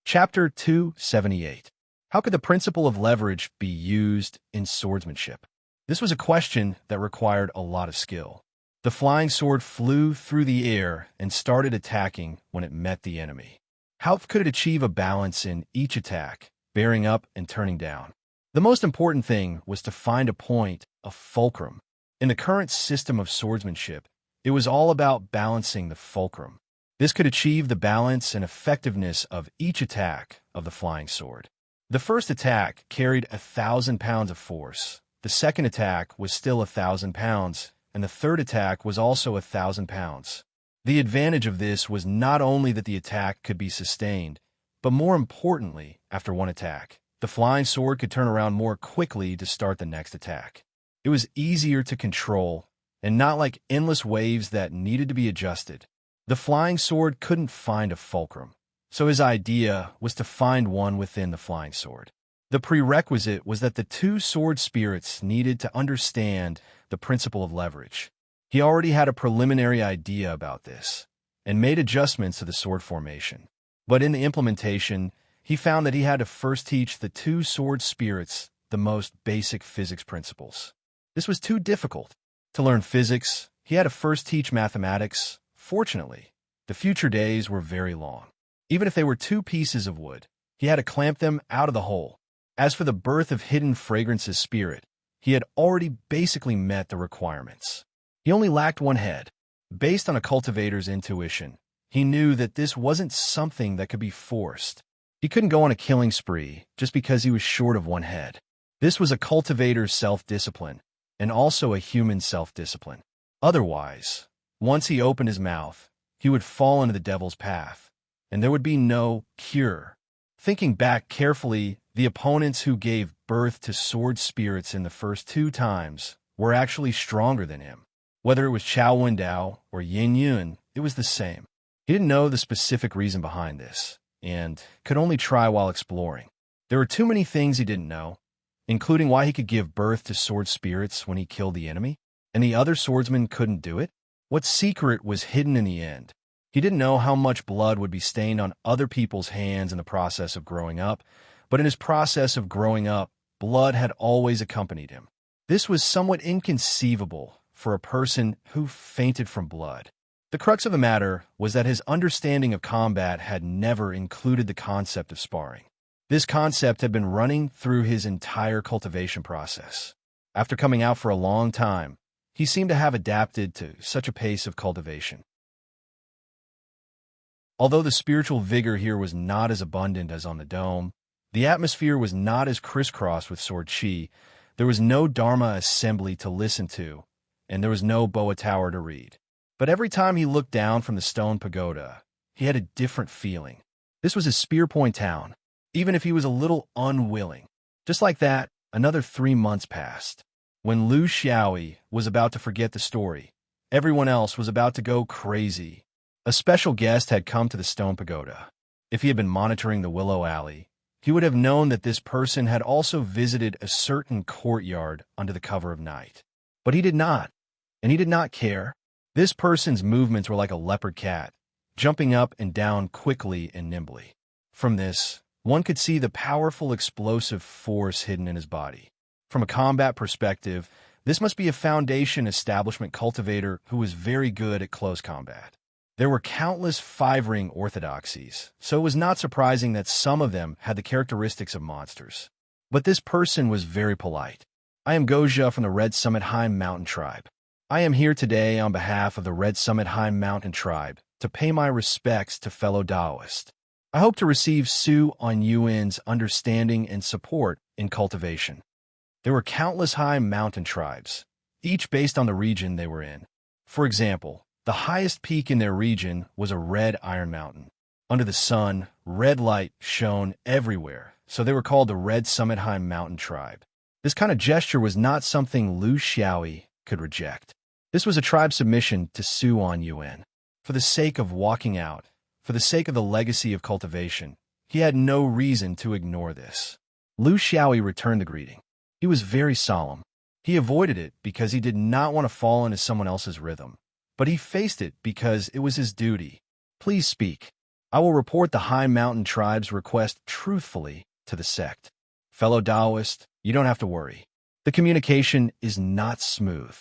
Chapter 278. How could the principle of leverage be used in swordsmanship? This was a question that required a lot of skill. The flying sword flew through the air and started attacking when it met the enemy. How could it achieve a balance in each attack, bearing up and turning down? The most important thing was to find a point, a fulcrum. In the current system of swordsmanship, it was all about balancing the fulcrum. This could achieve the balance and effectiveness of each attack of the flying sword. The first attack carried 1,000 pounds of force. The second attack was still 1,000 pounds, and the third attack was also 1,000 pounds. The advantage of this was not only that the attack could be sustained, but more importantly, after one attack, the flying sword could turn around more quickly to start the next attack. It was easier to control, and not like endless waves that needed to be adjusted. The flying sword couldn't find a fulcrum, so his idea was to find one within the flying sword. The prerequisite was that the two sword spirits needed to understand the principle of leverage. He already had a preliminary idea about this, and made adjustments to the sword formation. But in the implementation, he found that he had to first teach the two sword spirits the most basic physics principles. This was too difficult. To learn physics, he had to first teach mathematics. Fortunately, the future days were very long. Even if they were two pieces of wood, he had to clamp them out of the hole. As for the birth of hidden fragrances spirit, he had already basically met the requirements. He only lacked one head. Based on a cultivator's intuition, he knew that this wasn't something that could be forced. He couldn't go on a killing spree just because he was short of one head. This was a cultivator's self-discipline, and also a human self-discipline. Otherwise, once he opened his mouth, he would fall into the devil's path, and there would be no cure. Thinking back carefully, the opponents who gave birth to sword spirits in the first two times were actually stronger than him. Whether it was Chao Wendao or Yin Yun, it was the same. He didn't know the specific reason behind this, and could only try while exploring. There were too many things he didn't know, including why he could give birth to sword spirits when he killed the enemy, and the other swordsmen couldn't do it. What secret was hidden in the end? He didn't know how much blood would be stained on other people's hands in the process of growing up, but in his process of growing up, blood had always accompanied him. This was somewhat inconceivable for a person who fainted from blood. The crux of the matter was that his understanding of combat had never included the concept of sparring. This concept had been running through his entire cultivation process. After coming out for a long time, he seemed to have adapted to such a pace of cultivation. Although the spiritual vigor here was not as abundant as on the dome, the atmosphere was not as crisscrossed with sword chi, there was no Dharma assembly to listen to, and there was no Boa Tower to read. But every time he looked down from the stone pagoda, he had a different feeling. This was his spear point town, even if he was a little unwilling. Just like that, another 3 months passed. When Lu Xiaoyi was about to forget the story, everyone else was about to go crazy. A special guest had come to the stone pagoda. If he had been monitoring the willow alley, he would have known that this person had also visited a certain courtyard under the cover of night. But he did not, and he did not care. This person's movements were like a leopard cat, jumping up and down quickly and nimbly. From this, one could see the powerful explosive force hidden in his body. From a combat perspective, this must be a foundation establishment cultivator who was very good at close combat. There were countless 5-ring orthodoxies, so it was not surprising that some of them had the characteristics of monsters. But this person was very polite. I am Goja from the Red Summit High Mountain Tribe. I am here today on behalf of the Red Summit High Mountain Tribe to pay my respects to fellow Taoists. I hope to receive Su on Yuan's understanding and support in cultivation. There were countless high mountain tribes, each based on the region they were in. For example, the highest peak in their region was a red iron mountain. Under the sun, red light shone everywhere, so they were called the Red Summit High Mountain Tribe. This kind of gesture was not something Lu Xiaoyi could reject. This was a tribe submission to Su on Yuan. For the sake of walking out, for the sake of the legacy of cultivation, he had no reason to ignore this. Lu Xiaoyi returned the greeting. He was very solemn. He avoided it because he did not want to fall into someone else's rhythm, but he faced it because it was his duty. Please speak. I will report the High Mountain Tribe's request truthfully to the sect. Fellow Taoist, you don't have to worry. The communication is not smooth.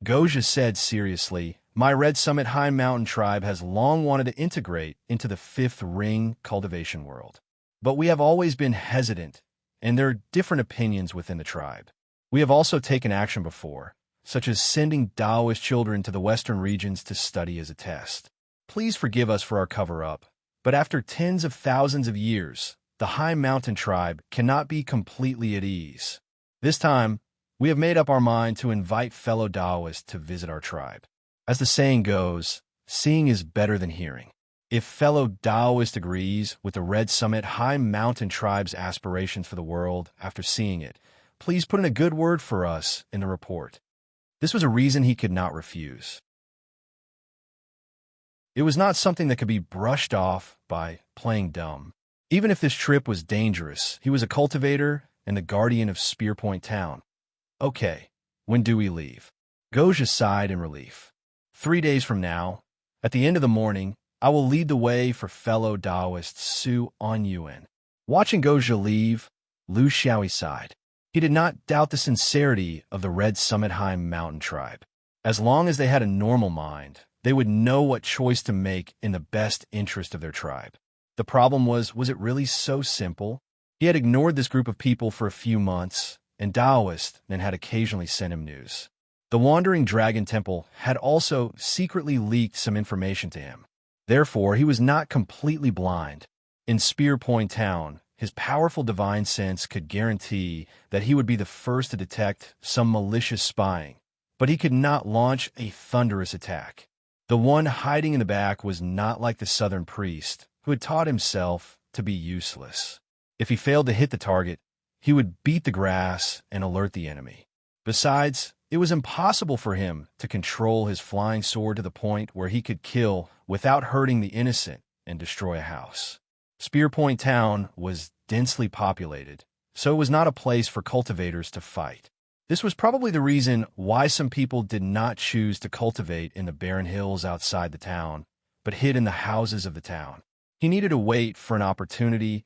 Goja said seriously, my Red Summit High Mountain Tribe has long wanted to integrate into the fifth ring cultivation world. But we have always been hesitant, and there are different opinions within the tribe. We have also taken action before, such as sending Taoist children to the western regions to study as a test. Please forgive us for our cover-up, but after tens of thousands of years, the High Mountain Tribe cannot be completely at ease. This time, we have made up our mind to invite fellow Taoists to visit our tribe. As the saying goes, seeing is better than hearing. If fellow Taoist agrees with the Red Summit High Mountain Tribe's aspirations for the world after seeing it, please put in a good word for us in the report. This was a reason he could not refuse. It was not something that could be brushed off by playing dumb. Even if this trip was dangerous, he was a cultivator and the guardian of Spearpoint Town. Okay, when do we leave? Goja sighed in relief. 3 days from now, at the end of the morning, I will lead the way for fellow Taoist Su on Yuan. Watching Goja leave, Lu Xiaoyi sighed. He did not doubt the sincerity of the Red Summit High Mountain Tribe. As long as they had a normal mind, they would know what choice to make in the best interest of their tribe. The problem was it really so simple? He had ignored this group of people for a few months, and Taoists then had occasionally sent him news. The Wandering Dragon Temple had also secretly leaked some information to him. Therefore, he was not completely blind. In Spearpoint Town, his powerful divine sense could guarantee that he would be the first to detect some malicious spying, but he could not launch a thunderous attack. The one hiding in the back was not like the southern priest, who had taught himself to be useless. If he failed to hit the target, he would beat the grass and alert the enemy. Besides, it was impossible for him to control his flying sword to the point where he could kill without hurting the innocent and destroy a house. Spearpoint Town was densely populated, so it was not a place for cultivators to fight. This was probably the reason why some people did not choose to cultivate in the barren hills outside the town, but hid in the houses of the town. He needed to wait for an opportunity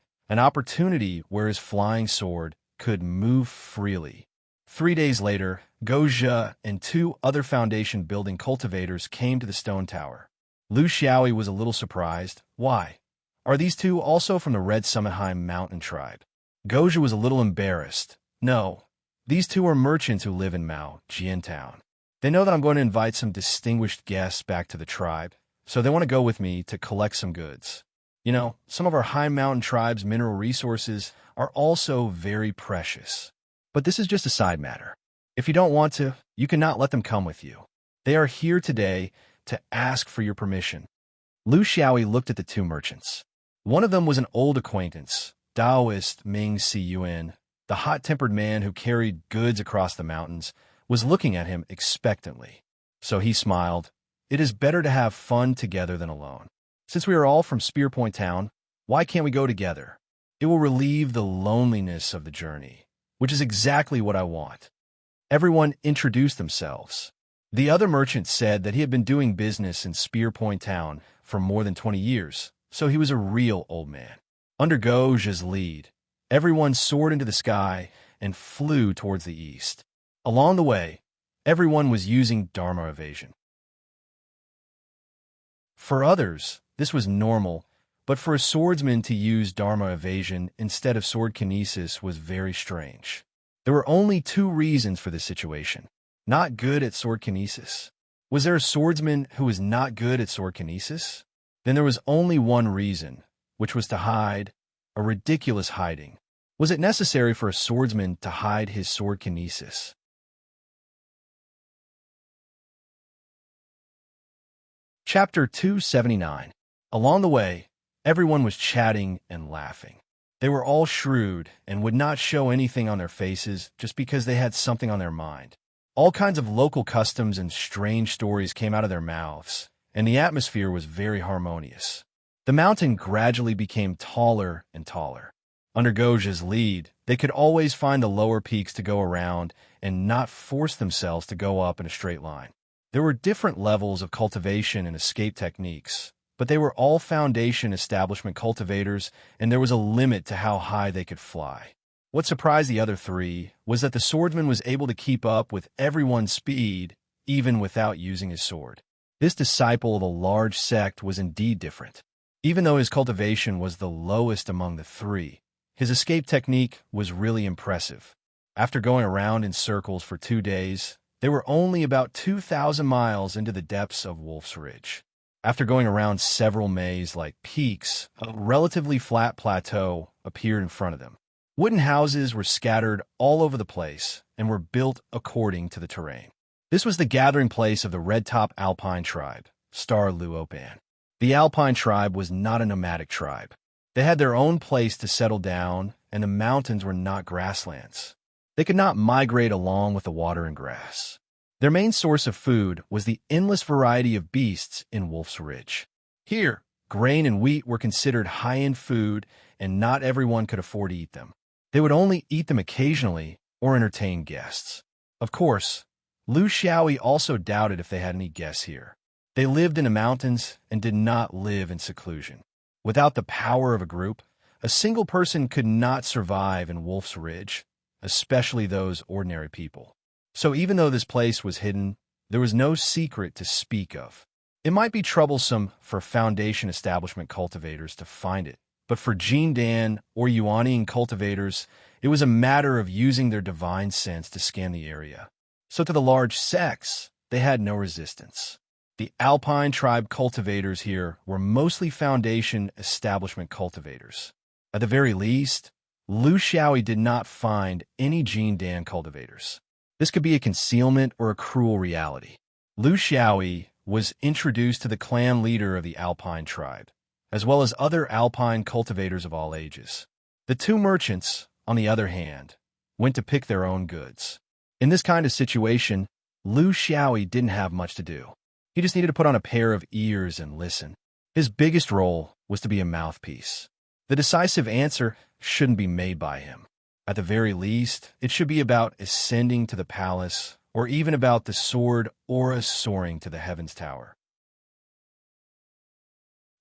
where his flying sword could move freely. 3 days later, Goja and 2 other foundation-building cultivators came to the stone tower. Lu Xiaoyi was a little surprised. Why? Are these 2 also from the Red Summit High Mountain Tribe? Goja was a little embarrassed. No, these 2 are merchants who live in Mao, Jian Town. They know that I'm going to invite some distinguished guests back to the tribe, so they want to go with me to collect some goods. You know, some of our high mountain tribe's mineral resources are also very precious. But this is just a side matter. If you don't want to, you cannot let them come with you. They are here today to ask for your permission. Lu Xiaoyi looked at the 2 merchants. One of them was an old acquaintance, Taoist Ming Si Yuan. The hot-tempered man who carried goods across the mountains was looking at him expectantly. So he smiled. It is better to have fun together than alone. Since we are all from Spearpoint Town, why can't we go together? It will relieve the loneliness of the journey, which is exactly what I want. Everyone introduced themselves. The other merchant said that he had been doing business in Spearpoint Town for more than 20 years, so he was a real old man. Under Goja's lead, everyone soared into the sky and flew towards the east. Along the way, everyone was using Dharma evasion. For others, this was normal, But for a swordsman to use Dharma evasion instead of sword kinesis was very strange. There were only two reasons for this situation. Not good at sword kinesis. Was there a swordsman who was not good at sword kinesis? Then there was only one reason, which was to hide, a ridiculous hiding. Was it necessary for a swordsman to hide his sword kinesis? Chapter 279. Along the way, everyone was chatting and laughing. They were all shrewd and would not show anything on their faces just because they had something on their mind. All kinds of local customs and strange stories came out of their mouths, and the atmosphere was very harmonious. The mountain gradually became taller and taller. Under Goja's lead, they could always find the lower peaks to go around and not force themselves to go up in a straight line. There were different levels of cultivation and escape techniques, but they were all foundation establishment cultivators, and there was a limit to how high they could fly. What surprised the other three was that the swordsman was able to keep up with everyone's speed, even without using his sword. This disciple of a large sect was indeed different. Even though his cultivation was the lowest among the three, his escape technique was really impressive. After going around in circles for 2 days, they were only about 2,000 miles into the depths of Wolf's Ridge. After going around several maze-like peaks, a relatively flat plateau appeared in front of them. Wooden houses were scattered all over the place and were built according to the terrain. This was the gathering place of the red-top Alpine tribe, Star Luopan. The Alpine tribe was not a nomadic tribe. They had their own place to settle down, and the mountains were not grasslands. They could not migrate along with the water and grass. Their main source of food was the endless variety of beasts in Wolf's Ridge. Here, grain and wheat were considered high-end food, and not everyone could afford to eat them. They would only eat them occasionally or entertain guests. Of course, Lu Xiaoyi also doubted if they had any guests here. They lived in the mountains and did not live in seclusion. Without the power of a group, a single person could not survive in Wolf's Ridge, especially those ordinary people. So even though this place was hidden, there was no secret to speak of. It might be troublesome for foundation establishment cultivators to find it, but for Jindan or Yuanian cultivators, it was a matter of using their divine sense to scan the area. So to the large sects, they had no resistance. The Alpine tribe cultivators here were mostly foundation establishment cultivators. At the very least, Lu Xiaoyi did not find any Jindan cultivators. This could be a concealment or a cruel reality. Lu Xiaoyi was introduced to the clan leader of the Alpine tribe, as well as other Alpine cultivators of all ages. The two merchants, on the other hand, went to pick their own goods. In this kind of situation, Lu Xiaoyi didn't have much to do. He just needed to put on a pair of ears and listen. His biggest role was to be a mouthpiece. The decisive answer shouldn't be made by him. At the very least, it should be about ascending to the palace, or even about the sword aura soaring to the heavens tower.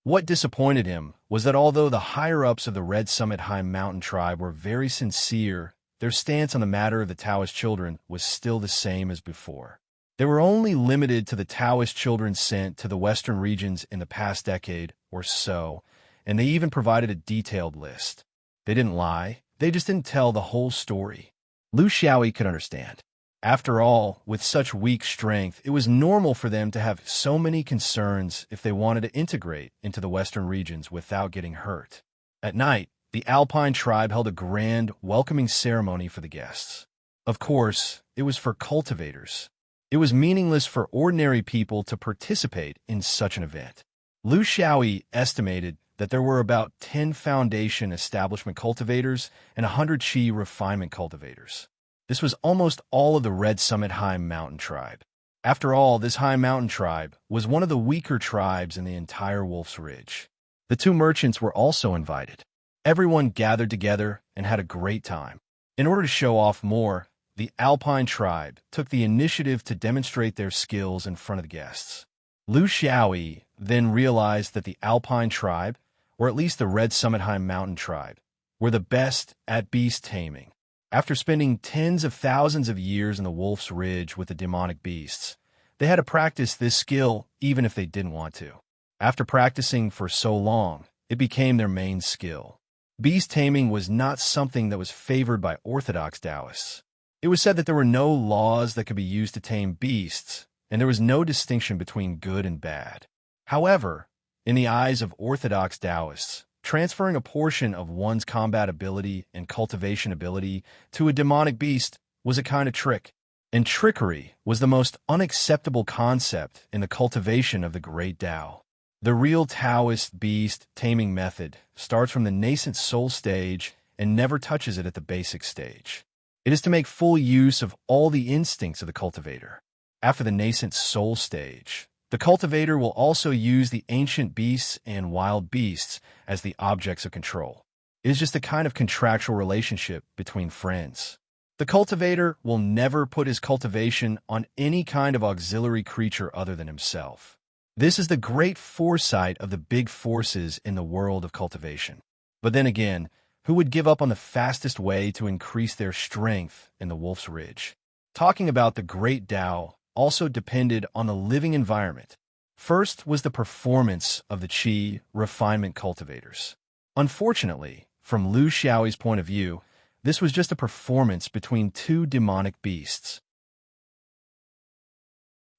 What disappointed him was that although the higher-ups of the Red Summit High Mountain tribe were very sincere, their stance on the matter of the Taoist children was still the same as before. They were only limited to the Taoist children sent to the western regions in the past decade or so, and they even provided a detailed list. They didn't lie. They just didn't tell the whole story. Lu Xiaoyi could understand. After all, with such weak strength, it was normal for them to have so many concerns if they wanted to integrate into the western regions without getting hurt. At night, the Alpine tribe held a grand, welcoming ceremony for the guests. Of course, it was for cultivators. It was meaningless for ordinary people to participate in such an event. Lu Xiaoyi estimated that there were about 10 foundation establishment cultivators and 100 qi refinement cultivators. This was almost all of the Red Summit High Mountain tribe. After all, this High Mountain tribe was one of the weaker tribes in the entire Wolf's Ridge. The two merchants were also invited. Everyone gathered together and had a great time. In order to show off more, the Alpine tribe took the initiative to demonstrate their skills in front of the guests. Lu Xiaoyi then realized that the Alpine tribe, or at least the Red Summit High Mountain tribe, were the best at beast taming. After spending tens of thousands of years in the Wolf's Ridge with the demonic beasts, they had to practice this skill even if they didn't want to. After practicing for so long, It became their main skill. Beast taming was not something that was favored by orthodox Taoists. It was said that there were no laws that could be used to tame beasts, and there was no distinction between good and bad. However, in the eyes of orthodox Taoists, transferring a portion of one's combat ability and cultivation ability to a demonic beast was a kind of trick, and trickery was the most unacceptable concept in the cultivation of the great Tao. The real Taoist beast taming method starts from the nascent soul stage and never touches it at the basic stage. It is to make full use of all the instincts of the cultivator. After the nascent soul stage, the cultivator will also use the ancient beasts and wild beasts as the objects of control. It is just a kind of contractual relationship between friends. The cultivator will never put his cultivation on any kind of auxiliary creature other than himself. This is the great foresight of the big forces in the world of cultivation. But then again, who would give up on the fastest way to increase their strength in the Wolf's Ridge? Talking about the great Tao also depended on the living environment. First was the performance of the Qi refinement cultivators. Unfortunately, from Liu Xiaoyi's point of view, this was just a performance between two demonic beasts.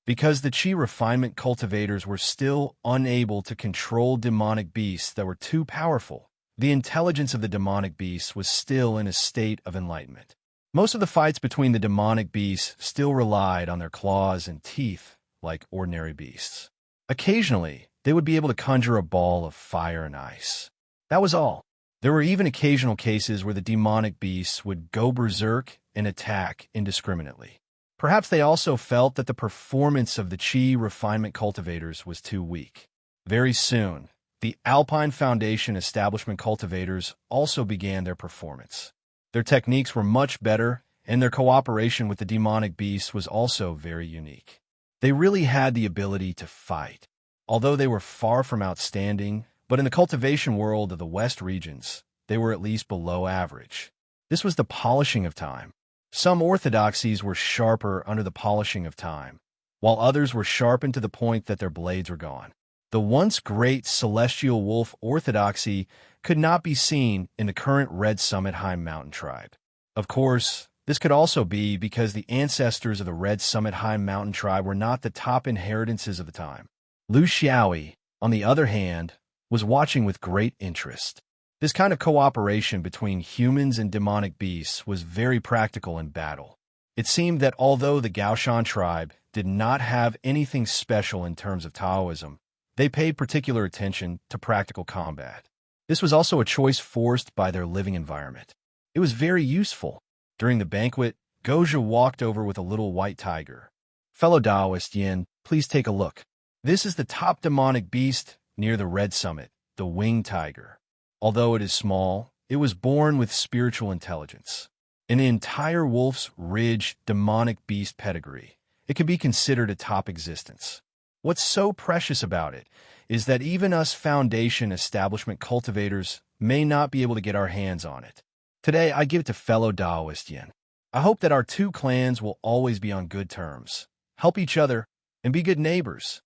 Because the Qi refinement cultivators were still unable to control demonic beasts that were too powerful, the intelligence of the demonic beasts was still in a state of enlightenment. Most of the fights between the demonic beasts still relied on their claws and teeth like ordinary beasts. Occasionally, they would be able to conjure a ball of fire and ice. That was all. There were even occasional cases where the demonic beasts would go berserk and attack indiscriminately. Perhaps they also felt that the performance of the Qi refinement cultivators was too weak. Very soon, the Alpine Foundation establishment cultivators also began their performance. Their techniques were much better, and their cooperation with the demonic beasts was also very unique. They really had the ability to fight. Although they were far from outstanding, but in the cultivation world of the West regions, they were at least below average. This was the polishing of time. Some orthodoxies were sharper under the polishing of time, while others were sharpened to the point that their blades were gone. The once great celestial wolf orthodoxy could not be seen in the current Red Summit High Mountain tribe. Of course, this could also be because the ancestors of the Red Summit High Mountain tribe were not the top inheritances of the time. Liu Xiaoyi, on the other hand, was watching with great interest. This kind of cooperation between humans and demonic beasts was very practical in battle. It seemed that although the Gaoshan tribe did not have anything special in terms of Taoism, they paid particular attention to practical combat. This was also a choice forced by their living environment. It was very useful. During the banquet, Goja walked over with a little white tiger. Fellow Taoist Yin, please take a look. This is the top demonic beast near the Red Summit, the winged tiger. Although it is small, it was born with spiritual intelligence. In the entire Wolf's Ridge demonic beast pedigree, it can be considered a top existence. What's so precious about it is that even us foundation establishment cultivators may not be able to get our hands on it. Today, I give it to fellow Taoist Yin. I hope that our two clans will always be on good terms, help each other, and be good neighbors.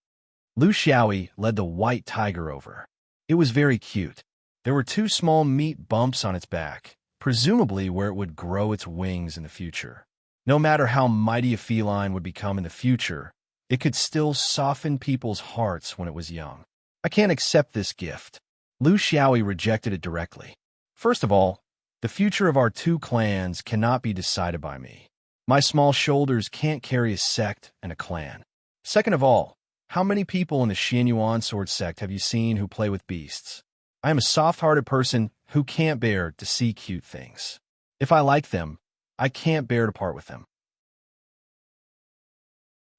Liu Xiaoyi led the white tiger over. It was very cute. There were two small meat bumps on its back, presumably where it would grow its wings in the future. No matter how mighty a feline would become in the future, it could still soften people's hearts when it was young. I can't accept this gift. Liu Xiaoyi rejected it directly. First of all, the future of our two clans cannot be decided by me. My small shoulders can't carry a sect and a clan. Second of all, how many people in the Xianyuan sword sect have you seen who play with beasts? I am a soft-hearted person who can't bear to see cute things. If I like them, I can't bear to part with them.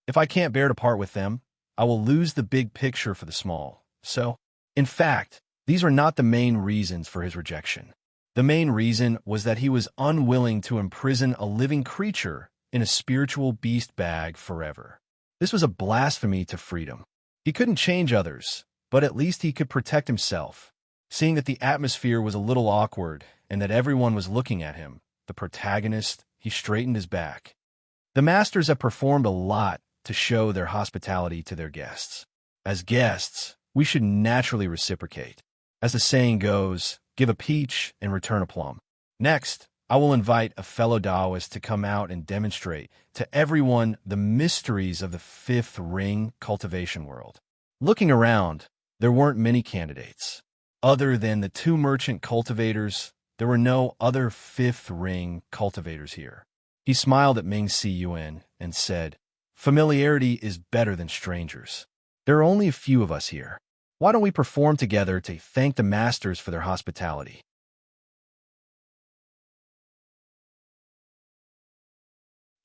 If I can't bear to part with them, I will lose the big picture for the small. So, in fact, these are not the main reasons for his rejection. The main reason was that he was unwilling to imprison a living creature in a spiritual beast bag forever. This was a blasphemy to freedom. He couldn't change others, but at least he could protect himself. Seeing that the atmosphere was a little awkward and that everyone was looking at him, the protagonist, he straightened his back. The masters have performed a lot to show their hospitality to their guests. As guests, we should naturally reciprocate. As the saying goes, give a peach and return a plum. Next, I will invite a fellow Taoist to come out and demonstrate to everyone the mysteries of the fifth ring cultivation world. Looking around, there weren't many candidates. Other than the two merchant cultivators, there were no other fifth ring cultivators here. He smiled at Ming Si Yuan and said, "Familiarity is better than strangers. There are only a few of us here. Why don't we perform together to thank the masters for their hospitality?"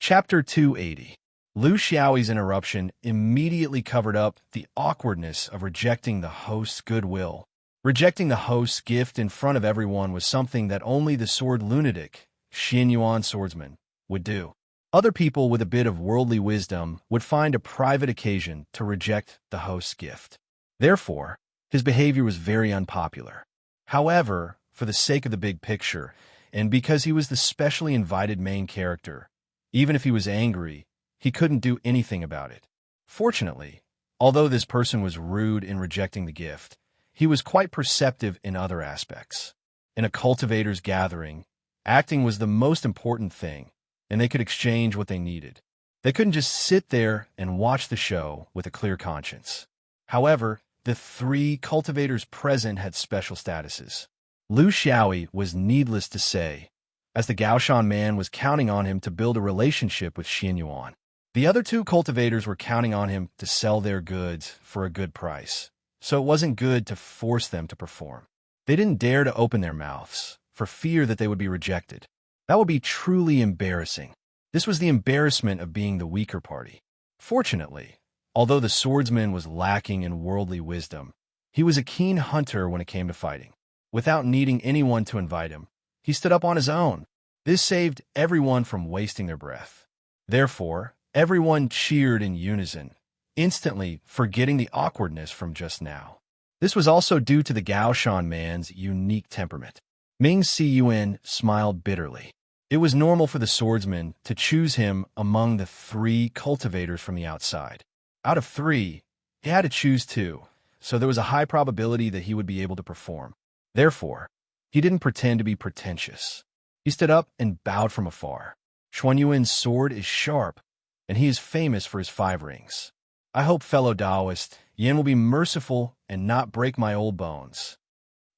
Chapter 280. Lu Xiaoyi's interruption immediately covered up the awkwardness of rejecting the host's goodwill. Rejecting the host's gift in front of everyone was something that only the sword lunatic, Xin Yuan swordsman, would do. Other people with a bit of worldly wisdom would find a private occasion to reject the host's gift. Therefore, his behavior was very unpopular. However, for the sake of the big picture, and because he was the specially invited main character, even if he was angry, he couldn't do anything about it. Fortunately, although this person was rude in rejecting the gift, he was quite perceptive in other aspects. In a cultivator's gathering, acting was the most important thing, and they could exchange what they needed. They couldn't just sit there and watch the show with a clear conscience. However, the three cultivators present had special statuses. Lu Xiaoyi was, needless to say, as the Gaoshan man was counting on him to build a relationship with Xin Yuan. The other two cultivators were counting on him to sell their goods for a good price, so it wasn't good to force them to perform. They didn't dare to open their mouths, for fear that they would be rejected. That would be truly embarrassing. This was the embarrassment of being the weaker party. Fortunately, although the swordsman was lacking in worldly wisdom, he was a keen hunter when it came to fighting. Without needing anyone to invite him, he stood up on his own. This saved everyone from wasting their breath. Therefore, everyone cheered in unison, instantly forgetting the awkwardness from just now. This was also due to the Gaoshan man's unique temperament. Ming Si Yuan smiled bitterly. It was normal for the swordsman to choose him among the three cultivators from the outside. Out of three, he had to choose two, so there was a high probability that he would be able to perform. Therefore, he didn't pretend to be pretentious. He stood up and bowed from afar. Xuan Yuan's sword is sharp, and he is famous for his 5 rings. I hope, fellow Taoist, Yan will be merciful and not break my old bones.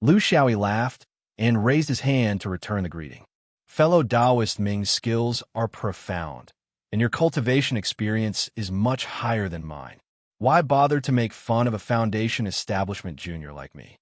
Lu Xiaoyi laughed and raised his hand to return the greeting. Fellow Taoist Ming's skills are profound, and your cultivation experience is much higher than mine. Why bother to make fun of a foundation establishment junior like me?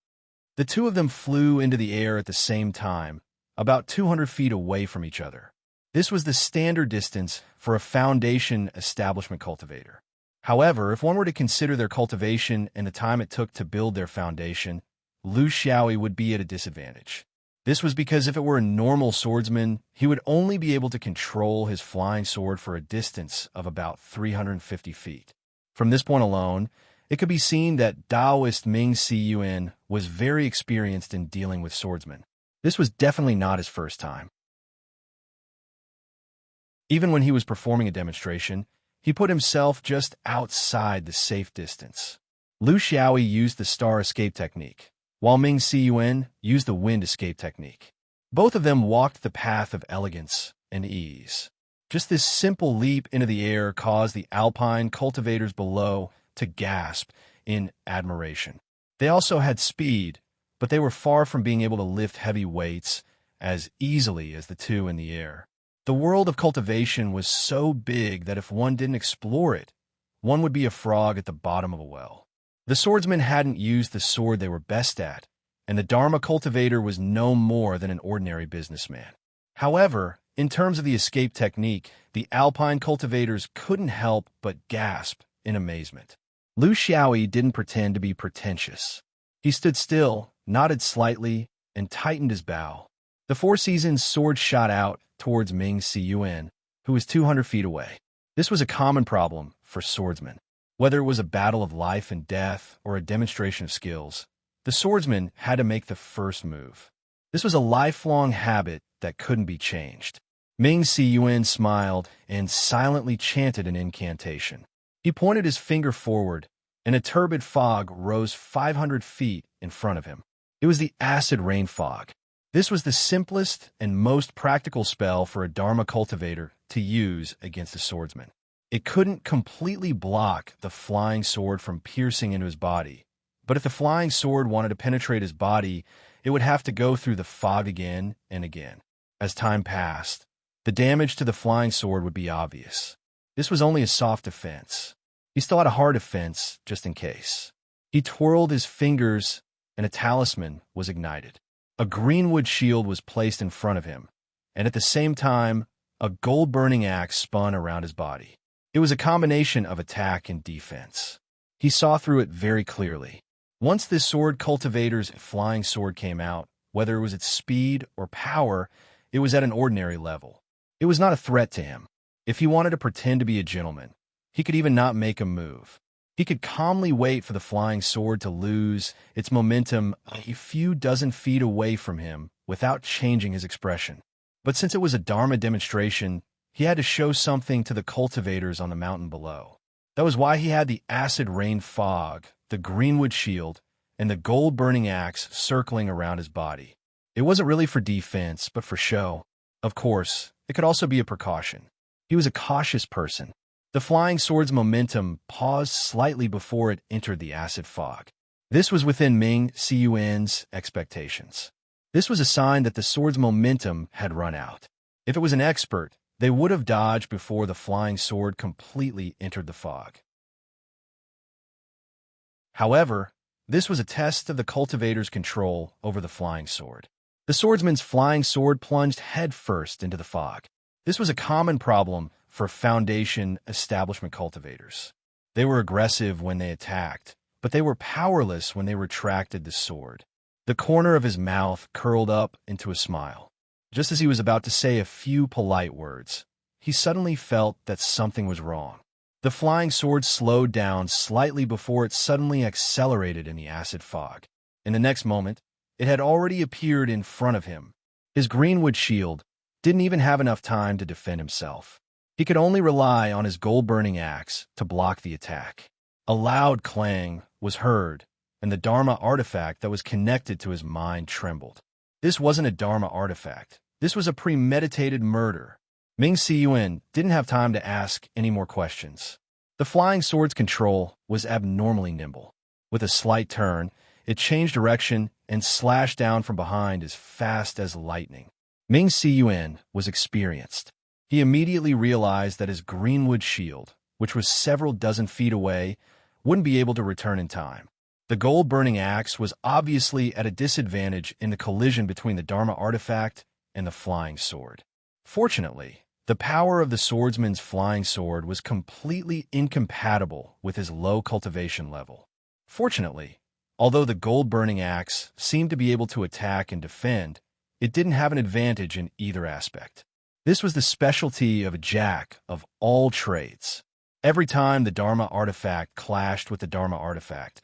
The two of them flew into the air at the same time, about 200 feet away from each other. This was the standard distance for a foundation establishment cultivator. However, if one were to consider their cultivation and the time it took to build their foundation, Lu Xiaoyi would be at a disadvantage. This was because if it were a normal swordsman, he would only be able to control his flying sword for a distance of about 350 feet. From this point alone, it could be seen that Taoist Ming Si Yuan was very experienced in dealing with swordsmen. This was definitely not his first time. Even when he was performing a demonstration, he put himself just outside the safe distance. Lu Xiaoyi used the star escape technique, while Ming Si Yuan used the wind escape technique. Both of them walked the path of elegance and ease. Just this simple leap into the air caused the alpine cultivators below to gasp in admiration. They also had speed, but they were far from being able to lift heavy weights as easily as the two in the air. The world of cultivation was so big that if one didn't explore it, one would be a frog at the bottom of a well. The swordsmen hadn't used the sword they were best at, and the Dharma cultivator was no more than an ordinary businessman. However, in terms of the escape technique, the alpine cultivators couldn't help but gasp in amazement. Lu Xiaoyi didn't pretend to be pretentious. He stood still, nodded slightly, and tightened his bow. The Four Seasons sword shot out towards Ming Si Yuan, who was 200 feet away. This was a common problem for swordsmen. Whether it was a battle of life and death or a demonstration of skills, the swordsman had to make the first move. This was a lifelong habit that couldn't be changed. Ming Si Yuan smiled and silently chanted an incantation. He pointed his finger forward, and a turbid fog rose 500 feet in front of him. It was the acid rain fog. This was the simplest and most practical spell for a Dharma cultivator to use against a swordsman. It couldn't completely block the flying sword from piercing into his body, but if the flying sword wanted to penetrate his body, it would have to go through the fog again and again. As time passed, the damage to the flying sword would be obvious. This was only a soft defense. He still had a hard defense, just in case. He twirled his fingers, and a talisman was ignited. A greenwood shield was placed in front of him, and at the same time, a gold-burning axe spun around his body. It was a combination of attack and defense. He saw through it very clearly. Once this sword cultivator's flying sword came out, whether it was its speed or power, it was at an ordinary level. It was not a threat to him. If he wanted to pretend to be a gentleman, he could even not make a move. He could calmly wait for the flying sword to lose its momentum a few dozen feet away from him without changing his expression. But since it was a Dharma demonstration, he had to show something to the cultivators on the mountain below. That was why he had the acid rain fog, the greenwood shield, and the gold-burning axe circling around his body. It wasn't really for defense, but for show. Of course, it could also be a precaution. He was a cautious person. The flying sword's momentum paused slightly before it entered the acid fog. This was within Ming Cun's expectations. This was a sign that the sword's momentum had run out. If it was an expert, they would have dodged before the flying sword completely entered the fog. However, this was a test of the cultivator's control over the flying sword. The swordsman's flying sword plunged headfirst into the fog. This was a common problem for Foundation establishment cultivators. They were aggressive when they attacked, but they were powerless when they retracted the sword. The corner of his mouth curled up into a smile. Just as he was about to say a few polite words, he suddenly felt that something was wrong. The flying sword slowed down slightly before it suddenly accelerated in the acid fog. In the next moment, it had already appeared in front of him. His greenwood shield didn't even have enough time to defend himself. He could only rely on his gold-burning axe to block the attack. A loud clang was heard, and the Dharma artifact that was connected to his mind trembled. This wasn't a Dharma artifact. This was a premeditated murder. Ming Cun didn't have time to ask any more questions. The flying sword's control was abnormally nimble. With a slight turn, it changed direction and slashed down from behind as fast as lightning. Ming Cun was experienced. He immediately realized that his greenwood shield, which was several dozen feet away, wouldn't be able to return in time. The gold-burning axe was obviously at a disadvantage in the collision between the Dharma artifact and the flying sword. Fortunately, the power of the swordsman's flying sword was completely incompatible with his low cultivation level. Fortunately, although the gold-burning axe seemed to be able to attack and defend, it didn't have an advantage in either aspect. This was the specialty of a jack of all trades. Every time the Dharma artifact clashed with the Dharma artifact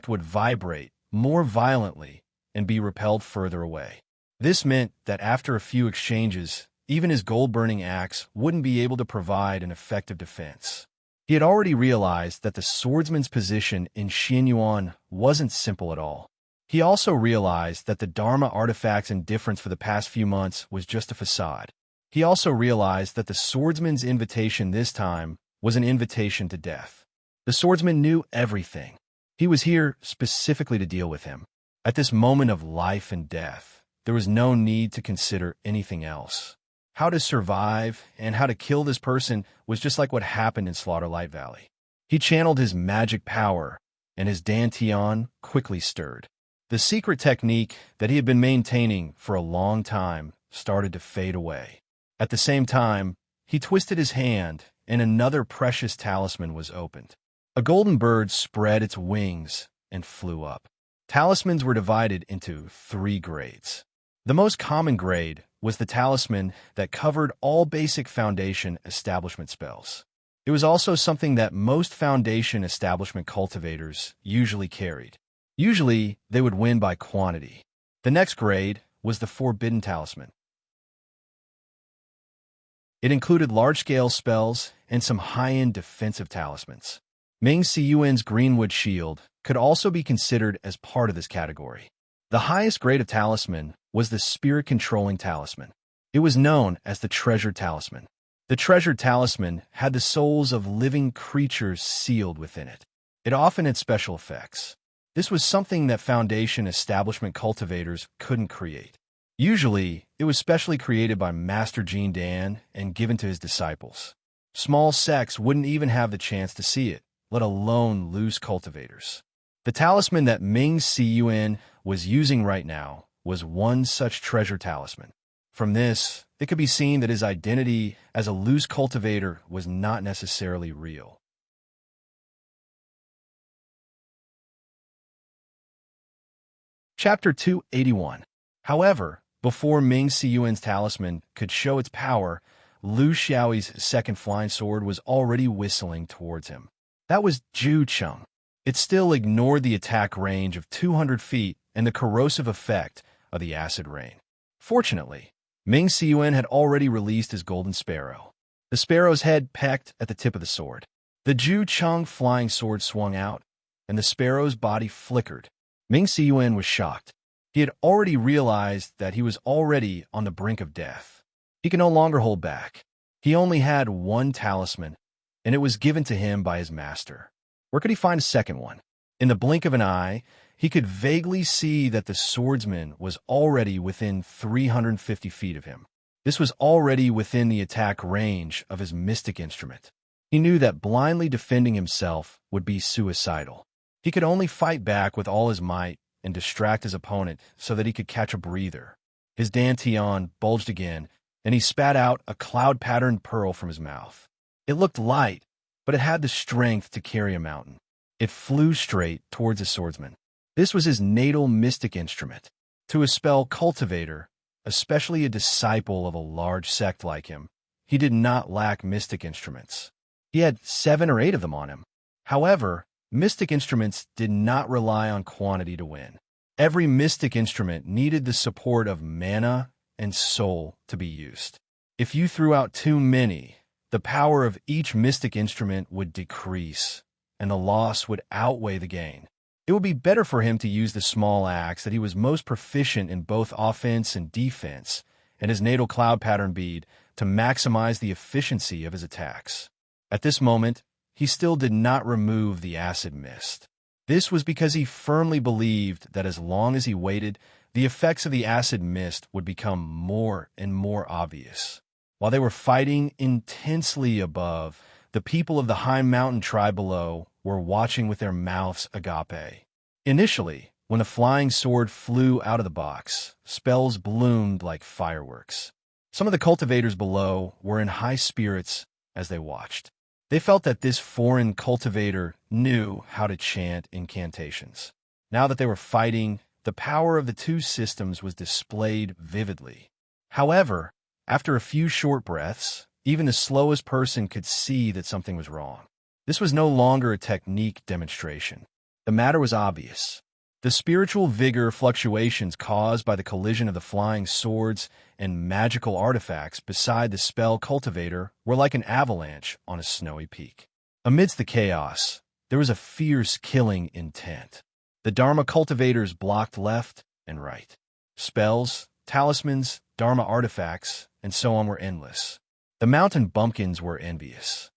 would vibrate more violently and be repelled further away. This meant that after a few exchanges, even his gold-burning axe wouldn't be able to provide an effective defense. He had already realized that the swordsman's position in Xianyuan wasn't simple at all. He also realized that the Dharma artifact's indifference for the past few months was just a facade. He also realized that the swordsman's invitation this time was an invitation to death. The swordsman knew everything. He was here specifically to deal with him. At this moment of life and death, there was no need to consider anything else. How to survive and how to kill this person was just like what happened in Slaughterlight Valley. He channeled his magic power, and his dantian quickly stirred. The secret technique that he had been maintaining for a long time started to fade away. At the same time, he twisted his hand, and another precious talisman was opened. A golden bird spread its wings and flew up. Talismans were divided into 3 grades. The most common grade was the talisman that covered all basic Foundation establishment spells. It was also something that most Foundation establishment cultivators usually carried. Usually, they would win by quantity. The next grade was the Forbidden Talisman. It included large-scale spells and some high-end defensive talismans. Ming Cun's greenwood shield could also be considered as part of this category. The highest grade of talisman was the spirit-controlling talisman. It was known as the treasure talisman. The treasure talisman had the souls of living creatures sealed within it. It often had special effects. This was something that Foundation establishment cultivators couldn't create. Usually, it was specially created by Master Jean Dan and given to his disciples. Small sects wouldn't even have the chance to see it, let alone loose cultivators. The talisman that Ming Cun was using right now was one such treasure talisman. From this, it could be seen that his identity as a loose cultivator was not necessarily real. Chapter 281. However, before Ming Cun's talisman could show its power, Lu Xiaoyi's second flying sword was already whistling towards him. That was Zhu Cheng. It still ignored the attack range of 200 feet and the corrosive effect of the acid rain. Fortunately, Ming Cun had already released his golden sparrow. The sparrow's head pecked at the tip of the sword. The Zhu Cheng flying sword swung out, and the sparrow's body flickered. Ming Cun was shocked. He had already realized that he was already on the brink of death. He could no longer hold back. He only had one talisman, and it was given to him by his master. Where could he find a second one? In the blink of an eye, he could vaguely see that the swordsman was already within 350 feet of him. This was already within the attack range of his mystic instrument. He knew that blindly defending himself would be suicidal. He could only fight back with all his might and distract his opponent so that he could catch a breather. His dantian bulged again, and he spat out a cloud-patterned pearl from his mouth. It looked light, but it had the strength to carry a mountain. It flew straight towards the swordsman. This was his natal mystic instrument. To a spell cultivator, especially a disciple of a large sect like him, he did not lack mystic instruments. He had 7 or 8 of them on him. However, mystic instruments did not rely on quantity to win. Every mystic instrument needed the support of mana and soul to be used. If you threw out too many, the power of each mystic instrument would decrease, and the loss would outweigh the gain. It would be better for him to use the small axe that he was most proficient in both offense and defense, and his natal cloud pattern bead to maximize the efficiency of his attacks. At this moment, he still did not remove the acid mist. This was because he firmly believed that as long as he waited, the effects of the acid mist would become more and more obvious. While they were fighting intensely above, the people of the high mountain tribe below were watching with their mouths agape. Initially, when the flying sword flew out of the box, spells bloomed like fireworks. Some of the cultivators below were in high spirits as they watched. They felt that this foreign cultivator knew how to chant incantations. Now that they were fighting, the power of the two systems was displayed vividly. However, after a few short breaths, even the slowest person could see that something was wrong. This was no longer a technique demonstration. The matter was obvious. The spiritual vigor fluctuations caused by the collision of the flying swords and magical artifacts beside the spell cultivator were like an avalanche on a snowy peak. Amidst the chaos, there was a fierce killing intent. The Dharma cultivators blocked left and right. Spells, talismans, Dharma artifacts, and so on were endless. The mountain bumpkins were envious.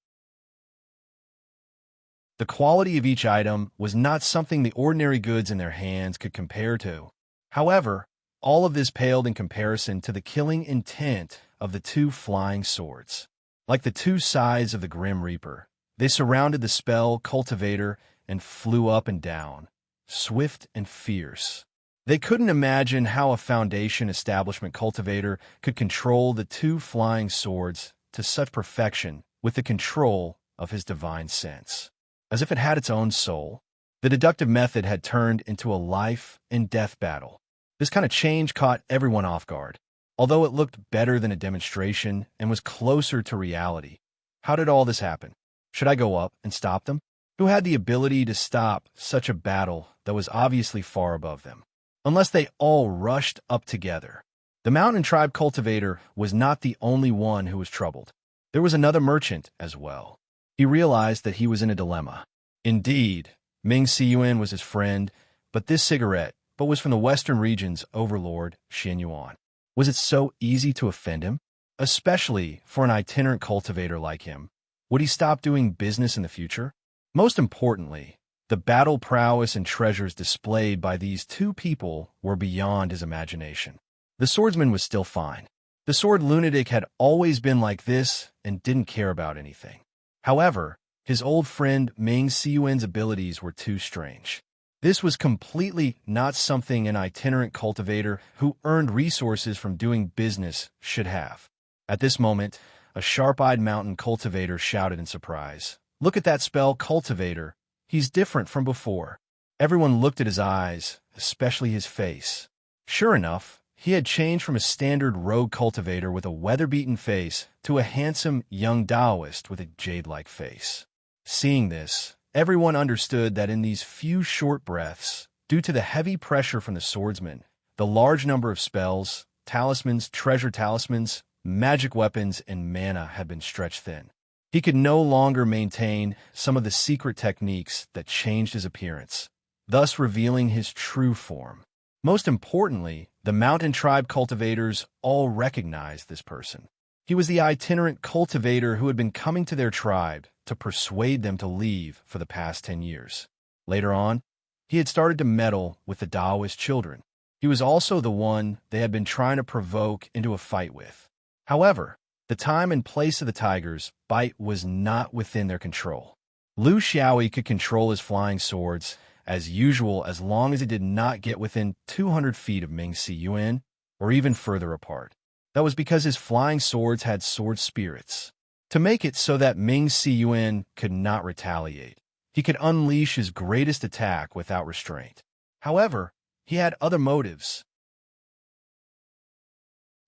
The quality of each item was not something the ordinary goods in their hands could compare to. However, all of this paled in comparison to the killing intent of the two flying swords. Like the two sides of the Grim Reaper, they surrounded the spell cultivator and flew up and down, swift and fierce. They couldn't imagine how a Foundation establishment cultivator could control the two flying swords to such perfection with the control of his divine sense. As if it had its own soul, the deductive method had turned into a life and death battle. This kind of change caught everyone off guard. Although it looked better than a demonstration and was closer to reality, how did all this happen? Should I go up and stop them? Who had the ability to stop such a battle that was obviously far above them? Unless they all rushed up together. The mountain tribe cultivator was not the only one who was troubled. There was another merchant as well. He realized that he was in a dilemma. Indeed, Ming Siyuan was his friend, but this cigarette was from the western region's overlord, Xian Yuan. Was it so easy to offend him? Especially for an itinerant cultivator like him. Would he stop doing business in the future? Most importantly, the battle prowess and treasures displayed by these two people were beyond his imagination. The swordsman was still fine. The sword lunatic had always been like this and didn't care about anything. However, his old friend Ming Siyuan's abilities were too strange. This was completely not something an itinerant cultivator who earned resources from doing business should have. At this moment, a sharp-eyed mountain cultivator shouted in surprise, "Look at that spell, cultivator. He's different from before." Everyone looked at his eyes, especially his face. Sure enough, he had changed from a standard rogue cultivator with a weather-beaten face to a handsome young Taoist with a jade-like face. Seeing this, everyone understood that in these few short breaths, due to the heavy pressure from the swordsman, the large number of spells, talismans, treasure talismans, magic weapons, and mana had been stretched thin. He could no longer maintain some of the secret techniques that changed his appearance, thus revealing his true form. Most importantly, the mountain tribe cultivators all recognized this person. He was the itinerant cultivator who had been coming to their tribe to persuade them to leave for the past 10 years. Later on, he had started to meddle with the Taoist children. He was also the one they had been trying to provoke into a fight with. However, the time and place of the tiger's bite was not within their control. Lu Xiaoyi could control his flying swords as usual as long as it did not get within 200 feet of Ming Siyuan or even further apart. That was because his flying swords had sword spirits. To make it so that Ming Siyuan could not retaliate, he could unleash his greatest attack without restraint. However, he had other motives.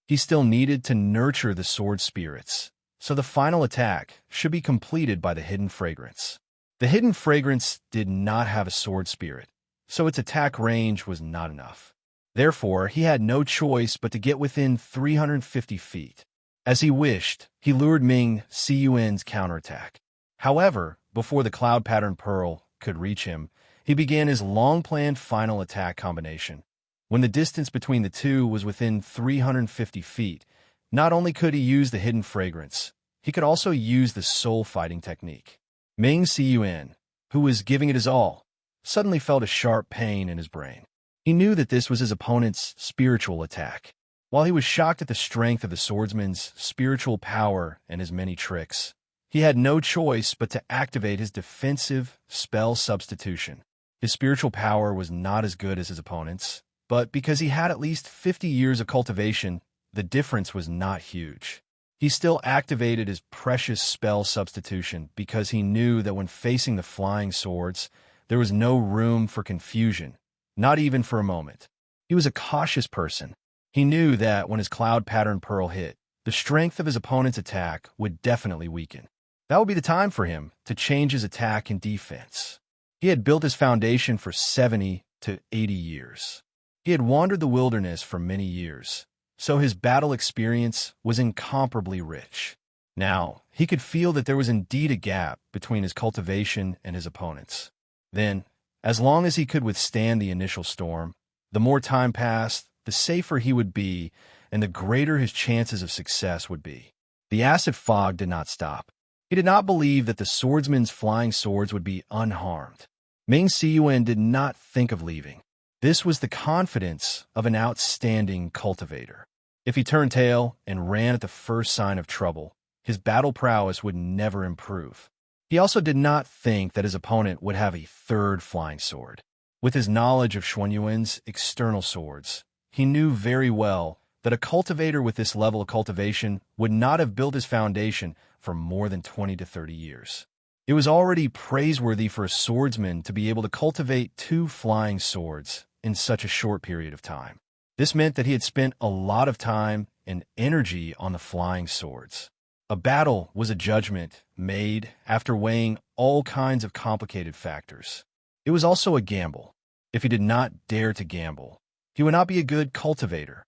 He still needed to nurture the sword spirits, so the final attack should be completed by the hidden fragrance. The hidden fragrance did not have a sword spirit, so its attack range was not enough. Therefore, he had no choice but to get within 350 feet. As he wished, he lured Ming Siyuan's counterattack. However, before the cloud pattern pearl could reach him, he began his long-planned final attack combination. When the distance between the two was within 350 feet, not only could he use the hidden fragrance, he could also use the soul fighting technique. Ming Siyuan, who was giving it his all, suddenly felt a sharp pain in his brain. He knew that this was his opponent's spiritual attack. While he was shocked at the strength of the swordsman's spiritual power and his many tricks, he had no choice but to activate his defensive spell substitution. His spiritual power was not as good as his opponent's, but because he had at least 50 years of cultivation, the difference was not huge. He still activated his precious spell substitution because he knew that when facing the flying swords, there was no room for confusion, not even for a moment. He was a cautious person. He knew that when his cloud pattern pearl hit, the strength of his opponent's attack would definitely weaken. That would be the time for him to change his attack and defense. He had built his foundation for 70 to 80 years. He had wandered the wilderness for many years, so his battle experience was incomparably rich. Now, he could feel that there was indeed a gap between his cultivation and his opponent's. Then, as long as he could withstand the initial storm, the more time passed, the safer he would be, and the greater his chances of success would be. The acid fog did not stop. He did not believe that the swordsman's flying swords would be unharmed. Ming Siyuan did not think of leaving. This was the confidence of an outstanding cultivator. If he turned tail and ran at the first sign of trouble, his battle prowess would never improve. He also did not think that his opponent would have a third flying sword. With his knowledge of Xuanyuan's external swords, he knew very well that a cultivator with this level of cultivation would not have built his foundation for more than 20 to 30 years. It was already praiseworthy for a swordsman to be able to cultivate 2 flying swords in such a short period of time. This meant that he had spent a lot of time and energy on the flying swords. A battle was a judgment made after weighing all kinds of complicated factors. It was also a gamble. If he did not dare to gamble, he would not be a good cultivator.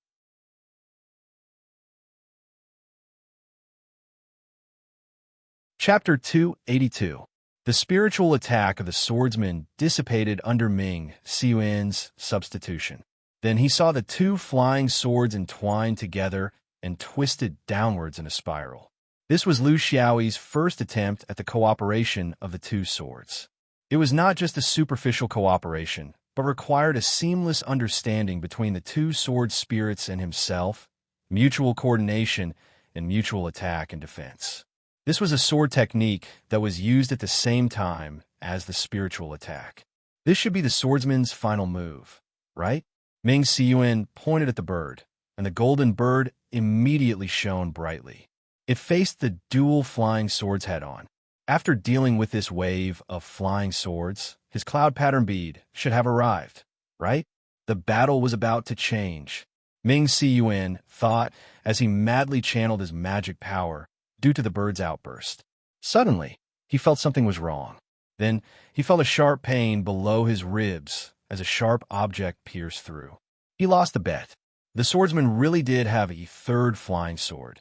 Chapter 282. The spiritual attack of the swordsman dissipated under Ming Xiyuan's substitution. Then he saw the two flying swords entwined together and twisted downwards in a spiral. This was Lu Xiaoyi's first attempt at the cooperation of the two swords. It was not just a superficial cooperation, but required a seamless understanding between the two sword spirits and himself, mutual coordination, and mutual attack and defense. This was a sword technique that was used at the same time as the spiritual attack. This should be the swordsman's final move, right? Ming Xiyuan pointed at the bird, and the golden bird immediately shone brightly. It faced the dual flying swords head-on. After dealing with this wave of flying swords, his cloud pattern bead should have arrived, right? The battle was about to change. Ming Xiyuan thought as he madly channeled his magic power due to the bird's outburst. Suddenly, he felt something was wrong. Then, he felt a sharp pain below his ribs as a sharp object pierced through. He lost the bet. The swordsman really did have a third flying sword,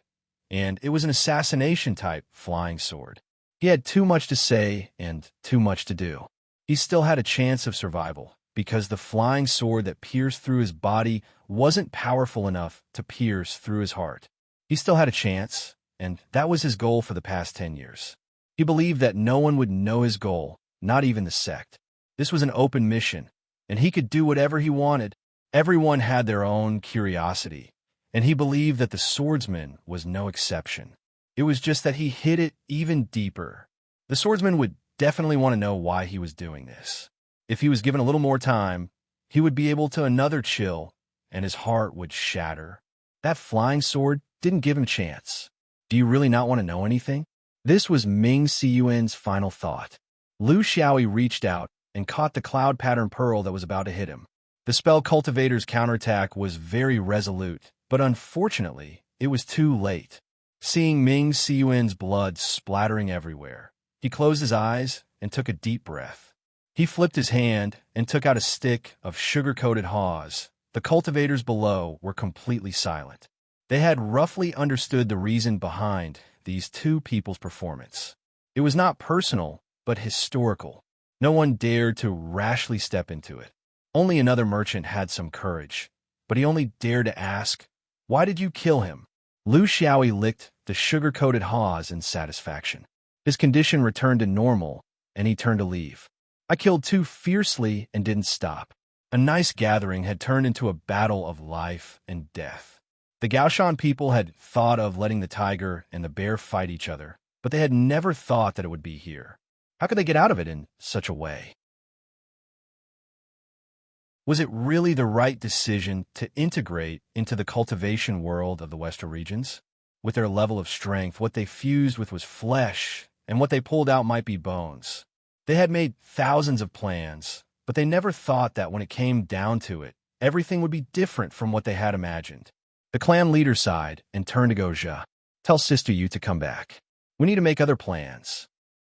and it was an assassination-type flying sword. He had too much to say and too much to do. He still had a chance of survival, because the flying sword that pierced through his body wasn't powerful enough to pierce through his heart. He still had a chance, and that was his goal for the past 10 years. He believed that no one would know his goal, not even the sect. This was an open mission, and he could do whatever he wanted. Everyone had their own curiosity, and he believed that the swordsman was no exception. It was just that he hid it even deeper. The swordsman would definitely want to know why he was doing this. If he was given a little more time, he would be able to another chill, and his heart would shatter. That flying sword didn't give him a chance. Do you really not want to know anything? This was Ming Xiyuan's final thought. Lu Xiaoyi reached out and caught the cloud pattern pearl that was about to hit him. The spell cultivator's counterattack was very resolute, but unfortunately, it was too late. Seeing Ming Xiyuan's blood splattering everywhere, he closed his eyes and took a deep breath. He flipped his hand and took out a stick of sugar-coated haws. The cultivators below were completely silent. They had roughly understood the reason behind these two people's performance. It was not personal, but historical. No one dared to rashly step into it. Only another merchant had some courage, but he only dared to ask, "Why did you kill him?" Lu Xiaoyi licked the sugar-coated haws in satisfaction. His condition returned to normal, and he turned to leave. "I killed too fiercely and didn't stop." A nice gathering had turned into a battle of life and death. The Gaoshan people had thought of letting the tiger and the bear fight each other, but they had never thought that it would be here. How could they get out of it in such a way? Was it really the right decision to integrate into the cultivation world of the Western regions? With their level of strength, what they fused with was flesh, and what they pulled out might be bones. They had made thousands of plans, but they never thought that when it came down to it, everything would be different from what they had imagined. The clan leader sighed and turned to Goja. "Tell Sister Yu to come back. We need to make other plans."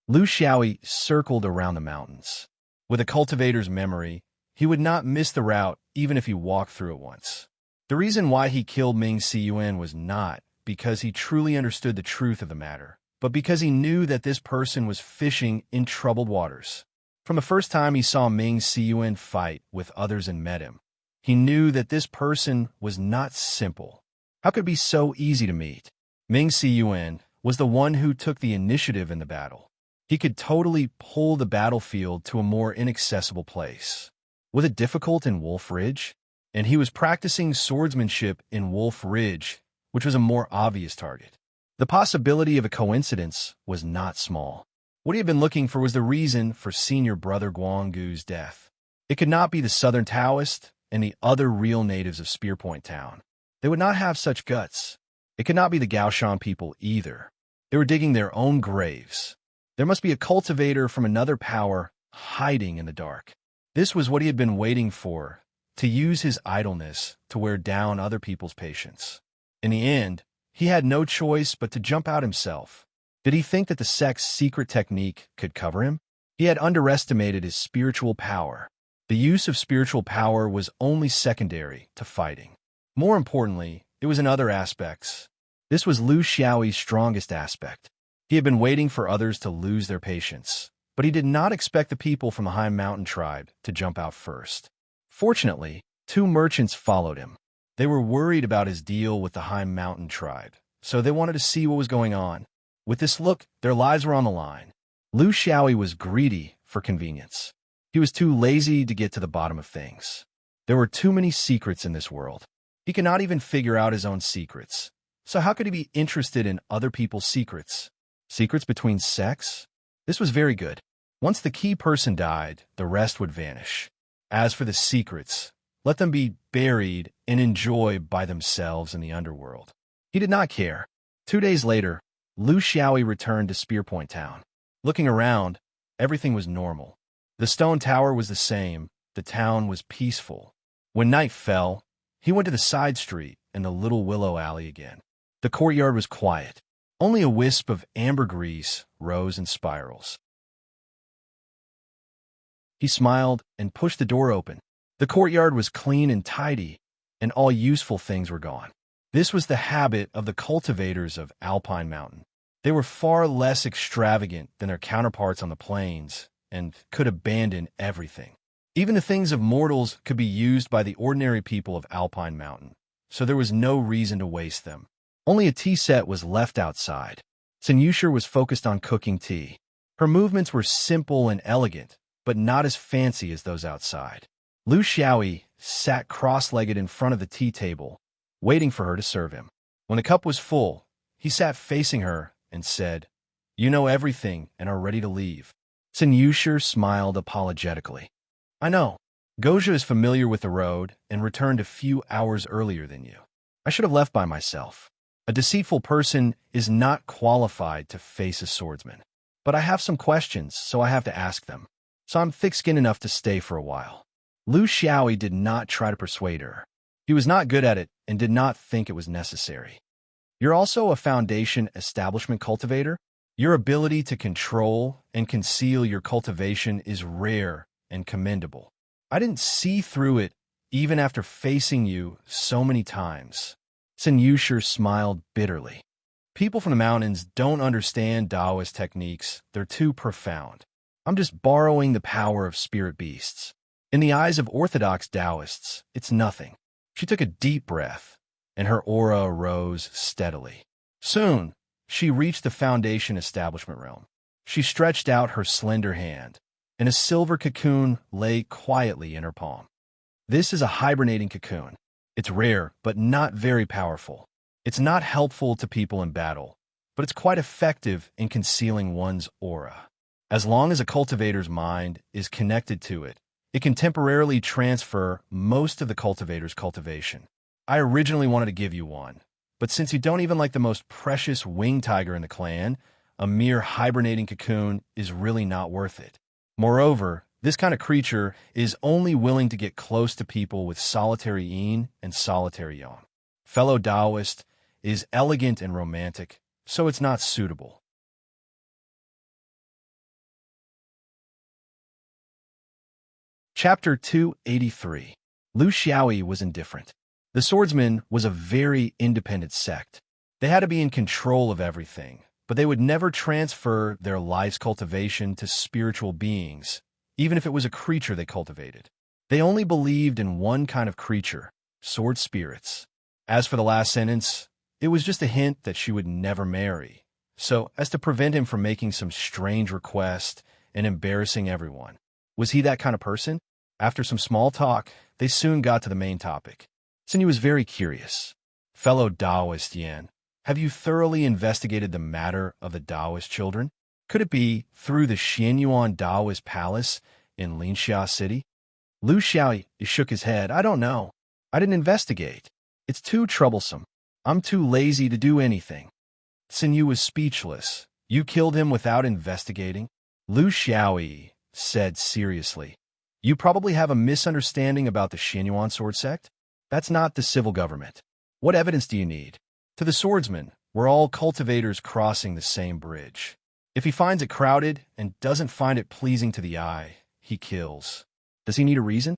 Lu Xiaoyi circled around the mountains. With a cultivator's memory, he would not miss the route even if he walked through it once. The reason why he killed Ming Xiyuan was not because he truly understood the truth of the matter, but because he knew that this person was fishing in troubled waters. From the first time he saw Ming Xiyuan fight with others and met him, he knew that this person was not simple. How could it be so easy to meet? Ming Xiyuan was the one who took the initiative in the battle. He could totally pull the battlefield to a more inaccessible place. Was it difficult in Wolf Ridge? And he was practicing swordsmanship in Wolf Ridge, which was a more obvious target. The possibility of a coincidence was not small. What he had been looking for was the reason for senior brother Guanggu's death. It could not be the Southern Taoist and the other real natives of Spearpoint Town. They would not have such guts. It could not be the Gaoshan people either. They were digging their own graves. There must be a cultivator from another power hiding in the dark. This was what he had been waiting for, to use his idleness to wear down other people's patience. In the end, he had no choice but to jump out himself. Did he think that the sect's secret technique could cover him? He had underestimated his spiritual power. The use of spiritual power was only secondary to fighting. More importantly, it was in other aspects. This was Lu Xiaoyi's strongest aspect. He had been waiting for others to lose their patience, But he did not expect the people from the high mountain tribe to jump out first. Fortunately, two merchants followed him. They were worried about his deal with the high mountain tribe, so they wanted to see what was going on. With this look, their lives were on the line. Lu Xiaoyi was greedy for convenience. He was too lazy to get to the bottom of things. There were too many secrets in this world. He could not even figure out his own secrets. So how could he be interested in other people's secrets? Secrets between sex? This was very good. Once the key person died, the rest would vanish. As for the secrets, let them be buried and enjoyed by themselves in the underworld. He did not care. 2 days later, Lu Xiaoyi returned to Spearpoint Town. Looking around, everything was normal. The stone tower was the same. The town was peaceful. When night fell, he went to the side street and the little willow alley again. The courtyard was quiet. Only a wisp of ambergris rose in spirals. He smiled and pushed the door open. The courtyard was clean and tidy, and all useful things were gone. This was the habit of the cultivators of Alpine Mountain. They were far less extravagant than their counterparts on the plains and could abandon everything. Even the things of mortals could be used by the ordinary people of Alpine Mountain, so there was no reason to waste them. Only a tea set was left outside. Senyusha was focused on cooking tea. Her movements were simple and elegant, but not as fancy as those outside. Lu Xiaoyi sat cross-legged in front of the tea table, waiting for her to serve him. When the cup was full, he sat facing her and said, "You know everything and are ready to leave." Senyusha smiled apologetically. "I know. Goja is familiar with the road and returned a few hours earlier than you. I should have left by myself. A deceitful person is not qualified to face a swordsman. But I have some questions, so I have to ask them. So I'm thick-skinned enough to stay for a while." Lu Xiaoyi did not try to persuade her. He was not good at it and did not think it was necessary. "You're also a foundation establishment cultivator? Your ability to control and conceal your cultivation is rare and commendable. I didn't see through it even after facing you so many times." Senyusha smiled bitterly. "People from the mountains don't understand Taoist techniques. They're too profound. I'm just borrowing the power of spirit beasts. In the eyes of orthodox Taoists, it's nothing." She took a deep breath, and her aura rose steadily. Soon, she reached the foundation establishment realm. She stretched out her slender hand, and a silver cocoon lay quietly in her palm. This is a hibernating cocoon. It's rare, but not very powerful. It's not helpful to people in battle, but it's quite effective in concealing one's aura. As long as a cultivator's mind is connected to it, it can temporarily transfer most of the cultivator's cultivation. I originally wanted to give you one, but since you don't even like the most precious winged tiger in the clan, a mere hibernating cocoon is really not worth it. Moreover, this kind of creature is only willing to get close to people with solitary yin and solitary yang. Fellow Taoist is elegant and romantic, so it's not suitable. Chapter 283. Lu Xiaoyi was indifferent. The swordsman was a very independent sect. They had to be in control of everything, but they would never transfer their life's cultivation to spiritual beings, even if it was a creature they cultivated. They only believed in one kind of creature, sword spirits. As for the last sentence, it was just a hint that she would never marry, so as to prevent him from making some strange request and embarrassing everyone. Was he that kind of person? After some small talk, they soon got to the main topic. Sunyi was very curious. "Fellow Taoist Yan, have you thoroughly investigated the matter of the Taoist children? Could it be through the Xianyuan Taoist palace in Linxia City?" Lu Xiaoyi shook his head. "I don't know. I didn't investigate. It's too troublesome. I'm too lazy to do anything." Sunyi was speechless. "You killed him without investigating?" Lu Xiaoyi said seriously. "You probably have a misunderstanding about the Xianyuan sword sect. That's not the civil government. What evidence do you need? To the swordsman, we're all cultivators crossing the same bridge. If he finds it crowded and doesn't find it pleasing to the eye, he kills. Does he need a reason?"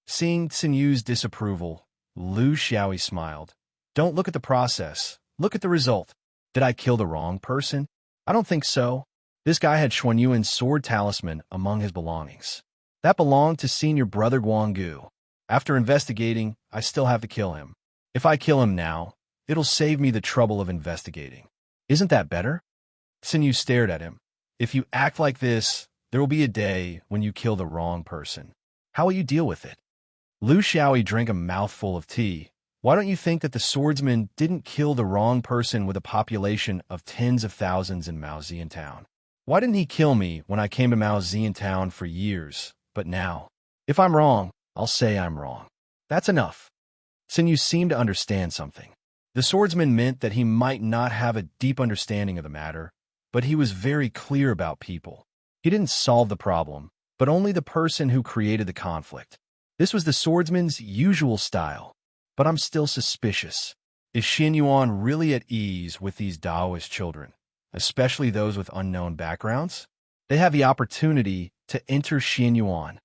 Seeing Sinyu's disapproval, Lu Xiaoyi smiled. "Don't look at the process. Look at the result. Did I kill the wrong person? I don't think so. This guy had Xuanyuan's sword talisman among his belongings. That belonged to senior brother Guanggu. After investigating, I still have to kill him. If I kill him now, it'll save me the trouble of investigating. Isn't that better? Xinyu stared at him. If you act like this, there will be a day when you kill the wrong person. How will you deal with it? Lu Xiaoyi drank a mouthful of tea. Why don't you think that the swordsman didn't kill the wrong person with a population of tens of thousands in Maozian town? Why didn't he kill me when I came to Maozian town for years, but now? If I'm wrong, I'll say I'm wrong. That's enough. Xinyu seemed to understand something. The swordsman meant that he might not have a deep understanding of the matter, but he was very clear about people. He didn't solve the problem, but only the person who created the conflict. This was the swordsman's usual style, but I'm still suspicious. Is Xianyuan really at ease with these Taoist children, especially those with unknown backgrounds? They have the opportunity to enter Xianyuan.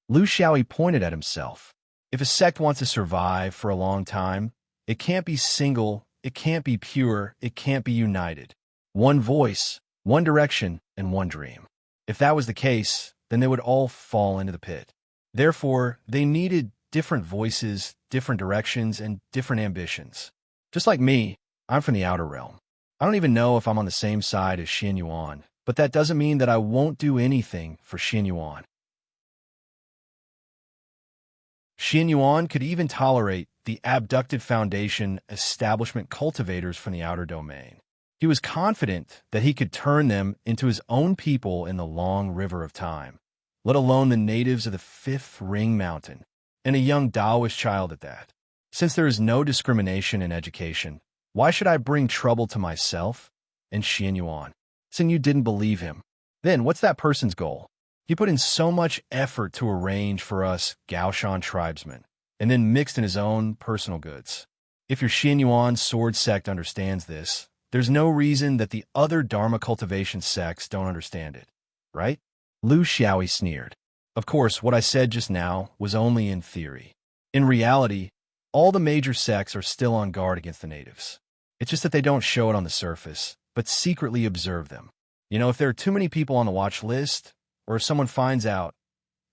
Lu Xiaoyi pointed at himself. If a sect wants to survive for a long time, it can't be single, it can't be pure, it can't be united. One voice, one direction, and one dream. If that was the case, then they would all fall into the pit. Therefore, they needed different voices, different directions, and different ambitions. Just like me, I'm from the outer realm. I don't even know if I'm on the same side as Xianyuan, but that doesn't mean that I won't do anything for Xianyuan. Xianyuan could even tolerate the abducted Foundation establishment cultivators from the outer domain. He was confident that he could turn them into his own people in the long river of time, let alone the natives of the Fifth Ring Mountain, and a young Taoist child at that. Since there is no discrimination in education, why should I bring trouble to myself and Xianyuan? Xinyu didn't believe him. Then what's that person's goal? He put in so much effort to arrange for us Gaoshan tribesmen, and then mixed in his own personal goods. If your Xianyuan sword sect understands this, there's no reason that the other Dharma cultivation sects don't understand it, right? Lu Xiaoyi sneered. Of course, what I said just now was only in theory. In reality, all the major sects are still on guard against the natives. It's just that they don't show it on the surface, but secretly observe them. If there are too many people on the watch list, or if someone finds out,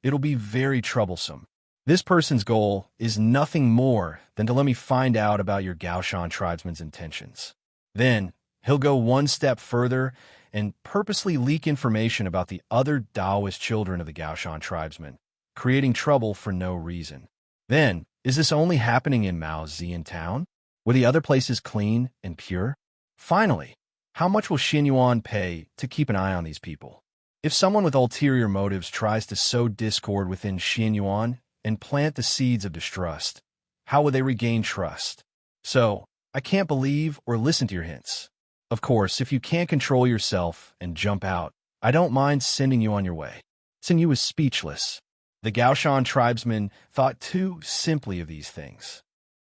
it'll be very troublesome. This person's goal is nothing more than to let me find out about your Gaoshan tribesmen's intentions. Then, he'll go one step further and purposely leak information about the other Taoist children of the Gaoshan tribesmen, creating trouble for no reason. Then, is this only happening in Maozian town? Were the other places clean and pure? Finally, how much will Xianyuan pay to keep an eye on these people? If someone with ulterior motives tries to sow discord within Xianyuan and plant the seeds of distrust, how will they regain trust? So, I can't believe or listen to your hints. Of course, if you can't control yourself and jump out, I don't mind sending you on your way. Xinyu was speechless. The Gaoshan tribesmen thought too simply of these things.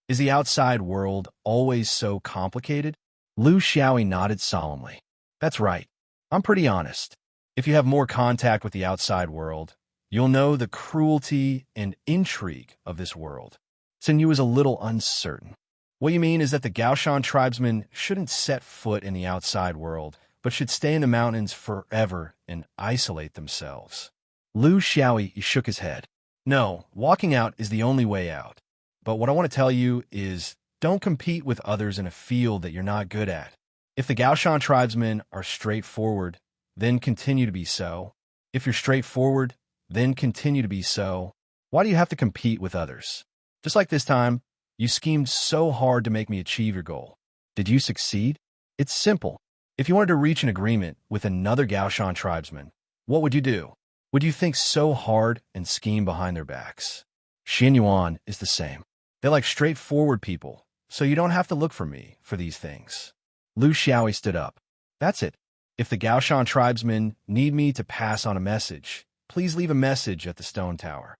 Is the outside world always so complicated? Lu Xiaoyi nodded solemnly. That's right. I'm pretty honest. If you have more contact with the outside world, you'll know the cruelty and intrigue of this world. Xinyu was a little uncertain. What you mean is that the Gaoshan tribesmen shouldn't set foot in the outside world, but should stay in the mountains forever and isolate themselves. Lu Xiaoyi shook his head. No, walking out is the only way out. But what I want to tell you is, don't compete with others in a field that you're not good at. If the Gaoshan tribesmen are straightforward, then continue to be so. If you're straightforward, then continue to be so. Why do you have to compete with others? Just like this time, you schemed so hard to make me achieve your goal. Did you succeed? It's simple. If you wanted to reach an agreement with another Gaoshan tribesman, what would you do? Would you think so hard and scheme behind their backs? Xianyuan is the same. They like straightforward people, so you don't have to look for me for these things. Lu Xiaoyi stood up. That's it. If the Gaoshan tribesmen need me to pass on a message, please leave a message at the stone tower.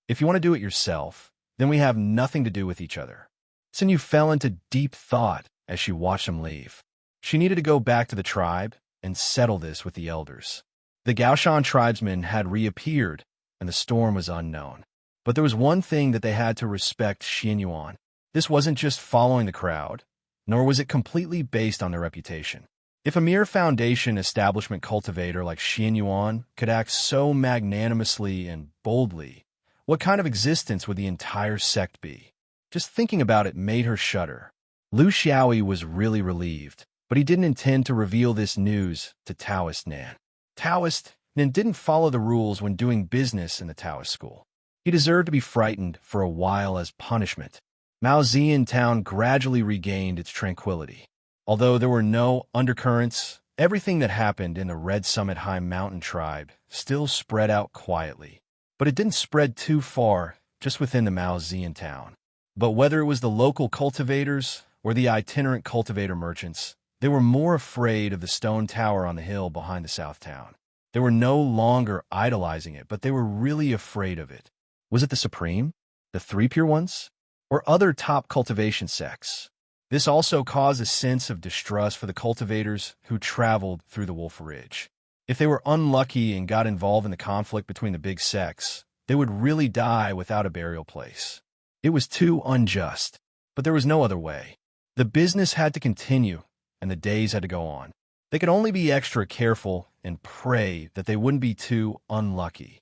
If you want to do it yourself, then we have nothing to do with each other. Xinyu fell into deep thought as she watched him leave. She needed to go back to the tribe and settle this with the elders. The Gaoshan tribesmen had reappeared, and the storm was unknown. But there was one thing that they had to respect Xianyuan. This wasn't just following the crowd, nor was it completely based on their reputation. If a mere foundation establishment cultivator like Xian Yuan could act so magnanimously and boldly, what kind of existence would the entire sect be? Just thinking about it made her shudder. Lu Xiaoyi was really relieved, but he didn't intend to reveal this news to Taoist Nan. Taoist Nan didn't follow the rules when doing business in the Taoist school. He deserved to be frightened for a while as punishment. Maozian town gradually regained its tranquility. Although there were no undercurrents, everything that happened in the Red Summit High Mountain tribe still spread out quietly. But it didn't spread too far, just within the Maozian town. But whether it was the local cultivators or the itinerant cultivator merchants, they were more afraid of the stone tower on the hill behind the south town. They were no longer idolizing it, but they were really afraid of it. Was it the Supreme, the Three Pure Ones, or other top cultivation sects? This also caused a sense of distrust for the cultivators who traveled through the Wolf Ridge. If they were unlucky and got involved in the conflict between the big sects, they would really die without a burial place. It was too unjust, but there was no other way. The business had to continue, and the days had to go on. They could only be extra careful and pray that they wouldn't be too unlucky.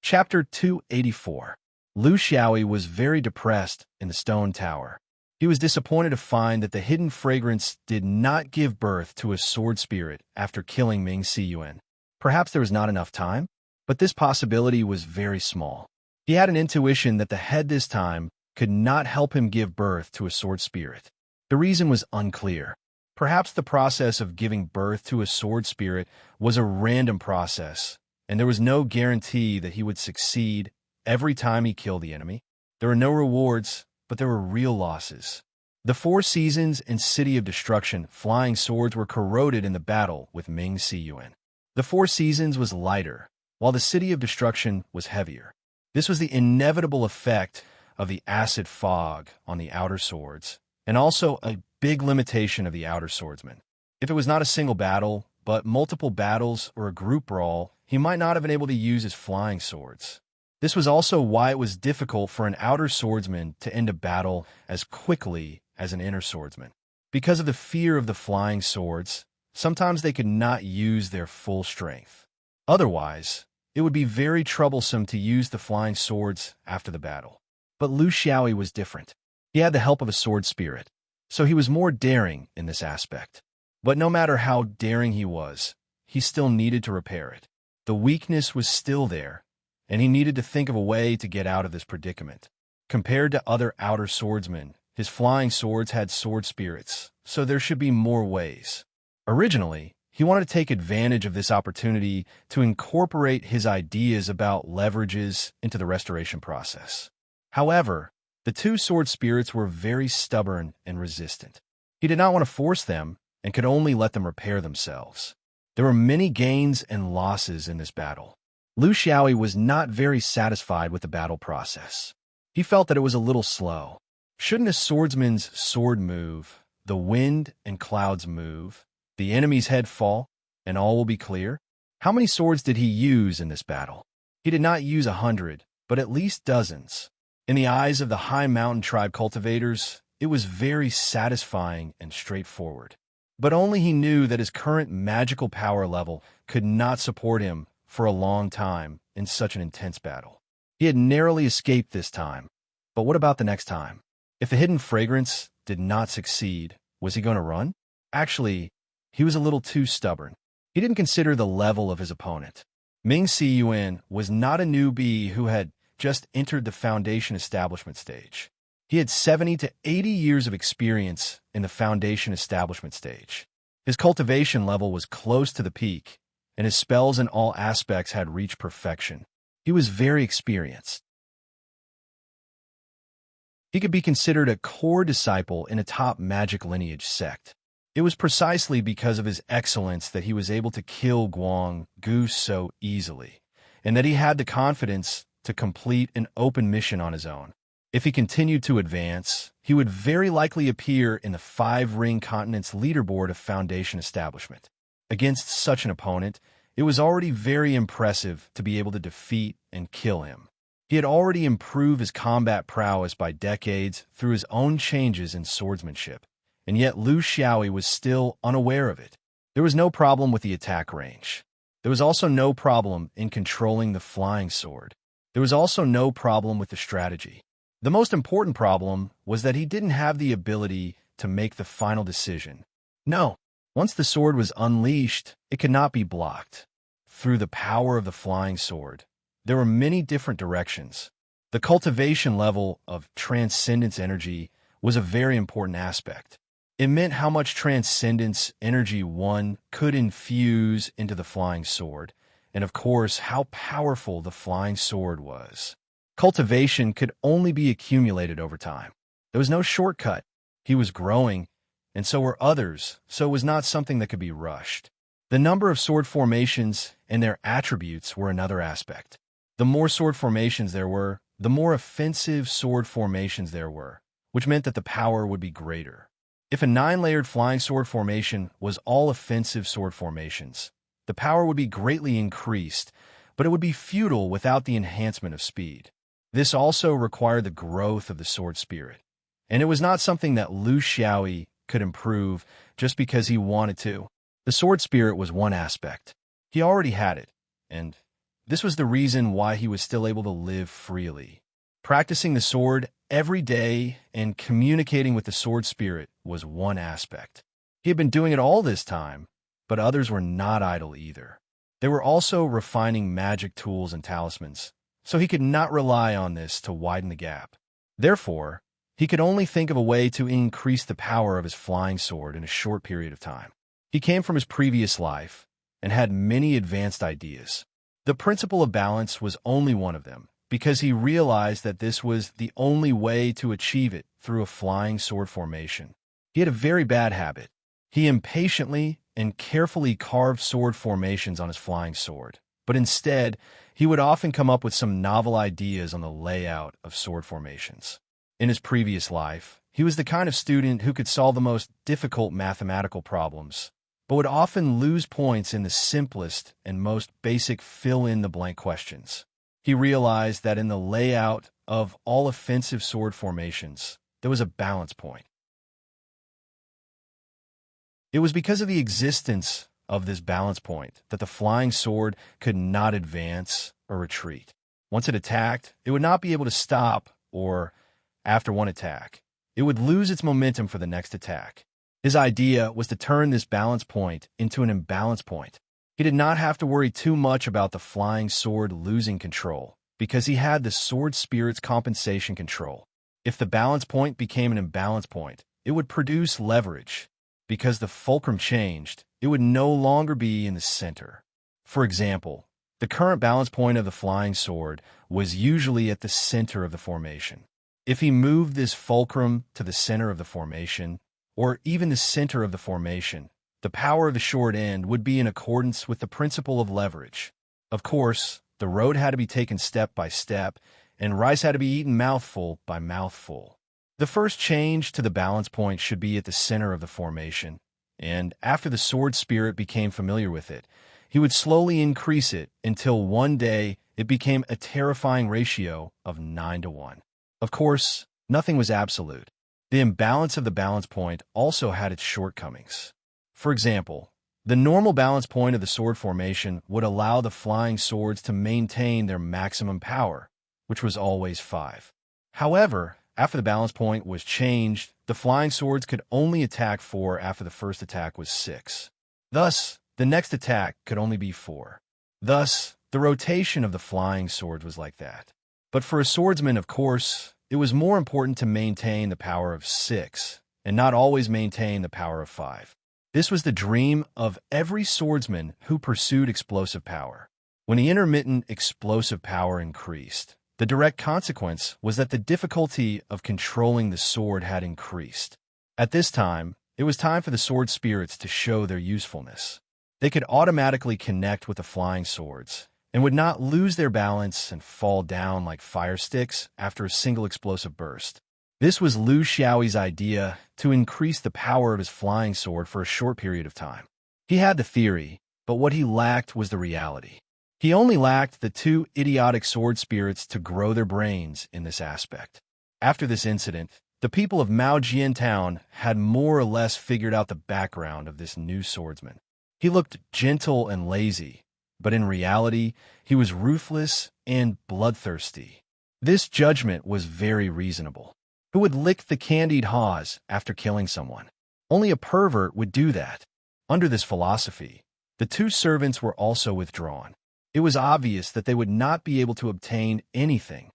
Chapter 284. Lu Xiaoyi was very depressed in the stone tower. He was disappointed to find that the hidden fragrance did not give birth to a sword spirit after killing Ming Siyuan. Perhaps there was not enough time, but this possibility was very small. He had an intuition that the head this time could not help him give birth to a sword spirit. The reason was unclear. Perhaps the process of giving birth to a sword spirit was a random process, and there was no guarantee that he would succeed every time he killed the enemy. There were no rewards, but there were real losses. The Four Seasons and City of Destruction flying swords were corroded in the battle with Ming Siyuan. The Four Seasons was lighter, while the City of Destruction was heavier. This was the inevitable effect of the acid fog on the outer swords, and also a big limitation of the outer swordsman. If it was not a single battle, but multiple battles or a group brawl, he might not have been able to use his flying swords. This was also why it was difficult for an outer swordsman to end a battle as quickly as an inner swordsman. Because of the fear of the flying swords, sometimes they could not use their full strength. Otherwise, it would be very troublesome to use the flying swords after the battle. But Lu Xiaoyi was different. He had the help of a sword spirit, so he was more daring in this aspect. But no matter how daring he still needed to repair it. The weakness was still there, and he needed to think of a way to get out of this predicament. Compared to other outer swordsmen, his flying swords had sword spirits, so there should be more ways. Originally, he wanted to take advantage of this opportunity to incorporate his ideas about leverages into the restoration process. However, the two sword spirits were very stubborn and resistant. He did not want to force them and could only let them repair themselves. There were many gains and losses in this battle. Lu Xiaoyi was not very satisfied with the battle process. He felt that it was a little slow. Shouldn't a swordsman's sword move, the wind and clouds move, the enemy's head fall, and all will be clear? How many swords did he use in this battle? He did not use 100, but at least dozens. In the eyes of the High Mountain Tribe cultivators, it was very satisfying and straightforward. But only he knew that his current magical power level could not support him for a long time in such an intense battle. He had narrowly escaped this time, but what about the next time? If the hidden fragrance did not succeed, was he going to run? Actually, he was a little too stubborn. He didn't consider the level of his opponent. Ming Siyuan was not a newbie who had just entered the foundation establishment stage. He had 70 to 80 years of experience in the foundation establishment stage. His cultivation level was close to the peak, and his spells in all aspects had reached perfection. He was very experienced. He could be considered a core disciple in a top magic lineage sect. It was precisely because of his excellence that he was able to kill Guang Gu so easily, and that he had the confidence to complete an open mission on his own. If he continued to advance, he would very likely appear in the 5 Ring Continents leaderboard of Foundation Establishment. Against such an opponent, it was already very impressive to be able to defeat and kill him. He had already improved his combat prowess by decades through his own changes in swordsmanship, and yet Lu Xiaoyi was still unaware of it. There was no problem with the attack range. There was also no problem in controlling the flying sword. There was also no problem with the strategy. The most important problem was that he didn't have the ability to make the final decision. No, once the sword was unleashed, it could not be blocked. Through the power of the flying sword, there were many different directions. The cultivation level of transcendence energy was a very important aspect. It meant how much transcendence energy one could infuse into the flying sword, and of course, how powerful the flying sword was. Cultivation could only be accumulated over time. There was no shortcut. He was growing, and so were others, so it was not something that could be rushed. The number of sword formations and their attributes were another aspect. The more sword formations there were, the more offensive sword formations there were, which meant that the power would be greater. If a 9-layered flying sword formation was all offensive sword formations, the power would be greatly increased, but it would be futile without the enhancement of speed. This also required the growth of the sword spirit, and it was not something that Lu Xiaoyi could improve just because he wanted to. The sword spirit was one aspect. He already had it, and this was the reason why he was still able to live freely. Practicing the sword every day and communicating with the sword spirit was one aspect. He had been doing it all this time, but others were not idle either. They were also refining magic tools and talismans, so he could not rely on this to widen the gap. Therefore, he could only think of a way to increase the power of his flying sword in a short period of time. He came from his previous life and had many advanced ideas. The principle of balance was only one of them, because he realized that this was the only way to achieve it through a flying sword formation. He had a very bad habit. He impatiently and carefully carved sword formations on his flying sword, but instead, he would often come up with some novel ideas on the layout of sword formations. In his previous life, he was the kind of student who could solve the most difficult mathematical problems, but would often lose points in the simplest and most basic fill-in-the-blank questions. He realized that in the layout of all offensive sword formations, there was a balance point. It was because of the existence of this balance point that the flying sword could not advance or retreat. Once it attacked, it would not be able to stop, or, after one attack, it would lose its momentum for the next attack. His idea was to turn this balance point into an imbalance point. He did not have to worry too much about the flying sword losing control, because he had the sword spirit's compensation control. If the balance point became an imbalance point, it would produce leverage. Because the fulcrum changed, it would no longer be in the center. For example, the current balance point of the flying sword was usually at the center of the formation. If he moved this fulcrum to the center of the formation, or even the center of the formation, the power of the short end would be in accordance with the principle of leverage. Of course, the road had to be taken step by step, and rice had to be eaten mouthful by mouthful. The first change to the balance point should be at the center of the formation, and after the sword spirit became familiar with it, he would slowly increase it until one day it became a terrifying ratio of 9-to-1. Of course, nothing was absolute. The imbalance of the balance point also had its shortcomings. For example, the normal balance point of the sword formation would allow the flying swords to maintain their maximum power, which was always 5. However, after the balance point was changed, the flying swords could only attack 4 after the first attack was 6. Thus, the next attack could only be 4. Thus, the rotation of the flying swords was like that. But for a swordsman, of course, it was more important to maintain the power of 6, and not always maintain the power of 5. This was the dream of every swordsman who pursued explosive power. When the intermittent explosive power increased, the direct consequence was that the difficulty of controlling the sword had increased. At this time, it was time for the sword spirits to show their usefulness. They could automatically connect with the flying swords, and would not lose their balance and fall down like fire sticks after a single explosive burst. This was Lu Xiaoyi's idea to increase the power of his flying sword for a short period of time. He had the theory, but what he lacked was the reality. He only lacked the two idiotic sword spirits to grow their brains in this aspect. After this incident, the people of Maojian Town had more or less figured out the background of this new swordsman. He looked gentle and lazy, but in reality, he was ruthless and bloodthirsty. This judgment was very reasonable. Who would lick the candied haws after killing someone? Only a pervert would do that. Under this philosophy, the two servants were also withdrawn. It was obvious that they would not be able to obtain anything.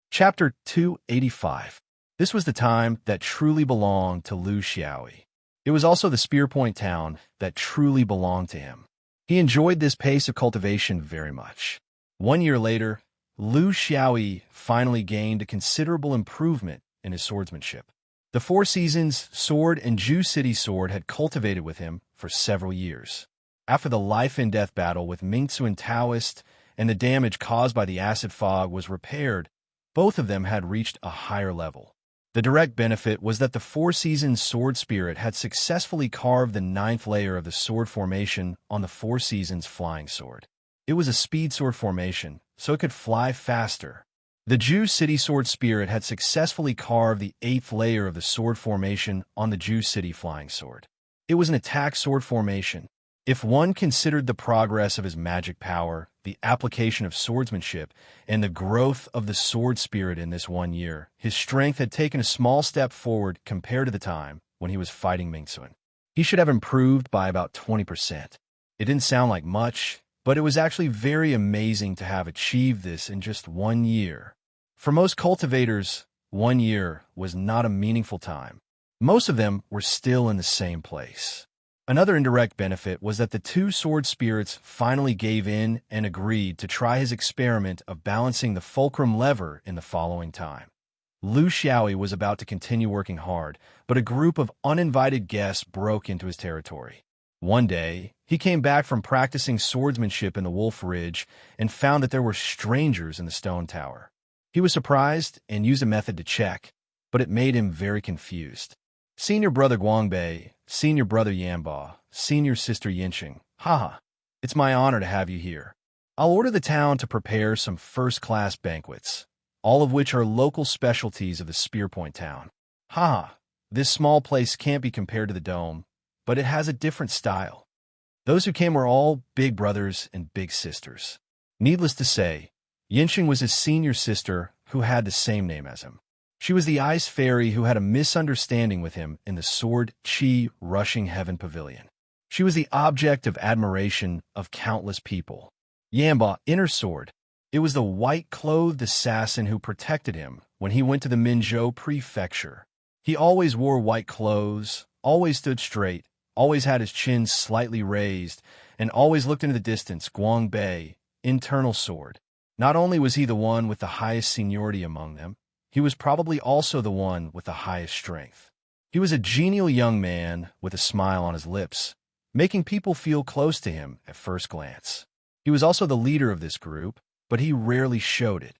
Chapter 285. This was the time that truly belonged to Lu Xiaoyi. It was also the Spearpoint town that truly belonged to him. He enjoyed this pace of cultivation very much. 1 year later, Lu Xiaoyi finally gained a considerable improvement in his swordsmanship. The Four Seasons sword and Ju City sword had cultivated with him for several years. After the life-and-death battle with Mingsu and Taoist and the damage caused by the acid fog was repaired, both of them had reached a higher level. The direct benefit was that the Four Seasons sword spirit had successfully carved the 9th layer of the sword formation on the Four Seasons flying sword. It was a speed sword formation, so it could fly faster. The Ju City sword spirit had successfully carved the 8th layer of the sword formation on the Ju City flying sword. It was an attack sword formation. If one considered the progress of his magic power, the application of swordsmanship, and the growth of the sword spirit in this 1 year, his strength had taken a small step forward compared to the time when he was fighting Mingsun. He should have improved by about 20%. It didn't sound like much, but it was actually very amazing to have achieved this in just 1 year. For most cultivators, 1 year was not a meaningful time. Most of them were still in the same place. Another indirect benefit was that the two sword spirits finally gave in and agreed to try his experiment of balancing the fulcrum lever in the following time. Lu Xiaoyi was about to continue working hard, but a group of uninvited guests broke into his territory. One day, he came back from practicing swordsmanship in the Wolf Ridge and found that there were strangers in the stone tower. He was surprised and used a method to check, but it made him very confused. Senior brother Guangbei, senior brother Yanba, senior sister Yinxing. Haha, it's my honor to have you here. I'll order the town to prepare some first-class banquets, all of which are local specialties of the Spearpoint town. Haha, this small place can't be compared to the Dome, but it has a different style. Those who came were all big brothers and big sisters. Needless to say, Yinxing was his senior sister who had the same name as him. She was the ice fairy who had a misunderstanding with him in the Sword Chi Rushing Heaven Pavilion. She was the object of admiration of countless people. Yanba, inner sword. It was the white-clothed assassin who protected him when he went to the Minzhou prefecture. He always wore white clothes, always stood straight, always had his chin slightly raised, and always looked into the distance. Guangbei, internal sword. Not only was he the one with the highest seniority among them, he was probably also the one with the highest strength. He was a genial young man with a smile on his lips, making people feel close to him at first glance. He was also the leader of this group, but he rarely showed it.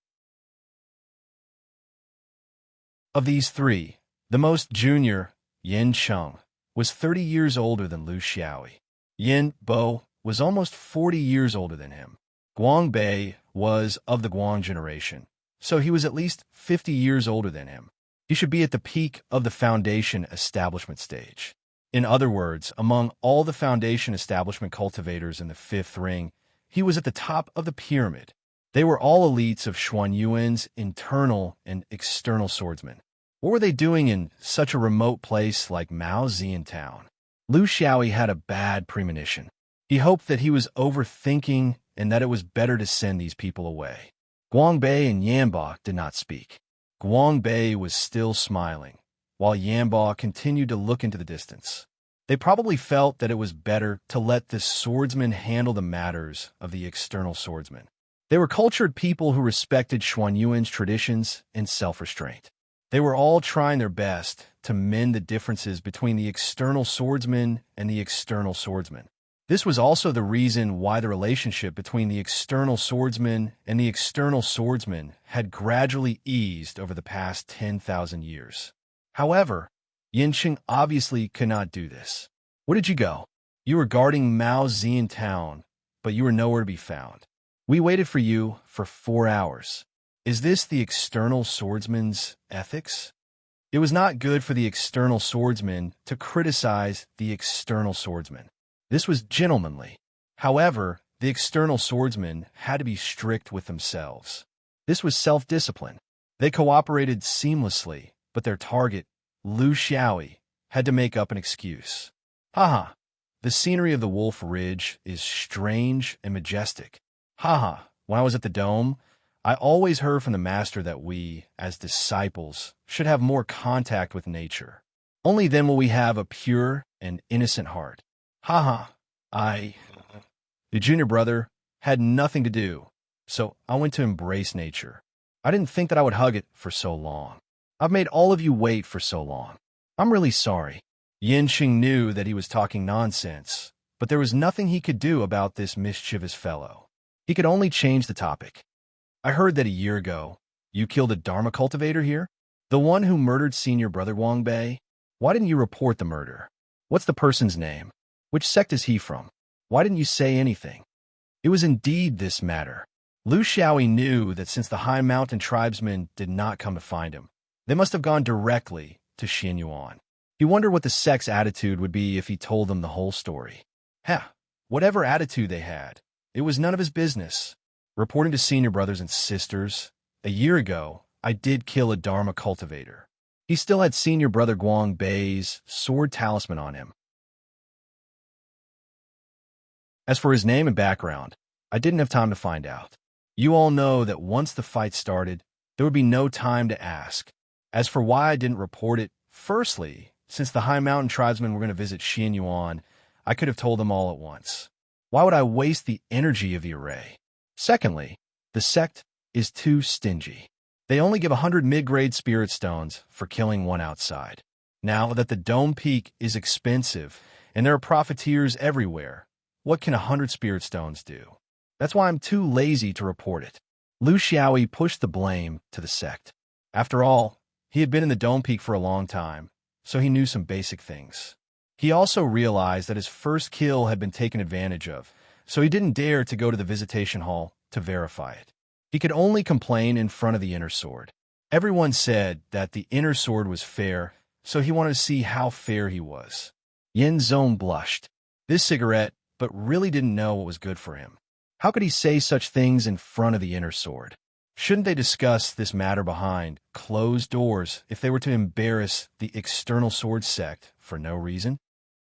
Of these three, the most junior, Yin Cheng, was 30 years older than Lu Xiaoyi. Yin Bo was almost 40 years older than him. Guangbei was of the Guang generation, so he was at least 50 years older than him. He should be at the peak of the foundation establishment stage. In other words, among all the foundation establishment cultivators in the fifth ring, he was at the top of the pyramid. They were all elites of Xuanyuan's internal and external swordsmen. What were they doing in such a remote place like Maojian Town? Lu Xiaoyi had a bad premonition. He hoped that he was overthinking and that it was better to send these people away. Guangbei and Yanba did not speak. Guangbei was still smiling, while Yanba continued to look into the distance. They probably felt that it was better to let this swordsman handle the matters of the external swordsman. They were cultured people who respected Xuanyuan's traditions and self-restraint. They were all trying their best to mend the differences between the external swordsman and the external swordsman. This was also the reason why the relationship between the external swordsman and the external swordsman had gradually eased over the past 10,000 years. However, Yinqing obviously could not do this. Where did you go? You were guarding Mao Zian town, but you were nowhere to be found. We waited for you for 4 hours. Is this the external swordsman's ethics? It was not good for the external swordsman to criticize the external swordsman. This was gentlemanly. However, the external swordsmen had to be strict with themselves. This was self-discipline. They cooperated seamlessly, but their target, Lu Xiaoyi, had to make up an excuse. Haha, the scenery of the Wolf Ridge is strange and majestic. Haha, when I was at the Dome, I always heard from the master that we, as disciples, should have more contact with nature. Only then will we have a pure and innocent heart. Haha, the junior brother, had nothing to do, so I went to embrace nature. I didn't think that I would hug it for so long. I've made all of you wait for so long. I'm really sorry. Yinqing knew that he was talking nonsense, but there was nothing he could do about this mischievous fellow. He could only change the topic. I heard that a year ago, you killed a Dharma cultivator here? The one who murdered senior brother Wang Bei? Why didn't you report the murder? What's the person's name? Which sect is he from? Why didn't you say anything? It was indeed this matter. Lu Xiaoyi knew that since the high mountain tribesmen did not come to find him, they must have gone directly to Xianyuan. He wondered what the sect's attitude would be if he told them the whole story. Whatever attitude they had, it was none of his business. Reporting to senior brothers and sisters, a year ago, I did kill a Dharma cultivator. He still had senior brother Guang Bei's sword talisman on him. As for his name and background, I didn't have time to find out. You all know that once the fight started, there would be no time to ask. As for why I didn't report it, firstly, since the high mountain tribesmen were going to visit Xianyuan, I could have told them all at once. Why would I waste the energy of the array? Secondly, the sect is too stingy. They only give 100 mid-grade spirit stones for killing one outside. Now that the Dome Peak is expensive and there are profiteers everywhere, what can 100 spirit stones do? That's why I'm too lazy to report it. Lu Xiaoyi pushed the blame to the sect. After all, he had been in the Dome Peak for a long time, so he knew some basic things. He also realized that his first kill had been taken advantage of, so he didn't dare to go to the visitation hall to verify it. He could only complain in front of the inner sword. Everyone said that the inner sword was fair, so he wanted to see how fair he was. Yin Zong blushed. This cigarette, but really didn't know what was good for him. How could he say such things in front of the inner sword? Shouldn't they discuss this matter behind closed doors if they were to embarrass the external sword sect for no reason?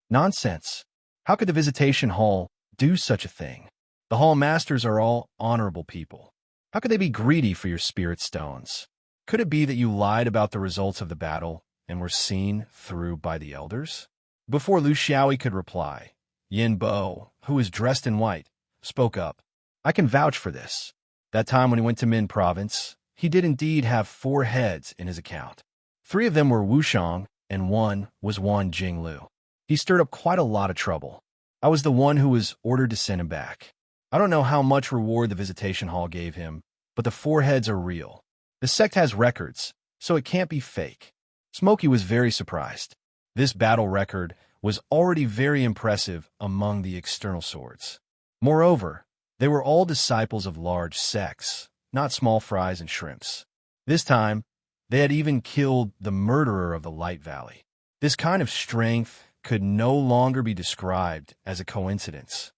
Nonsense. How could the visitation hall do such a thing? The hall masters are all honorable people. How could they be greedy for your spirit stones? Could it be that you lied about the results of the battle and were seen through by the elders? Before Lu Xiaoyi could reply, Yin Bo, who was dressed in white, spoke up. I can vouch for this. That time when he went to Min province, he did indeed have 4 heads in his account. 3 of them were Wushang, and 1 was Wan Jinglu. He stirred up quite a lot of trouble. I was the one who was ordered to send him back. I don't know how much reward the visitation hall gave him, but the 4 heads are real. The sect has records, so it can't be fake. Smokey was very surprised. This battle record was already very impressive among the external swords. Moreover, they were all disciples of large sects, not small fries and shrimps. This time, they had even killed the murderer of the Light Valley. This kind of strength could no longer be described as a coincidence.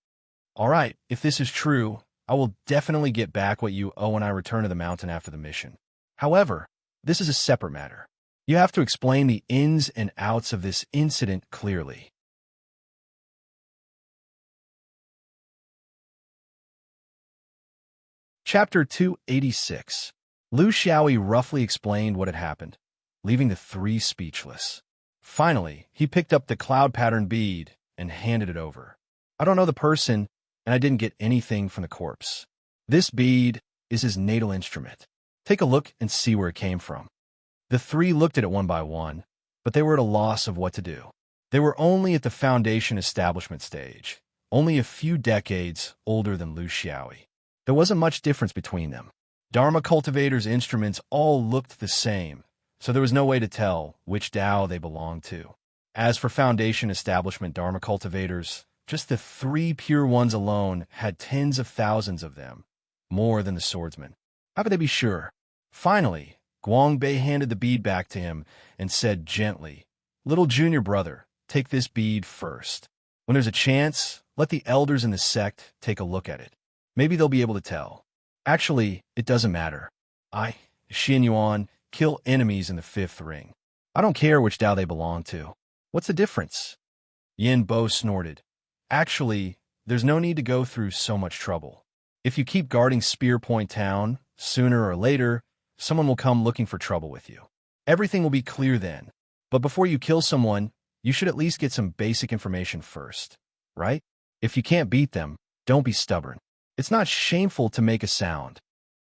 All right, if this is true, I will definitely get back what you owe when I return to the mountain after the mission. However, this is a separate matter. You have to explain the ins and outs of this incident clearly. Chapter 286. Lu Xiaoyi roughly explained what had happened, leaving the 3 speechless. Finally, he picked up the cloud pattern bead and handed it over. I don't know the person, and I didn't get anything from the corpse. This bead is his natal instrument. Take a look and see where it came from. The 3 looked at it one by one, but they were at a loss of what to do. They were only at the foundation establishment stage, only a few decades older than Lu Xiaoyi. There wasn't much difference between them. Dharma cultivators' instruments all looked the same, so there was no way to tell which Dao they belonged to. As for Foundation Establishment Dharma cultivators, just the 3 pure ones alone had tens of thousands of them, more than the swordsmen. How could they be sure? Finally, Guangbei handed the bead back to him and said gently, "Little junior brother, take this bead first. When there's a chance, let the elders in the sect take a look at it. Maybe they'll be able to tell. Actually, it doesn't matter. I, Xin Yuan, kill enemies in the 5th ring. I don't care which Dao they belong to. What's the difference?" Yin Bo snorted. "Actually, there's no need to go through so much trouble. If you keep guarding Spear Point Town, sooner or later, someone will come looking for trouble with you. Everything will be clear then. But before you kill someone, you should at least get some basic information first, right? If you can't beat them, don't be stubborn. It's not shameful to make a sound."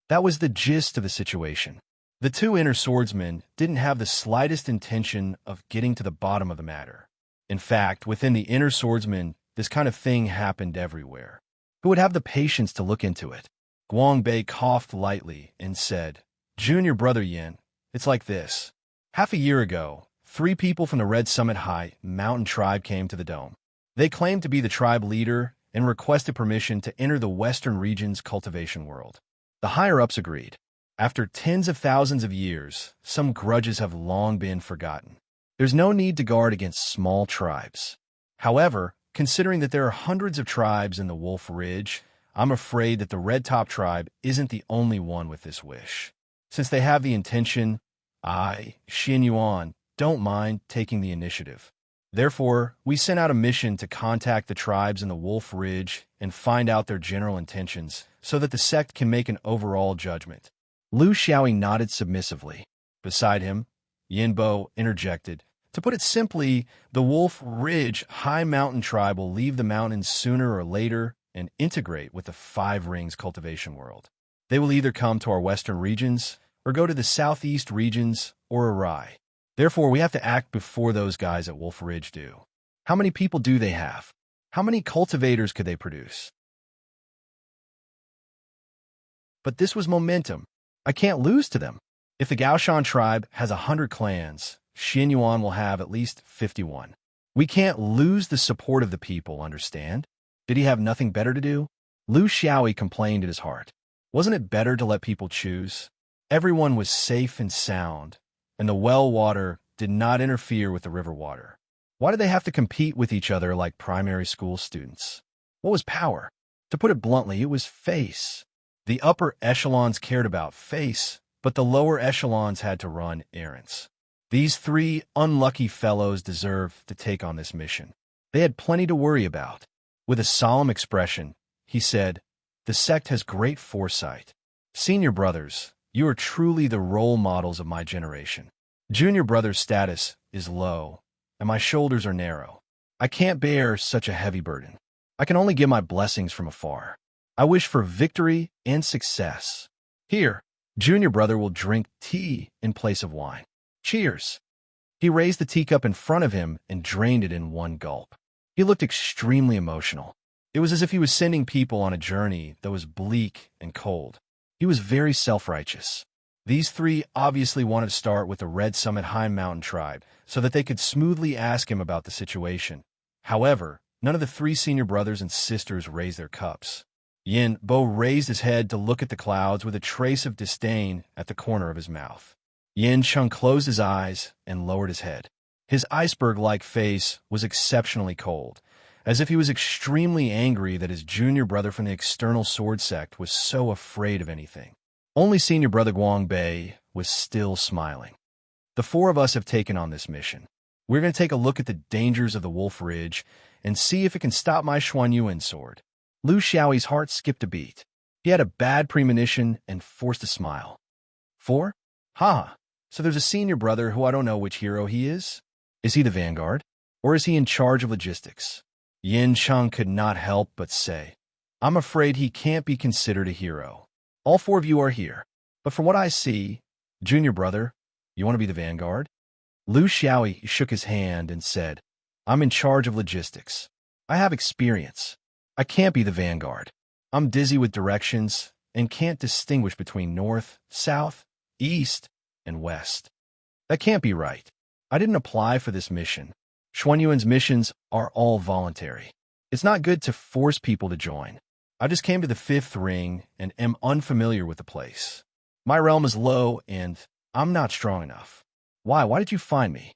That was the gist of the situation. The 2 inner swordsmen didn't have the slightest intention of getting to the bottom of the matter. In fact, within the inner swordsmen, this kind of thing happened everywhere. Who would have the patience to look into it? Guangbei coughed lightly and said, "Junior brother Yin, it's like this. Half a year ago, 3 people from the Red Summit High Mountain tribe came to the dome. They claimed to be the tribe leader and requested permission to enter the Western region's cultivation world. The higher-ups agreed. After tens of thousands of years, some grudges have long been forgotten. There's no need to guard against small tribes. However, considering that there are hundreds of tribes in the Wolf Ridge, I'm afraid that the Red Top tribe isn't the only one with this wish. Since they have the intention, I, Xin Yuan, don't mind taking the initiative. Therefore, we sent out a mission to contact the tribes in the Wolf Ridge and find out their general intentions so that the sect can make an overall judgment." Lu Xiaoyi nodded submissively. Beside him, Yin Bo interjected, "To put it simply, the Wolf Ridge High Mountain tribe will leave the mountains sooner or later and integrate with the 5 Rings cultivation world. They will either come to our western regions or go to the southeast regions or awry. Therefore, we have to act before those guys at Wolf Ridge do. How many people do they have? How many cultivators could they produce?" But this was momentum. I can't lose to them. If the Gaoshan tribe has 100 clans, Xin Yuan will have at least 51. We can't lose the support of the people, understand? Did he have nothing better to do? Lu Xiaoyi complained in his heart. Wasn't it better to let people choose? Everyone was safe and sound, and the well water did not interfere with the river water. Why did they have to compete with each other like primary school students? What was power? To put it bluntly, it was face. The upper echelons cared about face, but the lower echelons had to run errands. These 3 unlucky fellows deserved to take on this mission. They had plenty to worry about. With a solemn expression, he said, "The sect has great foresight. Senior brothers, you are truly the role models of my generation. Junior brother's status is low, and my shoulders are narrow. I can't bear such a heavy burden. I can only give my blessings from afar. I wish for victory and success. Here, junior brother will drink tea in place of wine. Cheers." He raised the teacup in front of him and drained it in one gulp. He looked extremely emotional. It was as if he was sending people on a journey that was bleak and cold. He was very self-righteous. These 3 obviously wanted to start with the Red Summit High Mountain tribe so that they could smoothly ask him about the situation. However, none of the 3 senior brothers and sisters raised their cups. Yin Bo raised his head to look at the clouds with a trace of disdain at the corner of his mouth. Yin Chung closed his eyes and lowered his head. His iceberg-like face was exceptionally cold, as if he was extremely angry that his junior brother from the external sword sect was so afraid of anything. Only senior brother Guangbei was still smiling. "The 4 of us have taken on this mission. We're going to take a look at the dangers of the Wolf Ridge and see if it can stop my Xuanyuan sword." Lu Xiaoyi's heart skipped a beat. He had a bad premonition and forced a smile. 4? Ha! So there's a senior brother who I don't know which hero he is? Is he the vanguard? Or is he in charge of logistics? Yin Chung could not help but say, "I'm afraid he can't be considered a hero. All 4 of you are here. But from what I see, junior brother, you want to be the vanguard?" Lu Xiaoyi shook his hand and said, "I'm in charge of logistics. I have experience. I can't be the vanguard. I'm dizzy with directions and can't distinguish between north, south, east, and west." That can't be right. I didn't apply for this mission. Xuanyuan's missions are all voluntary. It's not good to force people to join. I just came to the fifth ring and am unfamiliar with the place. My realm is low and I'm not strong enough. Why? Why did you find me?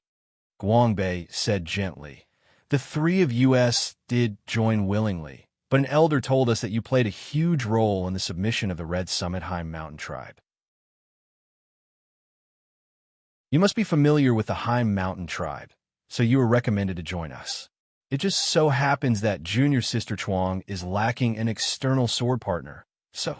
Guangbei said gently. The three of us did join willingly, but an elder told us that you played a huge role in the submission of the Red Summit High Mountain tribe. You must be familiar with the High Mountain tribe, so you were recommended to join us. It just so happens that junior sister Chuang is lacking an external sword partner, so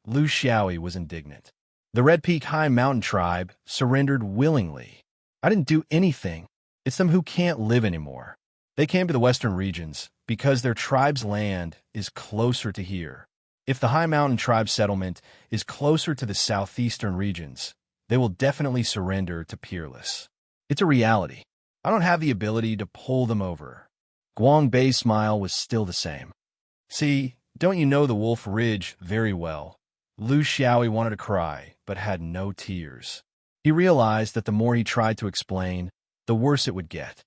Lu Xiaoyi was indignant. The Red Peak High Mountain tribe surrendered willingly. I didn't do anything. It's them who can't live anymore. They came to the western regions because their tribe's land is closer to here. If the High Mountain tribe settlement is closer to the southeastern regions, they will definitely surrender to Peerless. It's a reality. I don't have the ability to pull them over. Guangbei's smile was still the same. See, don't you know the Wolf Ridge very well? Lu Xiaoyi wanted to cry, but had no tears. He realized that the more he tried to explain, the worse it would get.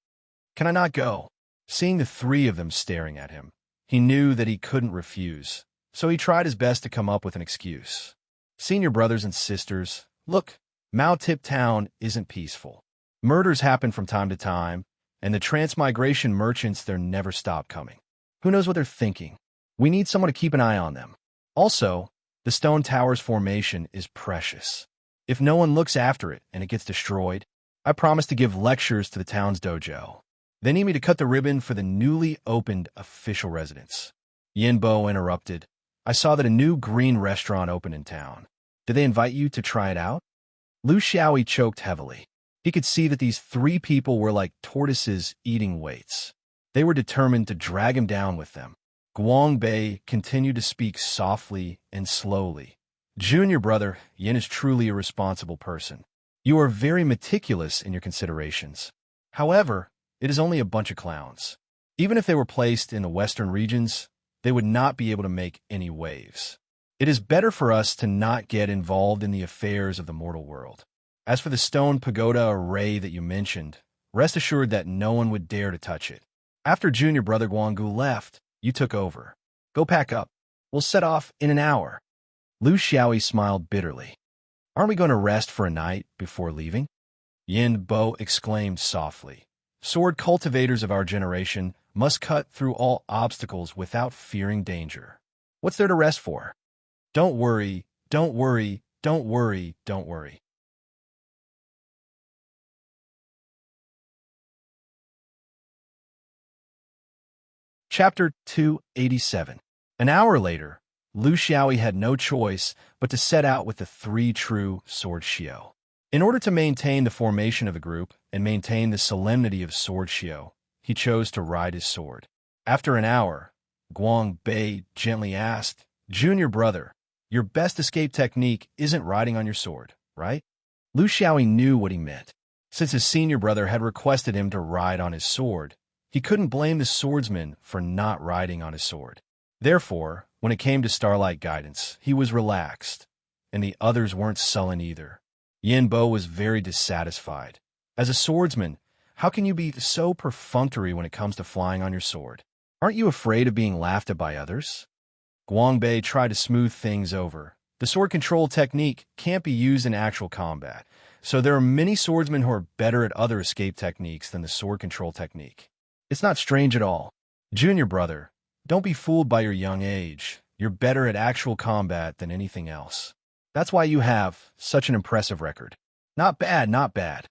Can I not go? Seeing the three of them staring at him, he knew that he couldn't refuse, so he tried his best to come up with an excuse. Senior brothers and sisters, look, Mao Tip Town isn't peaceful. Murders happen from time to time, and the transmigration merchants there never stop coming. Who knows what they're thinking? We need someone to keep an eye on them. Also, the Stone Tower's formation is precious. If no one looks after it and it gets destroyed, I promise to give lectures to the town's dojo. They need me to cut the ribbon for the newly opened official residence. Yinbo interrupted. I saw that a new green restaurant opened in town. Did they invite you to try it out? Lu Xiaoyi choked heavily. He could see that these three people were like tortoises eating weights. They were determined to drag him down with them. Guangbei continued to speak softly and slowly. Junior brother, Yin is truly a responsible person. You are very meticulous in your considerations. However, it is only a bunch of clowns. Even if they were placed in the western regions, they would not be able to make any waves. It is better for us to not get involved in the affairs of the mortal world. As for the stone pagoda array that you mentioned, rest assured that no one would dare to touch it. After junior brother Guanggu left, you took over. Go pack up. We'll set off in an hour. Lu Xiaoyi smiled bitterly. Aren't we going to rest for a night before leaving? Yin Bo exclaimed softly. Sword cultivators of our generation must cut through all obstacles without fearing danger. What's there to rest for? Don't worry, don't worry, don't worry, don't worry. Chapter 287. An hour later, Lu Xiaoyi had no choice but to set out with the three true sword shio. In order to maintain the formation of the group and maintain the solemnity of sword shio, he chose to ride his sword. After an hour, Guangbei gently asked, Junior brother, your best escape technique isn't riding on your sword, right? Lu Xiaoyi knew what he meant. Since his senior brother had requested him to ride on his sword, he couldn't blame the swordsman for not riding on his sword. Therefore, when it came to Starlight Guidance, he was relaxed, and the others weren't sullen either. Yin Bo was very dissatisfied. As a swordsman, how can you be so perfunctory when it comes to flying on your sword? Aren't you afraid of being laughed at by others? Guangbei tried to smooth things over. The sword control technique can't be used in actual combat, so there are many swordsmen who are better at other escape techniques than the sword control technique. It's not strange at all. Junior brother, don't be fooled by your young age. You're better at actual combat than anything else. That's why you have such an impressive record. Not bad, not bad.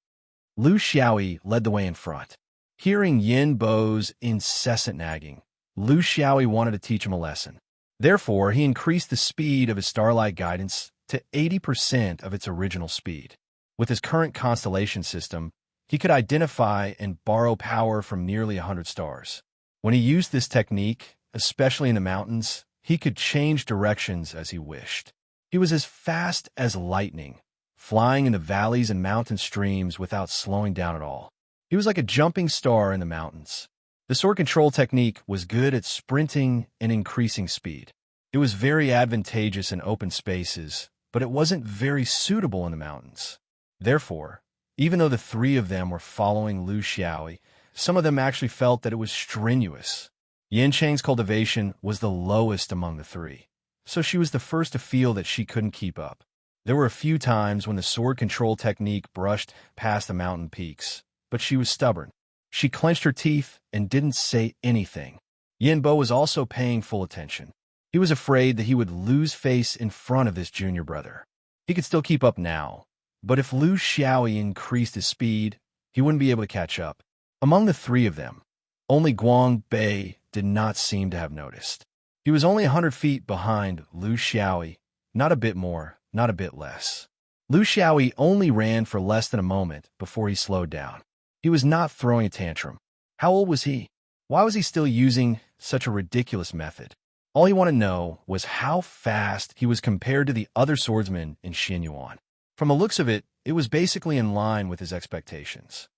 Lu Xiaoyi led the way in front. Hearing Yin Bo's incessant nagging, Lu Xiaoyi wanted to teach him a lesson. Therefore, he increased the speed of his Starlight Guidance to 80% of its original speed. With his current constellation system, he could identify and borrow power from nearly 100 stars. When he used this technique, especially in the mountains, he could change directions as he wished. He was as fast as lightning, flying in the valleys and mountain streams without slowing down at all. He was like a jumping star in the mountains. The sword control technique was good at sprinting and increasing speed. It was very advantageous in open spaces, but it wasn't very suitable in the mountains. Therefore, Even though the three of them were following Lu Xiaoyi, some of them actually felt that it was strenuous. Yin Chang's cultivation was the lowest among the three, so she was the first to feel that she couldn't keep up. There were a few times when the sword control technique brushed past the mountain peaks, but she was stubborn. She clenched her teeth and didn't say anything. Yin Bo was also paying full attention. He was afraid that he would lose face in front of this junior brother. He could still keep up now, but if Lu Xiaoyi increased his speed, he wouldn't be able to catch up. Among the three of them, only Guang Bei did not seem to have noticed. He was only 100 feet behind Lu Xiaoyi, not a bit more, not a bit less. Lu Xiaoyi only ran for less than a moment before he slowed down. He was not throwing a tantrum. How old was he? Why was he still using such a ridiculous method? All he wanted to know was how fast he was compared to the other swordsmen in Xianyuan. From the looks of it, it was basically in line with his expectations.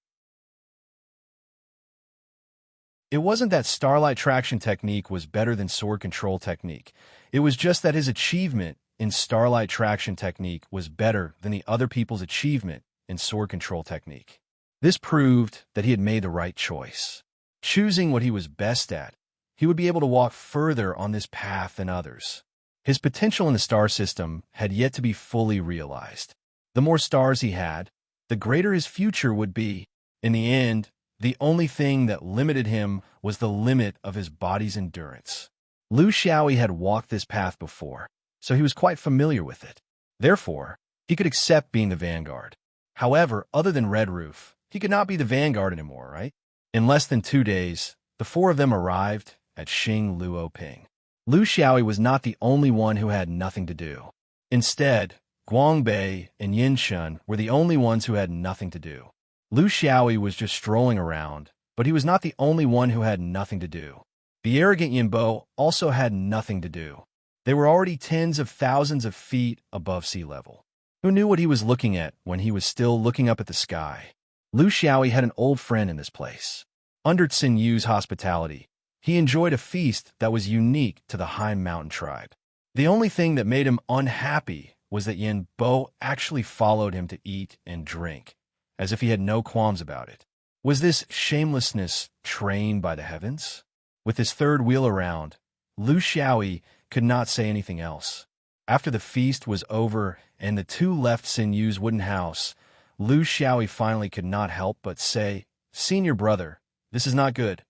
It wasn't that starlight traction technique was better than sword control technique. It was just that his achievement in starlight traction technique was better than the other people's achievement in sword control technique. This proved that he had made the right choice. Choosing what he was best at, he would be able to walk further on this path than others. His potential in the star system had yet to be fully realized. The more stars he had, the greater his future would be. In the end, the only thing that limited him was the limit of his body's endurance. Lu Xiaoyi had walked this path before, so he was quite familiar with it. Therefore, he could accept being the vanguard. However, other than Red Roof, he could not be the vanguard anymore, right? In less than 2 days, the four of them arrived at Xing Luoping. Lu Xiaoyi was not the only one who had nothing to do. Instead, Guang Bei and Yin Shun were the only ones who had nothing to do. Lu Xiaoyi was just strolling around, but he was not the only one who had nothing to do. The arrogant Yin Bo also had nothing to do. They were already tens of thousands of feet above sea level. Who knew what he was looking at when he was still looking up at the sky? Lu Xiaoyi had an old friend in this place. Under Xin Yu's hospitality, he enjoyed a feast that was unique to the High Mountain tribe. The only thing that made him unhappy was that Yin Bo actually followed him to eat and drink, as if he had no qualms about it. Was this shamelessness trained by the heavens? With his third wheel around, Lu Xiaoyi could not say anything else. After the feast was over and the two left Xin Yu's wooden house, Lu Xiaoyi finally could not help but say, "Senior brother, this is not good,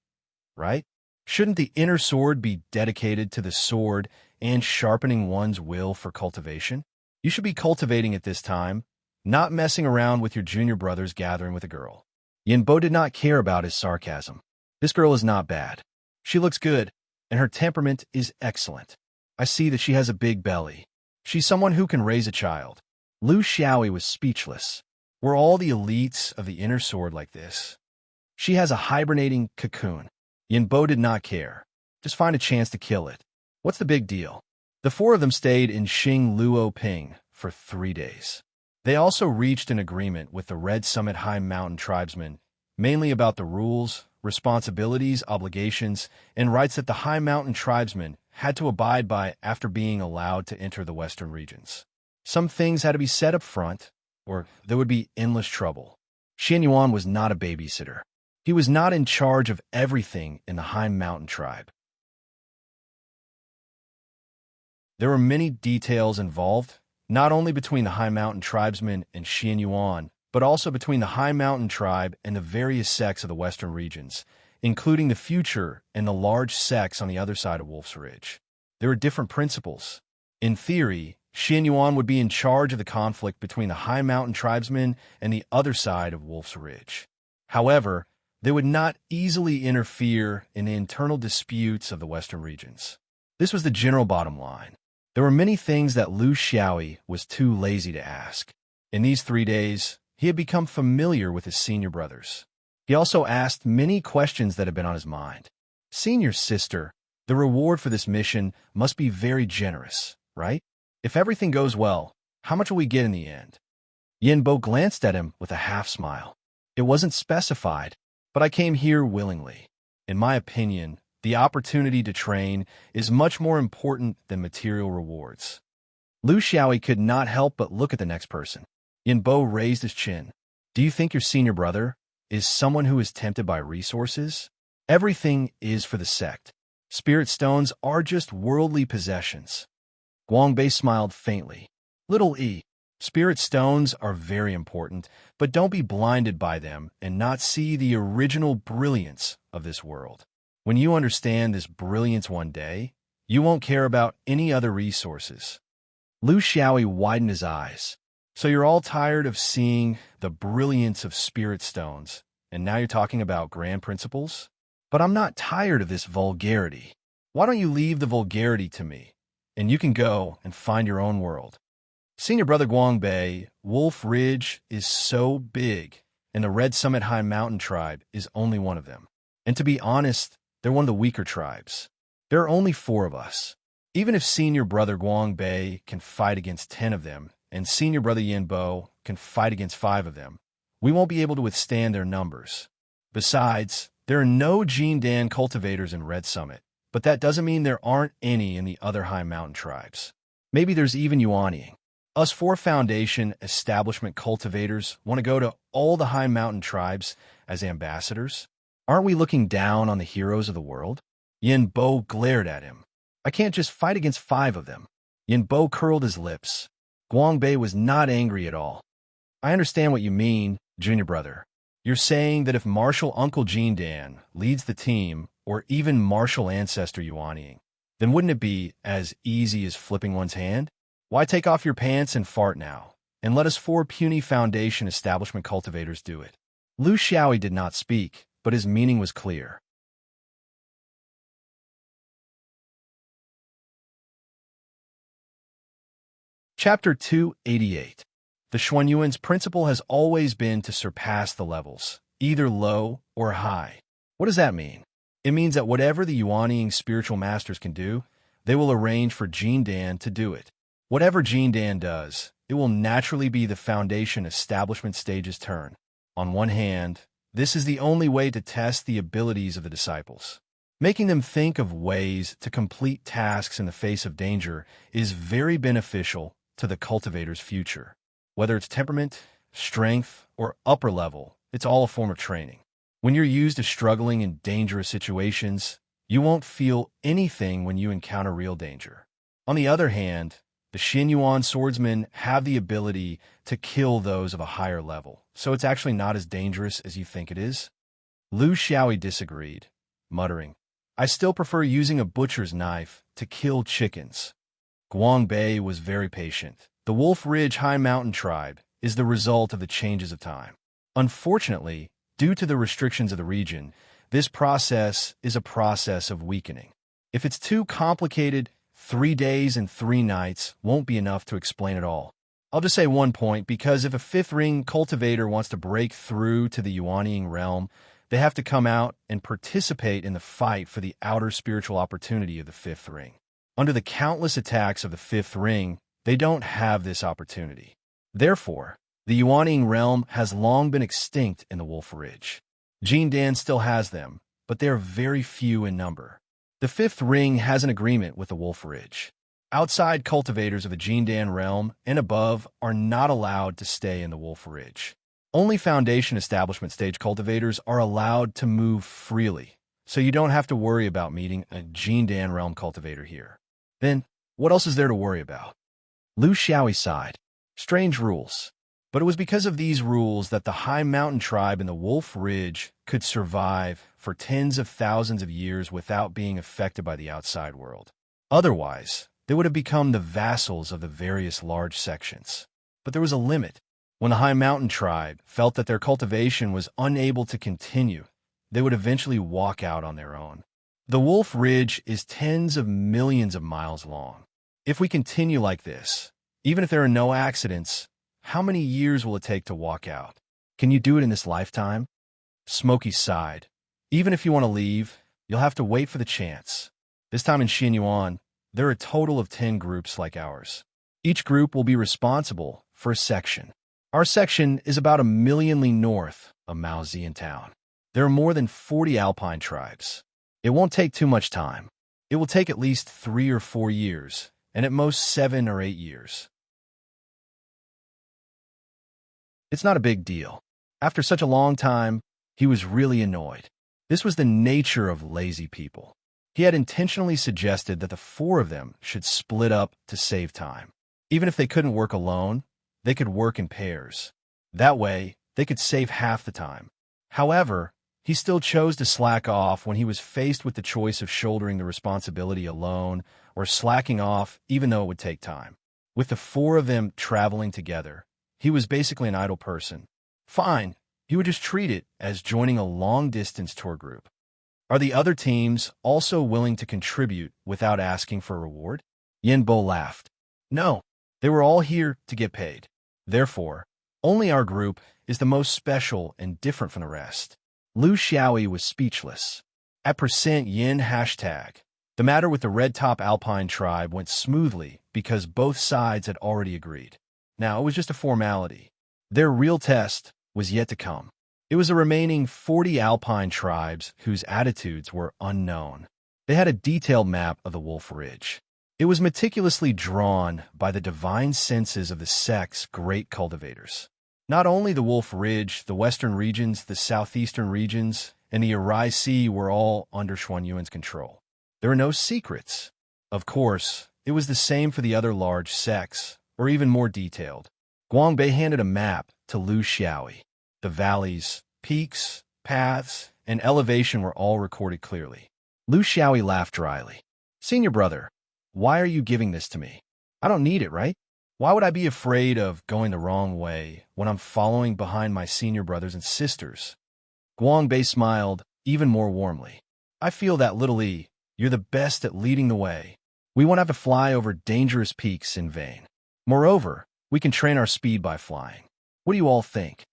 right? Shouldn't the inner sword be dedicated to the sword and sharpening one's will for cultivation? You should be cultivating at this time, not messing around with your junior brothers gathering with a girl." Yin Bo did not care about his sarcasm. This girl is not bad. She looks good, and her temperament is excellent. I see that she has a big belly. She's someone who can raise a child. Lu Xiaoyi was speechless. Were all the elites of the inner sword like this? She has a hibernating cocoon. Yin Bo did not care. Just find a chance to kill it. What's the big deal? The four of them stayed in Xing Luoping for 3 days. They also reached an agreement with the Red Summit High Mountain tribesmen, mainly about the rules, responsibilities, obligations, and rights that the High Mountain tribesmen had to abide by after being allowed to enter the western regions. Some things had to be set up front, or there would be endless trouble. Xianyuan was not a babysitter. He was not in charge of everything in the High Mountain tribe. There were many details involved, not only between the High Mountain tribesmen and Xianyuan, but also between the High Mountain tribe and the various sects of the western regions, including the future and the large sects on the other side of Wolf's Ridge. There were different principles. In theory, Xianyuan would be in charge of the conflict between the High Mountain tribesmen and the other side of Wolf's Ridge. However, they would not easily interfere in the internal disputes of the western regions. This was the general bottom line. There were many things that Lu Xiaoyi was too lazy to ask. In these 3 days, he had become familiar with his senior brothers. He also asked many questions that had been on his mind. "Senior sister, the reward for this mission must be very generous, right? If everything goes well, how much will we get in the end?" Yin Bo glanced at him with a half-smile. "It wasn't specified, but I came here willingly. In my opinion, the opportunity to train is much more important than material rewards." Lu Xiaoyi could not help but look at the next person. Yin Bo raised his chin. Do you think your senior brother is someone who is tempted by resources? Everything is for the sect. Spirit stones are just worldly possessions. Guangbei smiled faintly. Little E. Spirit stones are very important, but don't be blinded by them and not see the original brilliance of this world. When you understand this brilliance one day, you won't care about any other resources. Lu Xiaoyi widened his eyes. So you're all tired of seeing the brilliance of spirit stones, and now you're talking about grand principles? But I'm not tired of this vulgarity. Why don't you leave the vulgarity to me, and you can go and find your own world? Senior Brother Guangbei, Wolf Ridge is so big, and the Red Summit High Mountain tribe is only one of them. And to be honest, they're one of the weaker tribes. There are only 4 of us. Even if Senior Brother Guangbei can fight against 10 of them, and Senior Brother Yanbo can fight against 5 of them, we won't be able to withstand their numbers. Besides, there are no Jindan cultivators in Red Summit, but that doesn't mean there aren't any in the other high mountain tribes. Maybe there's even Yuanying. Us 4 Foundation establishment cultivators want to go to all the high mountain tribes as ambassadors. Aren't we looking down on the heroes of the world? Yanbo glared at him. I can't just fight against 5 of them. Yanbo curled his lips. Guangbei was not angry at all. I understand what you mean, junior brother. You're saying that if Martial Uncle Jindan leads the team, or even Martial Ancestor Yuanying, then wouldn't it be as easy as flipping one's hand? Why take off your pants and fart now, and let us 4 puny Foundation establishment cultivators do it? Lu Xiaoyi did not speak, but his meaning was clear. Chapter 288. The Xuanyuan's principle has always been to surpass the levels, either low or high. What does that mean? It means that whatever the Yuanying spiritual masters can do, they will arrange for Jindan to do it. Whatever Jindan does, it will naturally be the Foundation establishment stage's turn. On one hand, this is the only way to test the abilities of the disciples. Making them think of ways to complete tasks in the face of danger is very beneficial to the cultivator's future. Whether it's temperament, strength, or upper level, it's all a form of training. When you're used to struggling in dangerous situations, you won't feel anything when you encounter real danger. On the other hand, the Xinyuan swordsmen have the ability to kill those of a higher level, so it's actually not as dangerous as you think it is. Lu Xiaoyi disagreed, muttering, I still prefer using a butcher's knife to kill chickens. Guangbei was very patient. The Wolf Ridge High Mountain tribe is the result of the changes of time. Unfortunately, due to the restrictions of the region, this process is a process of weakening. If it's too complicated, 3 days and 3 nights won't be enough to explain it all. I'll just say one point, because if a 5th ring cultivator wants to break through to the Yuanying realm, they have to come out and participate in the fight for the outer spiritual opportunity of the 5th ring. Under the countless attacks of the 5th ring, they don't have this opportunity. Therefore, the Yuanying realm has long been extinct in the Wolf Ridge. Jindan still has them, but they are very few in number. The 5th ring has an agreement with the Wolf Ridge. Outside cultivators of the Jindan realm and above are not allowed to stay in the Wolf Ridge. Only Foundation establishment stage cultivators are allowed to move freely, so you don't have to worry about meeting a Jindan realm cultivator here. Then, what else is there to worry about? Lu Xiaoyi sighed. Strange rules. But it was because of these rules that the High Mountain tribe in the Wolf Ridge could survive for tens of thousands of years without being affected by the outside world. Otherwise, they would have become the vassals of the various large sections. But there was a limit. When the High Mountain tribe felt that their cultivation was unable to continue, they would eventually walk out on their own. The Wolf Ridge is tens of millions of miles long. If we continue like this, even if there are no accidents, how many years will it take to walk out? Can you do it in this lifetime? Smokey sighed. Even if you want to leave, you'll have to wait for the chance. This time in Xinyuan, there are a total of 10 groups like ours. Each group will be responsible for a section. Our section is about 1 million li north of Maozian town. There are more than 40 alpine tribes. It won't take too much time. It will take at least 3 or 4 years, and at most 7 or 8 years. It's not a big deal. After such a long time, he was really annoyed. This was the nature of lazy people. He had intentionally suggested that the four of them should split up to save time. Even if they couldn't work alone, they could work in pairs. That way, they could save half the time. However, he still chose to slack off when he was faced with the choice of shouldering the responsibility alone or slacking off even though it would take time. With the four of them traveling together, he was basically an idle person. Fine, he would just treat it as joining a long-distance tour group. Are the other teams also willing to contribute without asking for a reward? Yinbo laughed. No, they were all here to get paid. Therefore, only our group is the most special and different from the rest. Lu Xiaoyi was speechless. At %yin hashtag, the matter with the Red Top Alpine tribe went smoothly because both sides had already agreed. Now it was just a formality. Their real test was yet to come. It was the remaining 40 Alpine tribes whose attitudes were unknown. They had a detailed map of the Wolf Ridge. It was meticulously drawn by the divine senses of the sect's great cultivators. Not only the Wolf Ridge, the western regions, the southeastern regions, and the Arai Sea were all under Xuanyuan's control. There were no secrets. Of course, it was the same for the other large sects, or even more detailed. Guangbei handed a map to Lu Xiaoyi. The valleys, peaks, paths, and elevation were all recorded clearly. Lu Xiaoyi laughed dryly. Senior brother, why are you giving this to me? I don't need it, right? Why would I be afraid of going the wrong way when I'm following behind my senior brothers and sisters? Guangbei smiled even more warmly. I feel that, little E, you're the best at leading the way. We won't have to fly over dangerous peaks in vain. Moreover, we can train our speed by flying. What do you all think?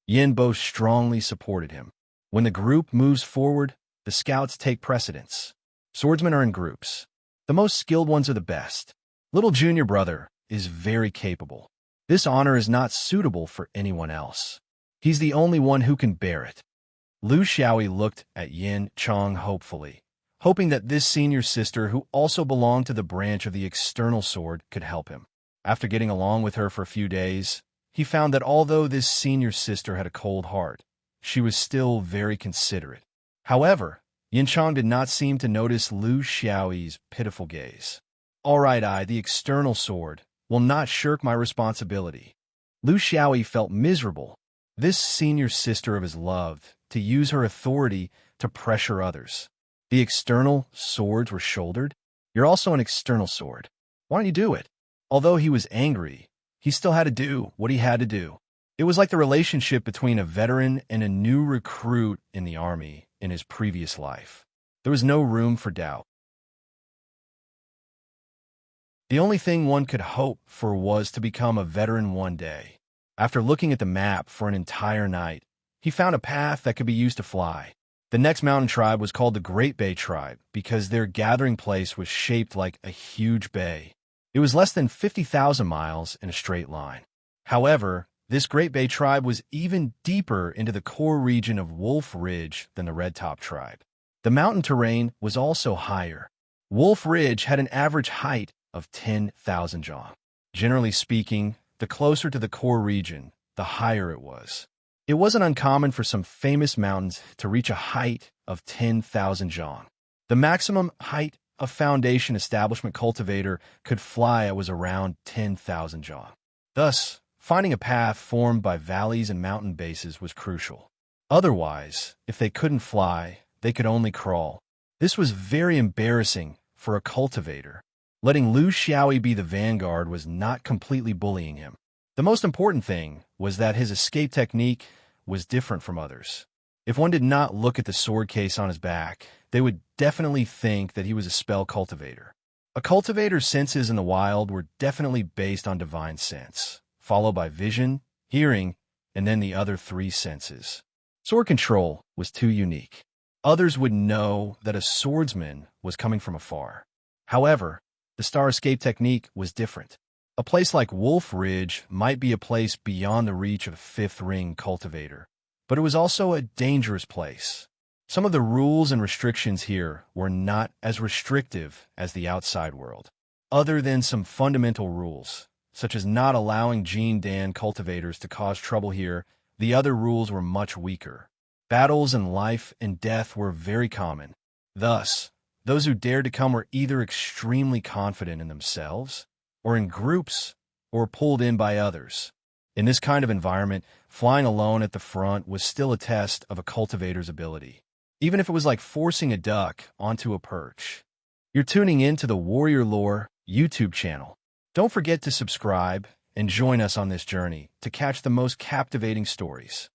Yinbo strongly supported him. When the group moves forward, the scouts take precedence. Swordsmen are in groups. The most skilled ones are the best. Little junior brother is very capable. This honor is not suitable for anyone else. He's the only one who can bear it. Lu Xiaoyi looked at Yin Chong hopefully, hoping that this senior sister, who also belonged to the branch of the external sword, could help him. After getting along with her for a few days, he found that although this senior sister had a cold heart, she was still very considerate. However, Yin Chong did not seem to notice Lu Xiaoyi's pitiful gaze. All right, the external sword, will not shirk my responsibility. Lu Xiaoyi felt miserable. This senior sister of his loved to use her authority to pressure others. The external swords were shouldered. You're also an external sword. Why don't you do it? Although he was angry, he still had to do what he had to do. It was like the relationship between a veteran and a new recruit in the army in his previous life. There was no room for doubt. The only thing one could hope for was to become a veteran one day. After looking at the map for an entire night, he found a path that could be used to fly. The next mountain tribe was called the Great Bay Tribe because their gathering place was shaped like a huge bay. It was less than 50,000 miles in a straight line. However, this Great Bay Tribe was even deeper into the core region of Wolf Ridge than the Red Top Tribe. The mountain terrain was also higher. Wolf Ridge had an average height of 10,000 zhang. Generally speaking, the closer to the core region, the higher it was. It wasn't uncommon for some famous mountains to reach a height of 10,000 zhang. The maximum height a foundation establishment cultivator could fly was around 10,000 zhang. Thus, finding a path formed by valleys and mountain bases was crucial. Otherwise, if they couldn't fly, they could only crawl. This was very embarrassing for a cultivator. Letting Lu Xiaoyi be the vanguard was not completely bullying him. The most important thing was that his escape technique was different from others. If one did not look at the sword case on his back, they would definitely think that he was a spell cultivator. A cultivator's senses in the wild were definitely based on divine sense, followed by vision, hearing, and then the other three senses. Sword control was too unique. Others would know that a swordsman was coming from afar. However, the star escape technique was different. A place like Wolf Ridge might be a place beyond the reach of a fifth ring cultivator, but it was also a dangerous place. Some of the rules and restrictions here were not as restrictive as the outside world, other than some fundamental rules, such as not allowing Gene Dan cultivators to cause trouble here The other rules were much weaker. Battles and life and death were very common. Thus, those who dared to come were either extremely confident in themselves, or in groups, or pulled in by others. In this kind of environment, flying alone at the front was still a test of a cultivator's ability, even if it was like forcing a duck onto a perch. You're tuning in to the Warrior Lore YouTube channel. Don't forget to subscribe and join us on this journey to catch the most captivating stories.